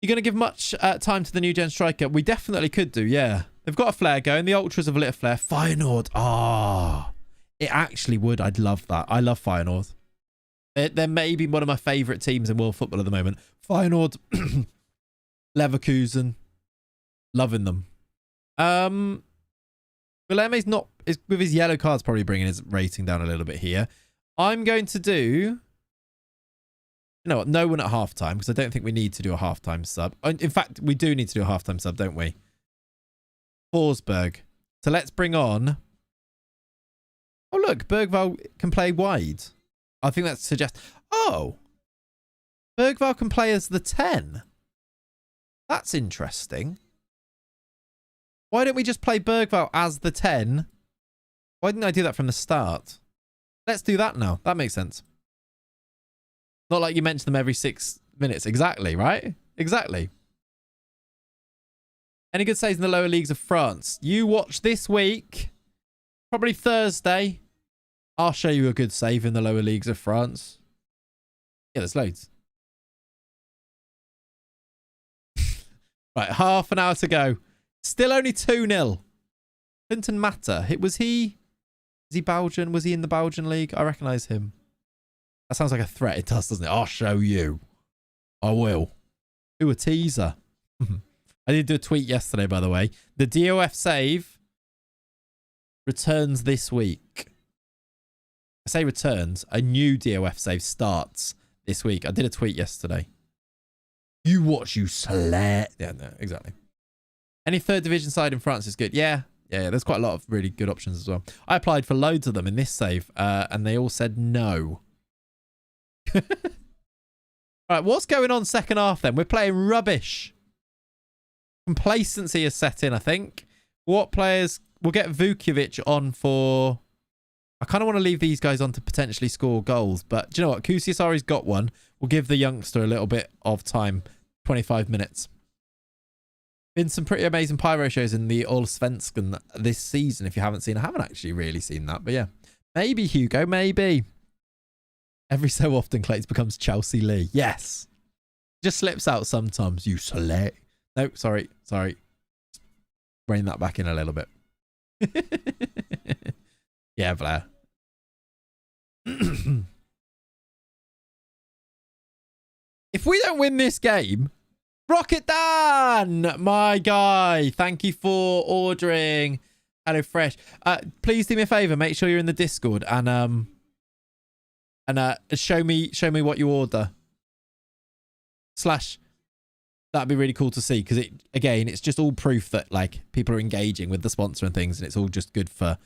You're going to give much time to the new gen striker? We definitely could do, yeah. They've got a flare going. The Ultras have lit a flare. Feyenoord. Ah. It actually would. I'd love that. I love Feyenoord. They're maybe one of my favourite teams in world football at the moment. Feyenoord. Leverkusen. Loving them. Guilherme's not, with his yellow cards, probably bringing his rating down a little bit here. I'm going to do, you know what, no one at halftime because I don't think we need to do a halftime sub. In fact, we do need to do a halftime sub, don't we? Forsberg. So let's bring on. Oh, look, Bergvall can play wide. I think that suggests. Oh, Bergvall can play as the 10. That's interesting. Why don't we just play Bergvall as the 10? Why didn't I do that from the start? Let's do that now. That makes sense. Not like you mention them every 6 minutes. Exactly, right? Exactly. Any good saves in the lower leagues of France? You watch this week. Probably Thursday. I'll show you a good save in the lower leagues of France. Yeah, there's loads. Right, half an hour to go. Still only 2-0. Clinton Matter. Is he Belgian? Was he in the Belgian league? I recognise him. That sounds like a threat. It does, doesn't it? I'll show you. I will. Do a teaser. I did do a tweet yesterday, by the way. The DOF save returns this week. I say returns. A new DOF save starts this week. I did a tweet yesterday. You watch, you select. Yeah, no, exactly. Any third division side in France is good. Yeah. There's quite a lot of really good options as well. I applied for loads of them in this save, and they all said no. Right, what's going on second half then? We're playing rubbish. Complacency is set in, I think. What players... We'll get Vukovic on for... I kind of want to leave these guys on to potentially score goals, but do you know what? Kusiasari's got one. We'll give the youngster a little bit of time. 25 minutes. Been some pretty amazing pyro shows in the Allsvenskan this season, if you haven't seen. I haven't actually really seen that, but yeah. Maybe, Hugo, maybe. Every so often, Clayts becomes Chelsea Lee. Yes. Just slips out sometimes. You select. No, sorry. Rein that back in a little bit. Yeah, Blair. If we don't win this game, Rocket Dan, my guy, thank you for ordering HelloFresh. Please do me a favor, make sure you're in the Discord and show me what you order. / that'd be really cool to see, because it's just all proof that like people are engaging with the sponsor and things, and it's all just good for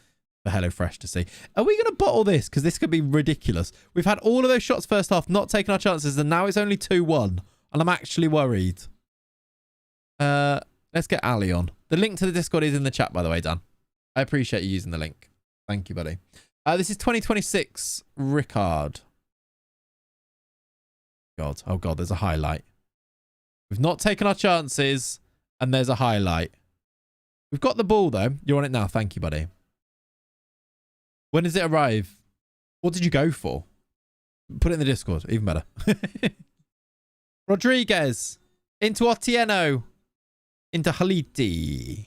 HelloFresh to see. Are we going to bottle this? Because this could be ridiculous. We've had all of those shots first half, not taking our chances, and now it's only 2-1. And I'm actually worried. Let's get Ali on. The link to the Discord is in the chat, by the way, Dan. I appreciate you using the link. Thank you, buddy. This is 2026 Ricard. God. Oh, God. There's a highlight. We've not taken our chances, and there's a highlight. We've got the ball, though. You're on it now. Thank you, buddy. When does it arrive? What did you go for? Put it in the Discord. Even better. Rodriguez. Into Otieno. Into Haliti.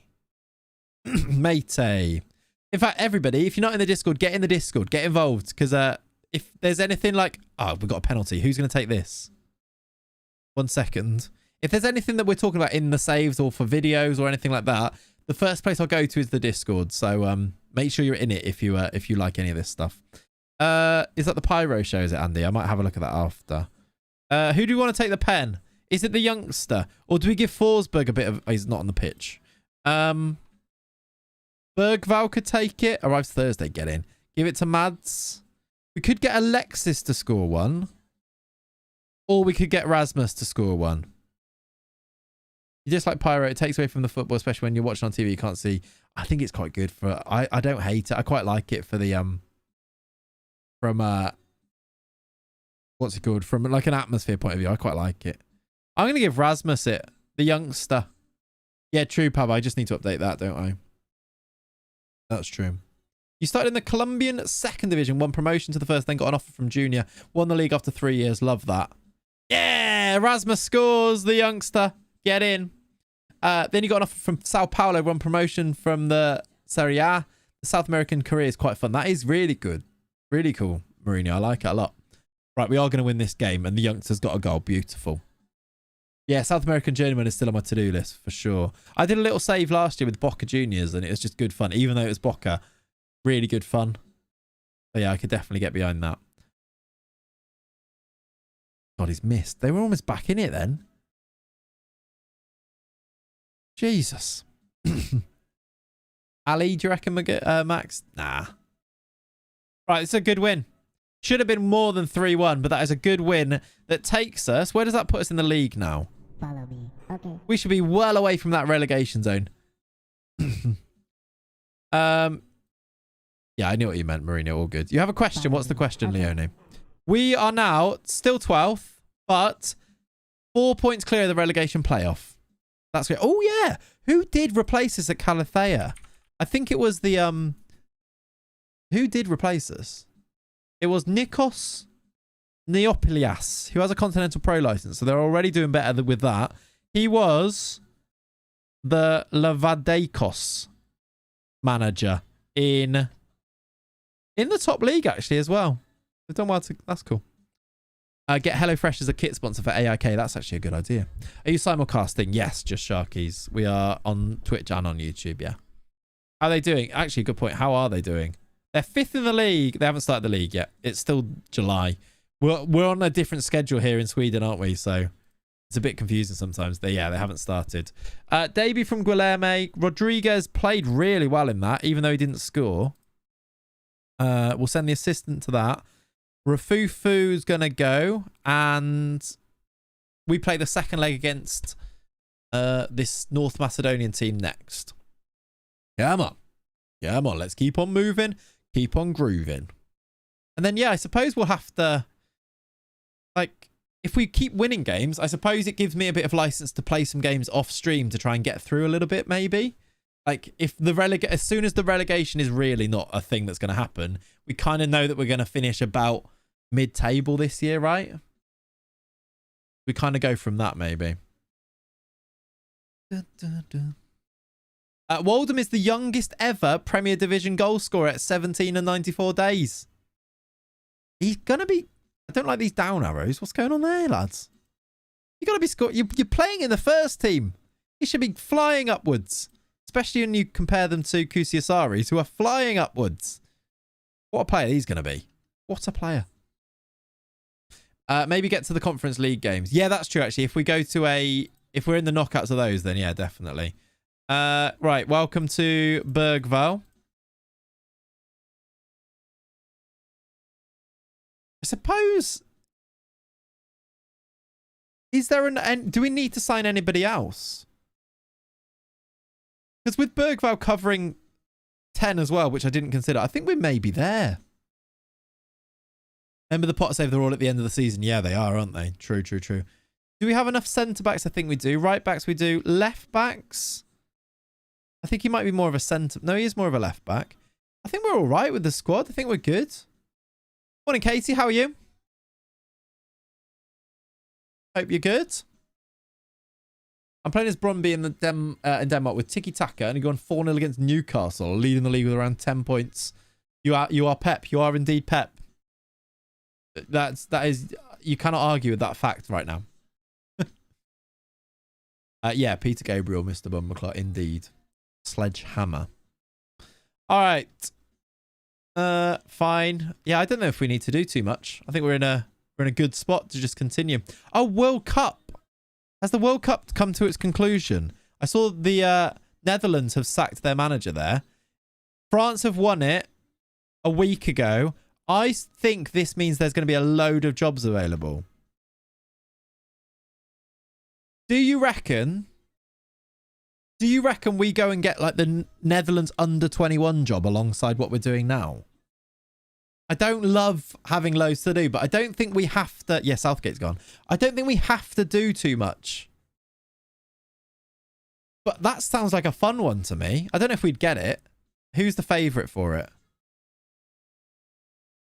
Mate. In fact, everybody, if you're not in the Discord, get in the Discord. Get involved. Because if there's anything like... Oh, we've got a penalty. Who's going to take this? 1 second. If there's anything that we're talking about in the saves or for videos or anything like that, the first place I'll go to is the Discord. So make sure you're in it if you like any of this stuff. Is that the Pyro show, is it, Andy? I might have a look at that after. Who do we want to take the pen? Is it the youngster? Or do we give Forsberg a bit of... Oh, he's not on the pitch. Bergval could take it. Arrives Thursday. Get in. Give it to Mads. We could get Alexis to score one. Or we could get Rasmus to score one. You just like Pyro. It takes away from the football, especially when you're watching on TV. You can't see. I think it's quite good for... I don't hate it. I quite like it for the... From... What's it called? From like an atmosphere point of view. I quite like it. I'm going to give Rasmus it. The youngster. Yeah, true, Pab. I just need to update that, don't I? That's true. You started in the Colombian 2nd Division, won promotion to the first, then got an offer from Junior. Won the league after 3 years. Love that. Yeah! Rasmus scores, the youngster. Get in. Then you got an offer from Sao Paulo, won promotion from the Serie A. The South American career is quite fun. That is really good. Really cool, Mourinho. I like it a lot. Right, we are going to win this game, and the youngster's got a goal. Beautiful. Yeah, South American Journeyman is still on my to-do list, for sure. I did a little save last year with Boca Juniors, and it was just good fun. Even though it was Boca, really good fun. But yeah, I could definitely get behind that. God, he's missed. They were almost back in it then. Jesus. Ali, do you reckon, Max? Nah. Right, it's a good win. Should have been more than 3-1, but that is a good win that takes us... Where does that put us in the league now? Follow me. Okay. We should be well away from that relegation zone. Yeah, I knew what you meant, Mourinho. All good. You have a question. What's the question, Leone? We are now still 12th, but 4 points clear of the relegation playoff. That's great. Oh, yeah. Who did replace us at Calafea? I think it was the... Who did replace us? It was Nikos Neopilias, who has a Continental Pro license. So they're already doing better with that. He was the Lavadakos manager in the top league actually as well. They've done well. That's cool. Get HelloFresh as a kit sponsor for AIK. That's actually a good idea. Are you simulcasting? Yes, just Sharkies. We are on Twitch and on YouTube, yeah. How are they doing? Actually, good point. How are they doing? They're 5th in the league. They haven't started the league yet. It's still July. We're on a different schedule here in Sweden, aren't we? So it's a bit confusing sometimes. They haven't started. Debut from Guilherme. Rodriguez played really well in that, even though he didn't score. We'll send the assistant to that. Rafufu's going to go. And we play the second leg against this North Macedonian team next. Come on. Come on. Let's keep on moving. Keep on grooving. And then, yeah, I suppose we'll have to... Like, if we keep winning games, I suppose it gives me a bit of license to play some games off stream to try and get through a little bit, maybe. Like, if as soon as the relegation is really not a thing that's going to happen, we kind of know that we're going to finish about mid-table this year, right? We kind of go from that, maybe. Waldham is the youngest ever Premier Division goal scorer at 17 and 94 days. He's going to be... I don't like these down arrows. What's going on there, lads? You got to be scoring. You're playing in the first team. You should be flying upwards. Especially when you compare them to Kusiasaris, who are flying upwards. What a player he's going to be. What a player. Maybe get to the Conference League games. Yeah, that's true, actually. If we go to if we're in the knockouts of those, then yeah, definitely. Right, welcome to Bergvall. I suppose... Is there do we need to sign anybody else? Because with Bergvall covering 10 as well, which I didn't consider, I think we may be there. Remember the pot save, they're all at the end of the season. Yeah, they are, aren't they? True, true, true. Do we have enough centre-backs? I think we do. Right-backs we do. Left-backs? I think he might be more of a centre... No, he is more of a left-back. I think we're all right with the squad. I think we're good. Morning, Katie. How are you? Hope you're good. I'm playing as Brøndby in Denmark with Tiki Taka, and you're going 4-0 against Newcastle, leading the league with around 10 points. You are Pep. You are indeed Pep. That is, you cannot argue with that fact right now. Yeah, Peter Gabriel, Mr. Bumberclot, indeed. Sledgehammer. All right. Fine. Yeah, I don't know if we need to do too much. I think we're in a good spot to just continue. Oh, World Cup. Has the World Cup come to its conclusion? I saw the Netherlands have sacked their manager there. France have won it a week ago. I think this means there's going to be a load of jobs available. Do you reckon we go and get like the Netherlands under 21 job alongside what we're doing now? I don't love having loads to do, but I don't think we have to... Yeah, Southgate's gone. I don't think we have to do too much. But that sounds like a fun one to me. I don't know if we'd get it. Who's the favourite for it?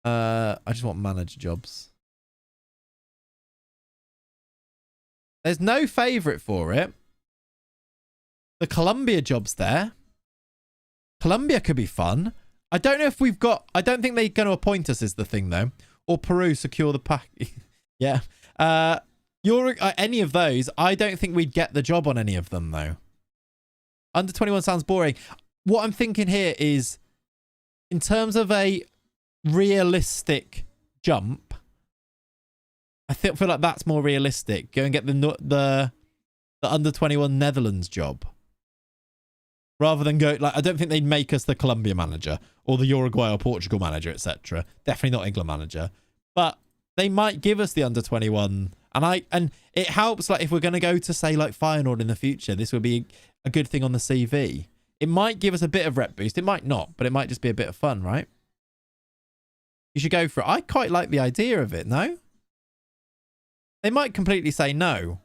I just want manager jobs. There's no favourite for it. The Colombia job's there. Colombia could be fun. I don't know if we've got... I don't think they're going to appoint us is the thing, though. Or Peru secure the pack. Yeah. Any of those, I don't think we'd get the job on any of them, though. Under 21 sounds boring. What I'm thinking here is, in terms of a realistic jump, I feel like that's more realistic. Go and get the under 21 Netherlands job. Rather than go, like, I don't think they'd make us the Colombia manager or the Uruguay or Portugal manager, etc. Definitely not England manager. But they might give us the under 21. And it helps, like, if we're going to go to, say, like, Feyenoord in the future, this would be a good thing on the CV. It might give us a bit of rep boost. It might not, but it might just be a bit of fun, right? You should go for it. I quite like the idea of it, no? They might completely say no.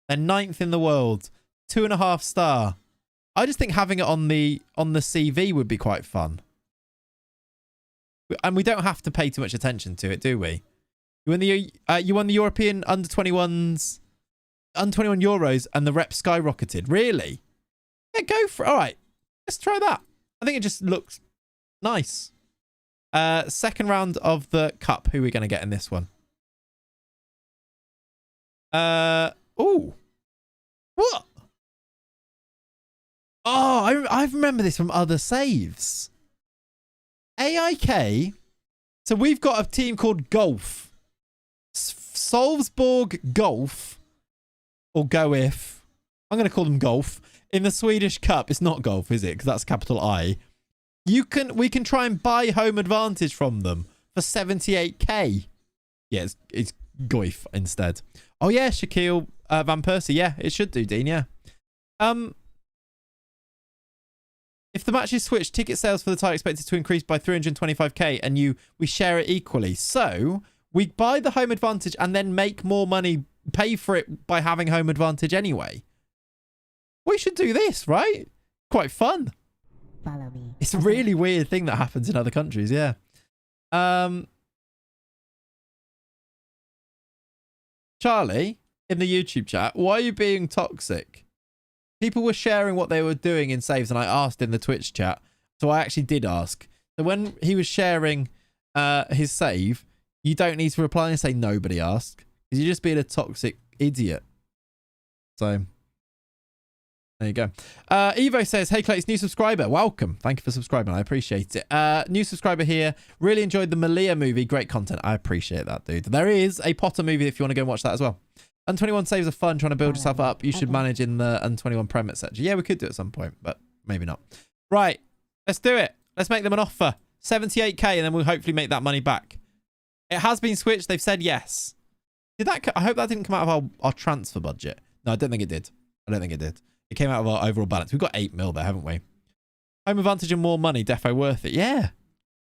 They're 9th in the world. 2.5 star. I just think having it on the CV would be quite fun. And we don't have to pay too much attention to it, do we? You won the European under 21s under 21 euros and the rep skyrocketed. Really? Yeah, go for it. All right. Let's try that. I think it just looks nice. Second round of the cup. Who are we going to get in this one? Oh. What? Oh, I remember this from other saves. AIK. So we've got a team called Golf. Solvsborg Golf. Or Goif. I'm going to call them Golf. In the Swedish Cup. It's not Golf, is it? Because that's capital I. We can try and buy home advantage from them for 78k. Yeah, it's Goif instead. Oh yeah, Shaquille Van Persie. Yeah, it should do, Dean. Yeah. If the match is switched, ticket sales for the tie are expected to increase by 325k, and we share it equally. So we buy the home advantage and then make more money, pay for it by having home advantage anyway. We should do this, right? Quite fun. Follow me. It's a really weird thing that happens in other countries, yeah. Charlie, in the YouTube chat, why are you being toxic? People were sharing what they were doing in saves, and I asked in the Twitch chat. So I actually did ask. So when he was sharing his save, you don't need to reply and say nobody asked, because you're just being a toxic idiot. So there you go. Evo says, hey Clayts, new subscriber. Welcome. Thank you for subscribing. I appreciate it. New subscriber here. Really enjoyed the Malia movie. Great content. I appreciate that, dude. There is a Potter movie if you want to go and watch that as well. Under 21 saves are fun. Trying to build yourself up. You should manage in the Under 21 Prem, etc. Yeah, we could do it at some point, but maybe not. Right. Let's do it. Let's make them an offer. 78k, and then we'll hopefully make that money back. It has been switched. They've said yes. I hope that didn't come out of our transfer budget. No, I don't think it did. I don't think it did. It came out of our overall balance. We've got 8 mil there, haven't we? Home advantage and more money. Defo worth it. Yeah.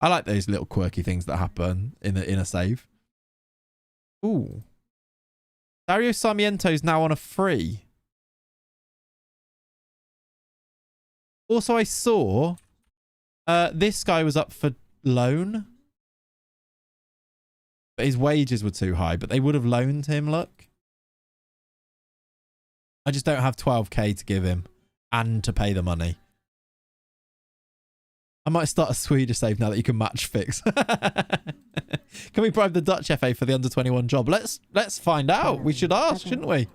I like those little quirky things that happen in a save. Ooh. Dario Sarmiento's now on a free. Also, I saw this guy was up for loan. But his wages were too high. But they would have loaned him, look. I just don't have 12k to give him and to pay the money. I might start a Swedish save now that you can match fix. Can we bribe the Dutch FA for the under 21 job? Let's find out. We should ask, shouldn't we?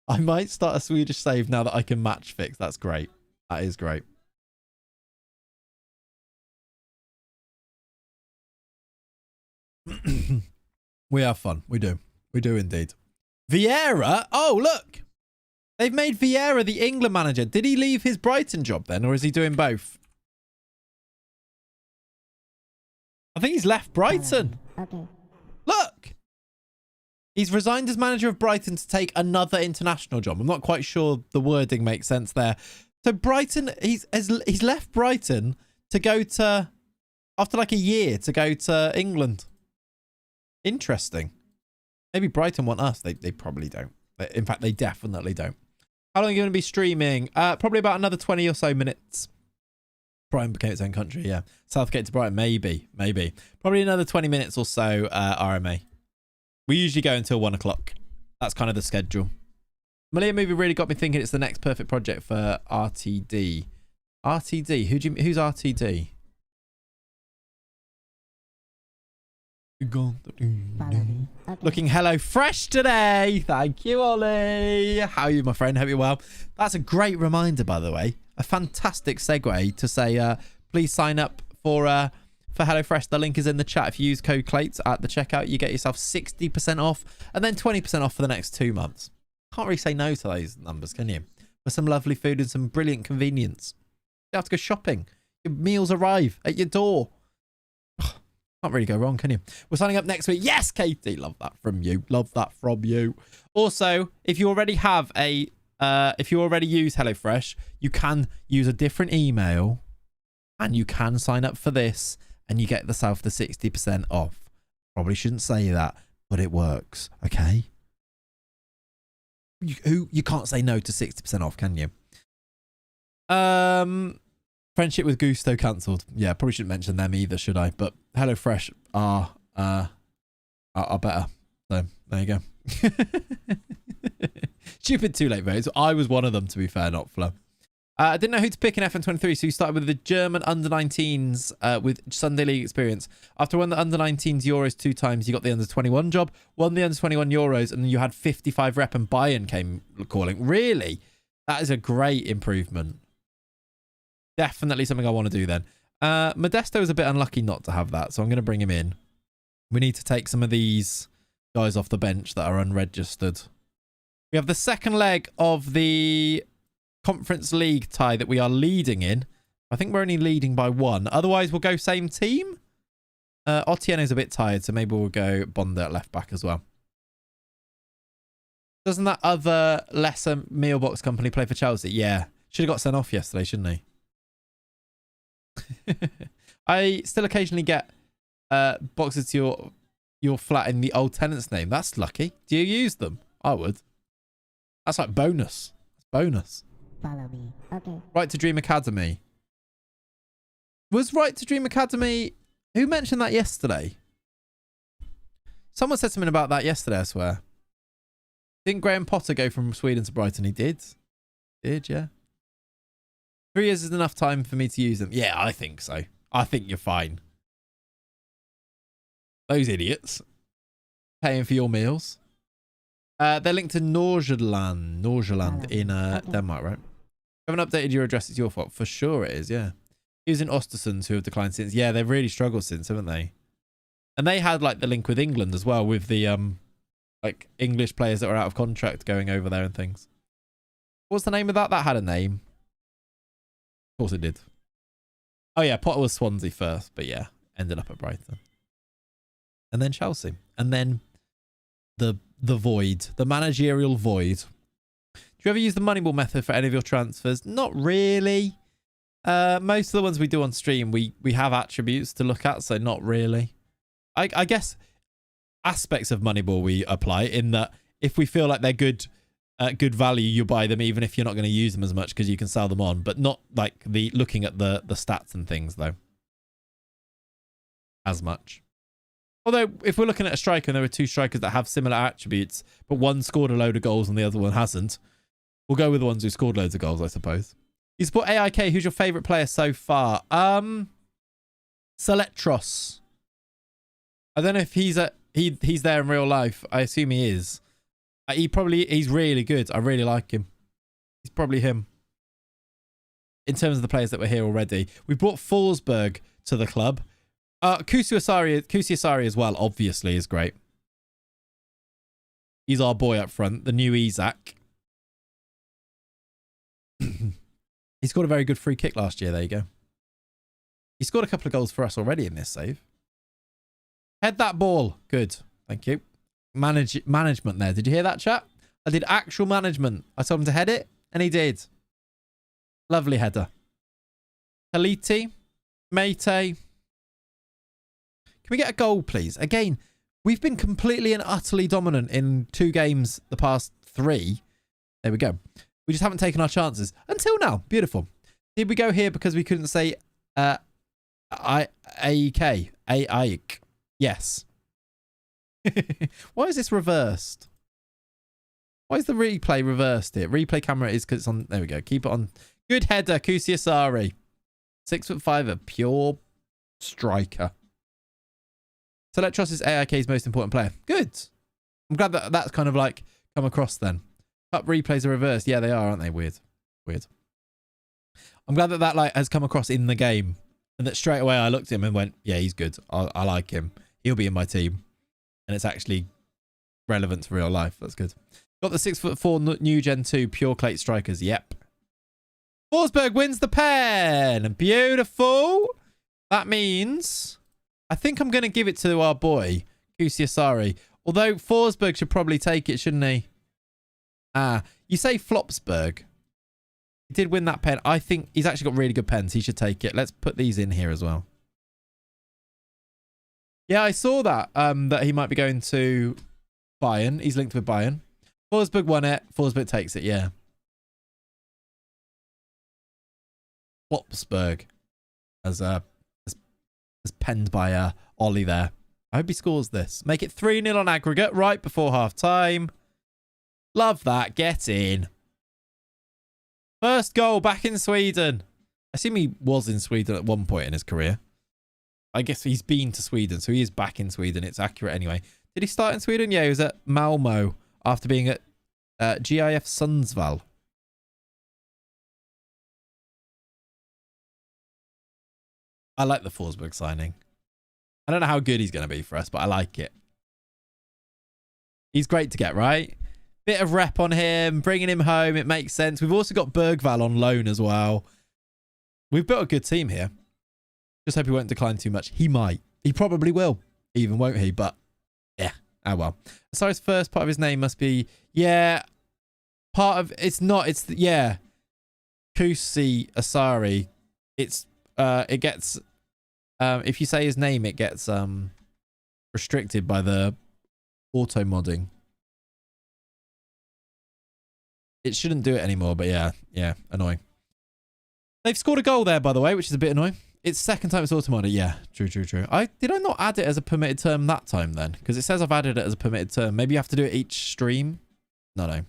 I might start a Swedish save now that I can match fix. That's great. That is great. We have fun. We do. We do indeed. Vieira? Oh, look. They've made Vieira the England manager. Did he leave his Brighton job then, or is he doing both? I think he's left Brighton. Okay. Look. He's resigned as manager of Brighton to take another international job. I'm not quite sure the wording makes sense there. So Brighton, he's left Brighton to go to, after like a year, to go to England. Interesting. Maybe Brighton want us. They probably don't. In fact, they definitely don't. How long are you going to be streaming? Probably about another 20 or so minutes. Brighton became its own country, yeah. Southgate to Brighton, maybe. Probably another 20 minutes or so, RMA. We usually go until 1 o'clock. That's kind of the schedule. Malia movie really got me thinking it's the next perfect project for RTD. RTD? Who's RTD? Okay. Looking hello fresh today. Thank you, Ollie. How are you, my friend? Hope you're well. That's a great reminder, by the way. A fantastic segue to say, please sign up for HelloFresh. The link is in the chat. If you use code Clayts at the checkout, you get yourself 60% off and then 20% off for the next 2 months. Can't really say no to those numbers, can you? For some lovely food and some brilliant convenience. You have to go shopping. Your meals arrive at your door. Can't really go wrong, can you? We're signing up next week. Yes, Katie. Love that from you. Love that from you. Also, if you already have if you already use HelloFresh, you can use a different email and you can sign up for this and you get yourself the 60% off. Probably shouldn't say that, but it works. Okay. You can't say no to 60% off, can you? Friendship with Gusto cancelled. Yeah, probably shouldn't mention them either, should I? But HelloFresh are better. So there you go. Stupid too late votes. I was one of them, to be fair, not Flo. I didn't know who to pick in FM23, so you started with the German under-19s with Sunday League experience. After winning the under-19s Euros 2 times, you got the under-21 job, won the under-21 Euros, and you had 55 rep and Bayern came calling. Really? That is a great improvement. Definitely something I want to do then. Modesto is a bit unlucky not to have that, so I'm going to bring him in. We need to take some of these guys off the bench that are unregistered. We have the second leg of the Conference League tie that we are leading in. I think we're only leading by 1. Otherwise, we'll go same team. Otieno is a bit tired, so maybe we'll go Bonda at left back as well. Doesn't that other lesser meal box company play for Chelsea? Yeah. Should have got sent off yesterday, shouldn't he? I still occasionally get boxes to your flat in the old tenant's name. That's lucky. Do you use them? I would. That's like bonus. That's bonus. Follow me. Okay. Right to Dream Academy. Was Right to Dream Academy... Who mentioned that yesterday? Someone said something about that yesterday, I swear. Didn't Graham Potter go from Sweden to Brighton? He did. Did, yeah. 3 years is enough time for me to use them. Yeah, I think so. I think you're fine. Those idiots. Paying for your meals. They're linked to Norgeland in Denmark, right? Haven't updated your address, it's your fault. For sure it is, yeah. Using Ostersons who have declined since. Yeah, they've really struggled since, haven't they? And they had like the link with England as well, with the like English players that were out of contract going over there and things. What's the name of that? That had a name. Of course it did. Oh yeah, Potter was Swansea first, but yeah, ended up at Brighton. And then Chelsea. And then the void, the managerial void. Do you ever use the Moneyball method for any of your transfers? Not really. Most of the ones we do on stream, we have attributes to look at, so not really. I guess aspects of Moneyball we apply in that if we feel like they're good value, you buy them even if you're not going to use them as much because you can sell them on, but not like the looking at the stats and things though as much. Although if we're looking at a striker and there are 2 strikers that have similar attributes, but one scored a load of goals and the other one hasn't, we'll go with the ones who scored loads of goals, I suppose. You support AIK. Who's your favourite player so far? Selectros. I don't know if he's there in real life. I assume he is. He's really good. I really like him. He's probably him. In terms of the players that were here already. We brought Forsberg to the club. Kusi Asari as well, obviously, is great. He's our boy up front. The new Isak. He scored a very good free kick last year. There you go. He scored a couple of goals for us already in this save. Head that ball. Good. Thank you. Management there. Did you hear that, chat? I did actual management. I told him to head it, and he did. Lovely header. Haliti. Mate. Can we get a goal, please? Again, we've been completely and utterly dominant in 2 games the past 3. There we go. We just haven't taken our chances. Until now. Beautiful. Did we go here because we couldn't say AEK? AIK. Yes. Why is this reversed? Why is the replay reversed here? Replay camera is because it's on... There we go. Keep it on. Good header, Kusi Asari. 6'5", a pure striker. Selectros is AIK's most important player. Good. I'm glad that that's kind of like come across then. Cup replays are reversed. Yeah, they are, aren't they? Weird. Weird. I'm glad that that like has come across in the game. And that straight away I looked at him and went, yeah, he's good. I like him. He'll be in my team. And it's actually relevant to real life. That's good. Got the 6'4" new Gen 2 pure Clayts strikers. Yep. Forsberg wins the pen. Beautiful. That means... I think I'm going to give it to our boy, Kusi Asari. Although Forsberg should probably take it, shouldn't he? You say Flopsberg. He did win that pen. I think he's actually got really good pens. He should take it. Let's put these in here as well. Yeah, I saw that, that he might be going to Bayern. He's linked with Bayern. Forsberg won it. Forsberg takes it, yeah. Flopsberg as penned by Ollie there. I hope he scores this. Make it 3-0 on aggregate right before half-time. Love that. Get in. First goal back in Sweden. I assume he was in Sweden at one point in his career. I guess he's been to Sweden, so he is back in Sweden. It's accurate anyway. Did he start in Sweden? Yeah, he was at Malmo after being at GIF Sundsvall. I like the Forsberg signing. I don't know how good he's going to be for us, but I like it. He's great to get, right? Bit of rep on him, bringing him home. It makes sense. We've also got Bergvall on loan as well. We've built a good team here. Just hope he won't decline too much. He might. He probably will. Even, won't he? But, yeah. Oh, well. Asari's first part of his name must be... Yeah. Part of... It's not... It's... Yeah. Kusi Asari. It's... It gets... if you say his name, it gets restricted by the auto modding. It shouldn't do it anymore, but yeah, annoying. They've scored a goal there, by the way, which is a bit annoying. It's second time it's auto modded. Yeah, true. Did I not add it as a permitted term that time then? Because it says I've added it as a permitted term. Maybe you have to do it each stream. No.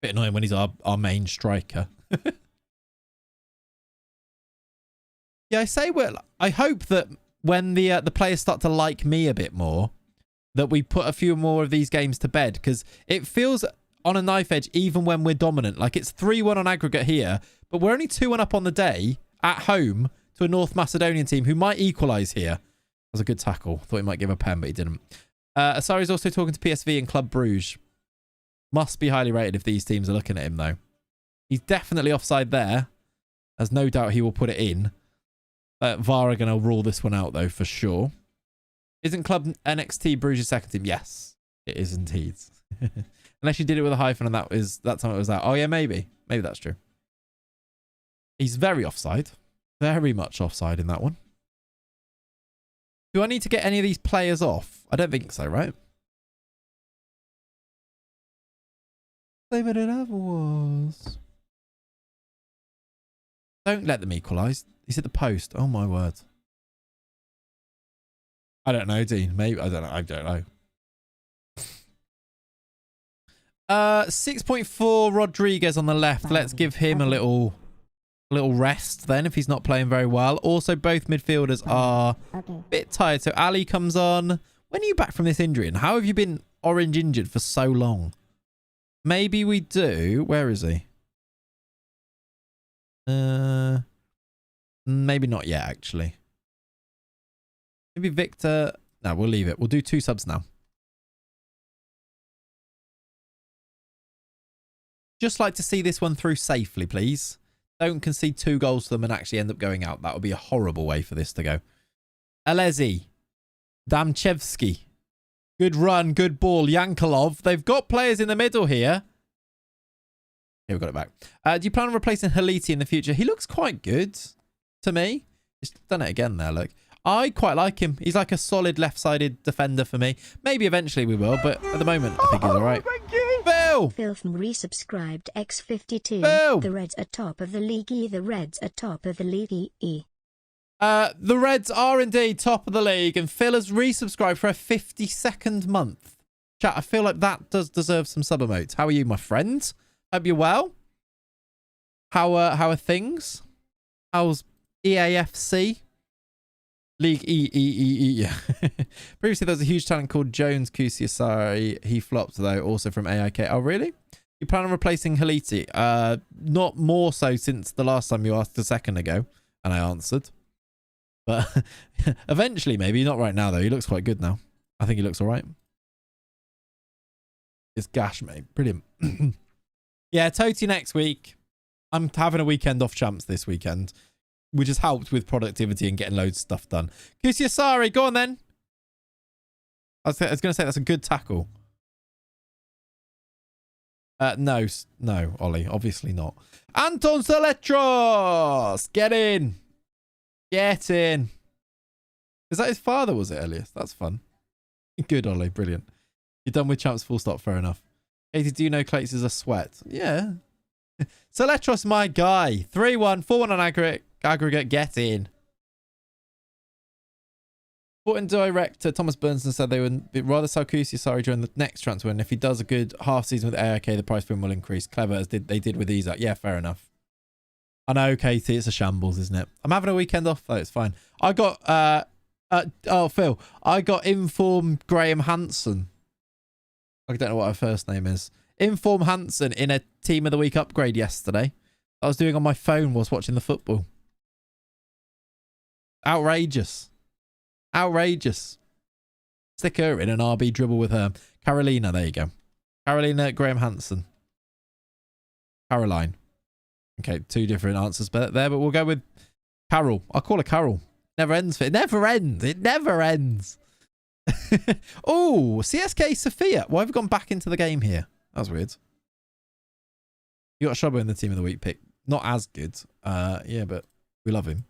Bit annoying when he's our main striker. Yeah, I hope that when the players start to like me a bit more, that we put a few more of these games to bed, because it feels on a knife edge even when we're dominant. Like, it's 3-1 on aggregate here, but we're only 2-1 up on the day at home to a North Macedonian team who might equalise here. That was a good tackle. Thought he might give a pen, but he didn't. Asari's also talking to PSV and Club Bruges. Must be highly rated if these teams are looking at him, though. He's definitely offside there. There's no doubt he will put it in. VAR are going to rule this one out, though, for sure. Isn't Club NXT Bruges' second team? Yes, it is indeed. Unless you did it with a hyphen and that time it was that. Oh, yeah, maybe. Maybe that's true. He's very offside. Very much offside in that one. Do I need to get any of these players off? I don't think so, right? Same as it ever was. Don't let them equalise. He's at the post. Oh, my word. I don't know, Dean. Maybe. I don't know. 6.4 Rodriguez on the left. Let's give him a little rest then if he's not playing very well. Also, both midfielders are a bit tired. So Ali comes on. When are you back from this injury? And how have you been orange injured for so long? Maybe we do. Where is he? Maybe not yet, actually. Maybe Victor... No, we'll leave it. We'll do 2 subs now. Just like to see this one through safely, please. Don't concede 2 goals to them and actually end up going out. That would be a horrible way for this to go. Alesi. Damchevsky. Good run, good ball. Yankolov. They've got players in the middle here. Here, we got it back. Do you plan on replacing Haliti in the future? He looks quite good to me. He's done it again there, look. I quite like him. He's like a solid left-sided defender for me. Maybe eventually we will, but at the moment, I think he's all right. Phil! Phil from resubscribed X52. Phil! The Reds are top of the league E. The Reds are top of the league E. The Reds are indeed top of the league, and Phil has resubscribed for a 52nd month. Chat, I feel like that does deserve some sub emotes. How are you, my friend? Hope you're well. How are things? How's EAFC? League E. Yeah. Previously, there was a huge talent called Jones Kusiasari. He flopped, though, also from AIK. Oh, really? You plan on replacing Haliti? Not more so since the last time you asked a second ago, and I answered. But eventually, maybe. Not right now, though. He looks quite good now. I think he looks all right. It's Gash, mate. Brilliant. Yeah, Toti next week. I'm having a weekend off champs this weekend, which has helped with productivity and getting loads of stuff done. Kusiasari, go on then. I was going to say that's a good tackle. No, Ollie, obviously not. Anton Saletros, get in. Get in. Is that his father, was it, Elias? That's fun. Good, Ollie, brilliant. You're done with champs, full stop, fair enough. Katie, do you know Clayts is a sweat? Yeah. Saletros, my guy. 3-1, 4-1 on aggregate. Get in. Sporting director Thomas Burnson said they would rather sell Kusi during the next transfer, and if he does a good half season with AIK, the price for him will increase. Clever as they did with Isaac. Yeah, fair enough. I know, Katie, it's a shambles, isn't it? I'm having a weekend off though, it's fine. I got Phil, I got Inform Graham Hansen. I don't know what her first name is. Inform Hansen in a Team of the Week upgrade yesterday. I was doing on my phone whilst watching the football. Outrageous. Outrageous. Stick her in an RB dribble with her. Carolina, there you go. Carolina Graham Hansen. Caroline. Okay, 2 different answers there, but we'll go with Carol. I'll call her Carol. Never ends. It never ends. It never ends. Oh, CSK Sophia. Why have we gone back into the game here? That was weird. You got Shrubber in the Team of the Week pick. Not as good. Yeah, but we love him.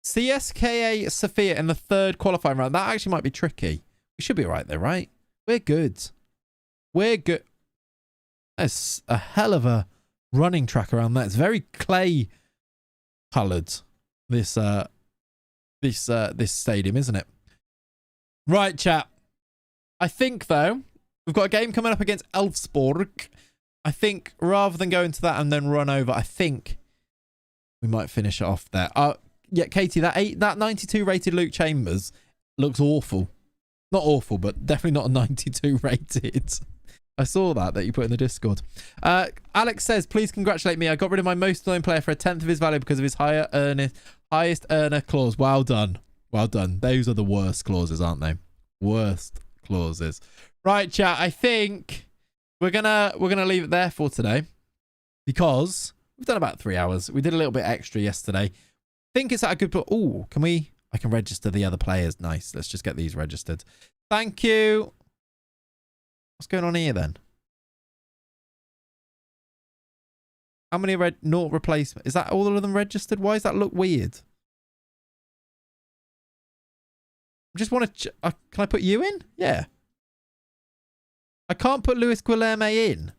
CSKA Sophia in the 3rd qualifying round. That actually might be tricky. We should be all right there, right? We're good. We're good. That's a hell of a running track around that. It's very clay coloured. This stadium, isn't it? Right, chat. I think though we've got a game coming up against Elfsborg. I think rather than go into that and then run over, I think we might finish it off there. Yeah, Katie, that 92 rated Luke Chambers looks awful. Not awful, but definitely not a 92 rated. I saw that you put in the Discord. Alex says, please congratulate me. I got rid of my most annoying player for a 10th of his value because of his highest earner clause. Well done. Well done. Those are the worst clauses, aren't they? Worst clauses. Right, chat. I think we're gonna leave it there for today because we've done about 3 hours. We did a little bit extra yesterday. I think it's at a good point. Oh, I can register the other players. Nice. Let's just get these registered. Thank you. What's going on here then? How many naught replacement? Is that all of them registered? Why does that look weird? I just want to... can I put you in? Yeah. I can't put Luis Guilherme in.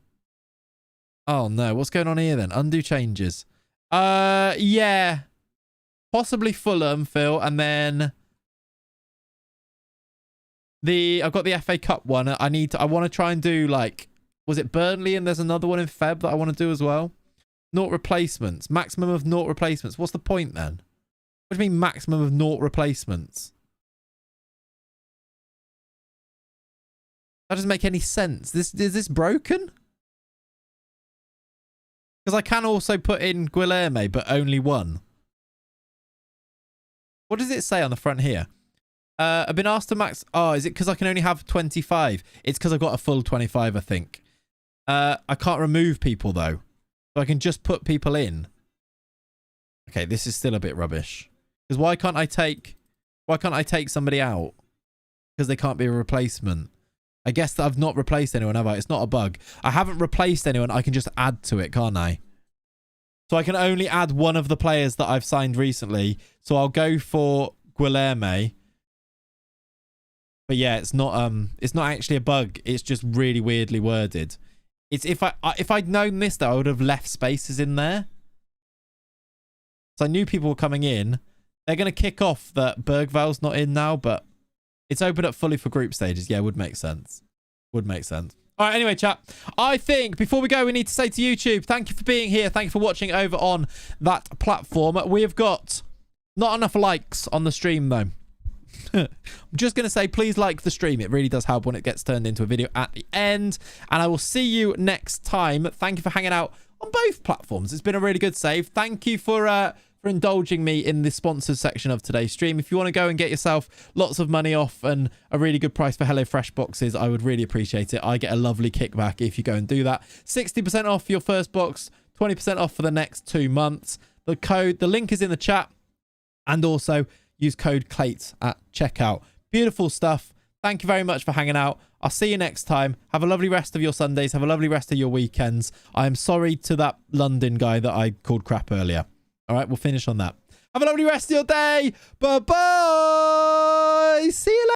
Oh no. What's going on here then? Undo changes. Yeah. Possibly Fulham, Phil, and then I've got the FA Cup one. I want to try and do like, was it Burnley? And there's another one in Feb that I want to do as well. Naught replacements, maximum of naught replacements. What's the point then? What do you mean maximum of naught replacements? That doesn't make any sense. Is this broken? Because I can also put in Guilherme, but only one. What does it say on the front here? I've been asked to max... Oh, is it because I can only have 25? It's because I've got a full 25, I think. I can't remove people, though. So I can just put people in. Okay, this is still a bit rubbish. Because why can't I take somebody out? Because they can't be a replacement. I guess that I've not replaced anyone, have I? It's not a bug. I haven't replaced anyone. I can just add to it, can't I? So I can only add one of the players that I've signed recently. So I'll go for Guilherme. But yeah, it's not actually a bug. It's just really weirdly worded. It's if I'd known this though, I would have left spaces in there. So I knew people were coming in. They're going to kick off that Bergval's not in now, but it's opened up fully for group stages. Yeah, would make sense. Would make sense. All right, anyway, chat, I think before we go, we need to say to YouTube, thank you for being here. Thank you for watching over on that platform. We have got not enough likes on the stream, though. I'm just going to say, please like the stream. It really does help when it gets turned into a video at the end. And I will see you next time. Thank you for hanging out on both platforms. It's been a really good save. Thank you for indulging me in the sponsors section of today's stream. If you want to go and get yourself lots of money off and a really good price for HelloFresh boxes, I would really appreciate it. I get a lovely kickback if you go and do that. 60% off your first box, 20% off for the next 2 months. The link is in the chat, and also use code Clayts at checkout. Beautiful stuff. Thank you very much for hanging out. I'll see you next time. Have a lovely rest of your Sundays. Have a lovely rest of your weekends. I am sorry to that London guy that I called crap earlier. All right, we'll finish on that. Have a lovely rest of your day. Bye-bye. See you later.